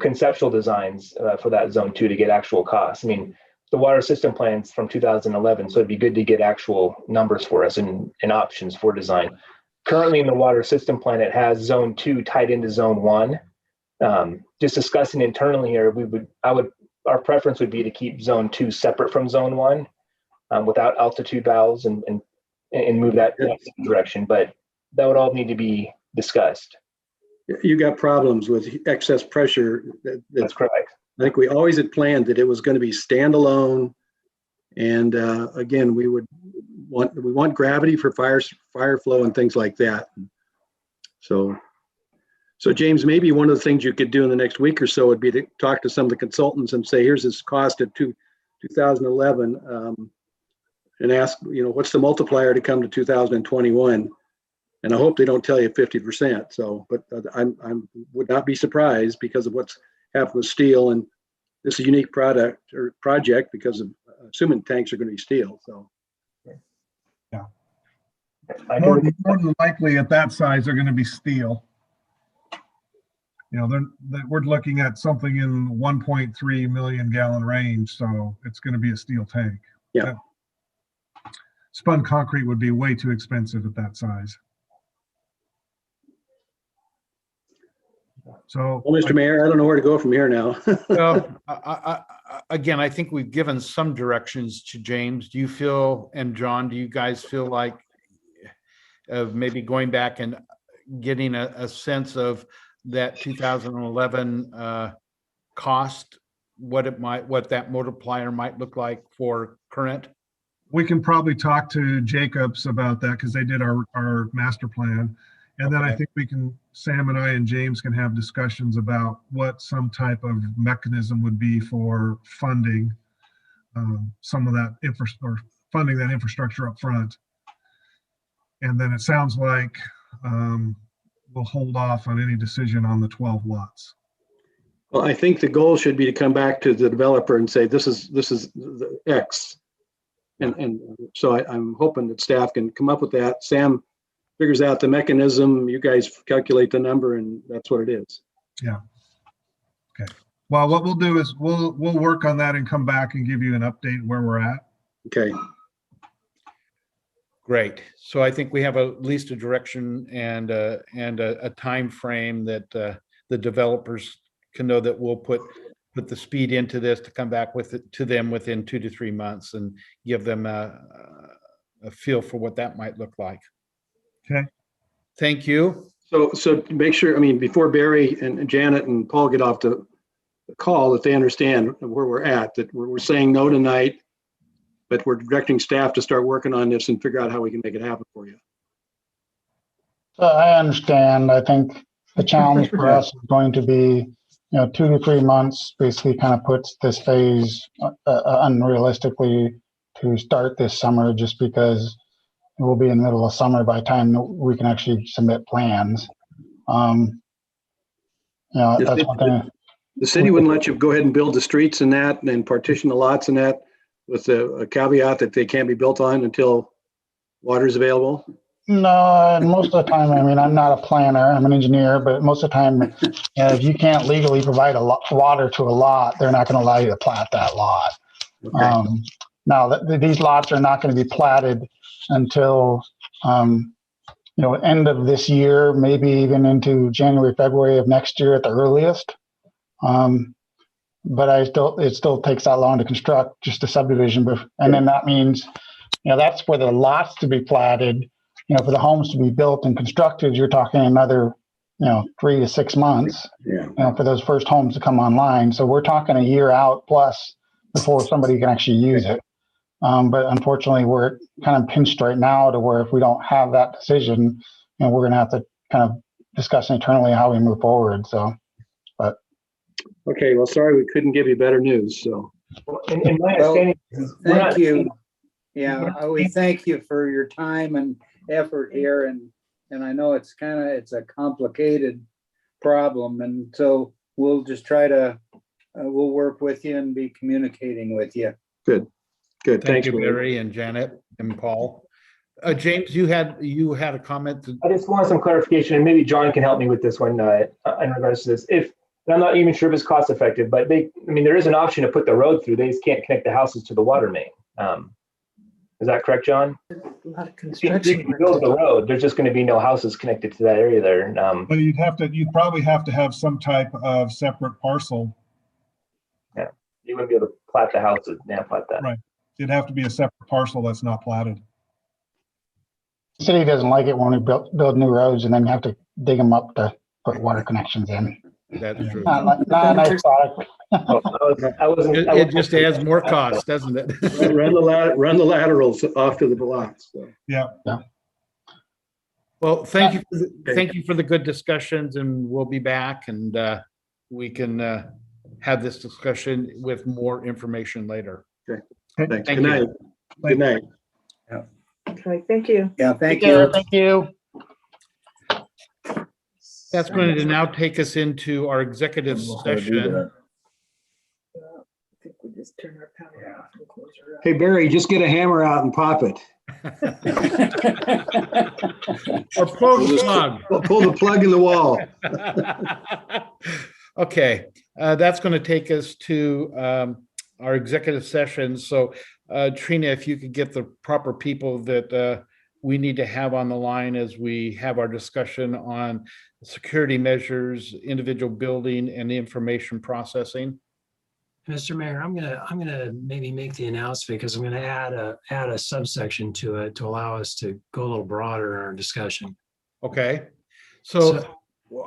conceptual designs for that zone 2 to get actual costs. The water system plan's from 2011, so it'd be good to get actual numbers for us and options for design. Currently in the water system plan, it has zone 2 tied into zone 1. Just discussing internally here, our preference would be to keep zone 2 separate from zone 1 without altitude valves and move that direction. But that would all need to be discussed. You got problems with excess pressure. That's correct. I think we always had planned that it was going to be standalone. And again, we want gravity for fire flow and things like that. So James, maybe one of the things you could do in the next week or so would be to talk to some of the consultants and say, here's this cost of 2011, and ask, what's the multiplier to come to 2021? And I hope they don't tell you 50%. So, but I would not be surprised because of what's happened with Steele, and this is a unique project because of assuming tanks are going to be steel. So. Yeah. can, more than likely at that size, they're going to be steel. We're looking at something in 1.3 million gallon range, so it's going to be a steel tank. Yeah. Spun concrete would be way too expensive at that size. So, well, Mr. Mayor, I don't know where to go from here now. Well, again, I think we've given some directions to James. Do you feel, and John, do you guys feel like maybe going back and getting a sense of that 2011 cost, what that multiplier might look like for current? we can probably talk to Jacobs about that because they did our master plan. And then I think Sam and I and James can have discussions about what some type of mechanism would be for funding some of that funding that infrastructure up front. And then it sounds like we'll hold off on any decision on the 12 lots. Well, I think the goal should be to come back to the developer and say, this is the X. And so I'm hoping that staff can come up with that. Sam figures out the mechanism, you guys calculate the number, and that's what it is. Yeah. Okay. Well, what we'll do is we'll work on that and come back and give you an update where we're at. Okay. Great. So I think we have at least a direction and a time frame that the developers can know that we'll put the speed into this to come back with it to them within 2 to 3 months and give them a feel for what that might look like. Okay. Thank you. So make sure, I mean, before Barry and Janet and Paul get off the call, that they understand where we're at, that we're saying no tonight, but we're directing staff to start working on this and figure out how we can make it happen for you. So I understand. I think the challenge for us is going to be, 2 to 3 months basically kind of puts this phase unrealistically to start this summer, just because we'll be in the middle of summer by the time we can actually submit plans. That's one thing. The city wouldn't let you go ahead and build the streets and that, and then partition the lots and that, with a caveat that they can't be built on until water is available? No, most of the time, I mean, I'm not a planner, I'm an engineer, but most of the time, if you can't legally provide water to a lot, they're not going to allow you to plat that lot. Okay. Now, these lots are not going to be platted until, end of this year, maybe even into January, February of next year at the earliest. But it still takes that long to construct just a subdivision. And then that means, that's for the lots to be platted. For the homes to be built and constructed, you're talking another, 3 to 6 months, for those first homes to come online. So we're talking a year out plus before somebody can actually use it. But unfortunately, we're kind of pinched right now to where if we don't have that decision, we're going to have to kind of discuss internally how we move forward. So, but. Okay, well, sorry we couldn't give you better news. So, in my understanding, thank you. Yeah, we thank you for your time and effort here, and I know it's a complicated problem, and so we'll just try to we'll work with you and be communicating with you. Good. Thank you, Barry and Janet and Paul. James, you had a comment. I just want some clarification, and maybe John can help me with this one in regards to this. I'm not even sure if it's cost effective, but there is an option to put the road through. They just can't connect the houses to the water main. Is that correct, John? A lot of construction. If you build the road, there's just going to be no houses connected to that area there. But you'd probably have to have some type of separate parcel. Yeah, you wouldn't be able to plat the houses. Plat that. Right. It'd have to be a separate parcel that's not platted. The city doesn't like it when we build new roads and then you have to dig them up to put water connections in. That's true. Not a nice product. It just adds more cost, doesn't it? run the laterals off to the blocks. So. Yeah. Well, thank you for the good discussions, and we'll be back, and we can have this discussion with more information later. Okay. Thanks. Thank Good you. night. Good night. Yeah. Okay, thank you. Yeah, thank you. Thank you. That's going to now take us into our executive session. I think we just turn our power off and close her up. Hey, Barry, just get a hammer out and pop it. Or pull the plug. Pull the plug in the wall. Okay, that's going to take us to our executive session. So Trina, if you could get the proper people that we need to have on the line as we have our discussion on security measures, individual building, and information processing. Mr. Mayor, I'm gonna maybe make the announcement because I'm gonna add a subsection to it to allow us to go a little broader in our discussion. Okay, so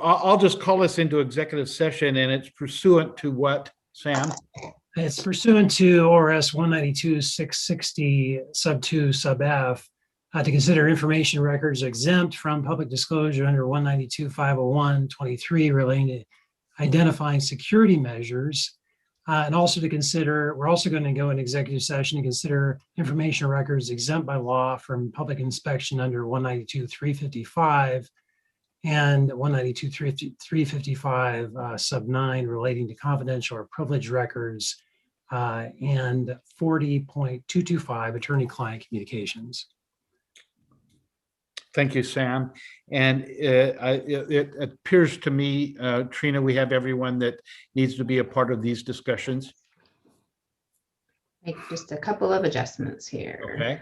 I'll just call us into executive session, and it's pursuant to what, Sam? It's pursuant to ORS 192-660 sub 2 sub F to consider information records exempt from public disclosure under 192-501-23 relating to identifying security measures. And also to consider, we're also going to go in executive session to consider information records exempt by law from public inspection under 192-355 and 192-355 sub 9 relating to confidential or privileged records and 40.225 attorney-client communications. Thank you, Sam. And it appears to me, Trina, we have everyone that needs to be a part of these discussions. Make just a couple of adjustments here. Okay.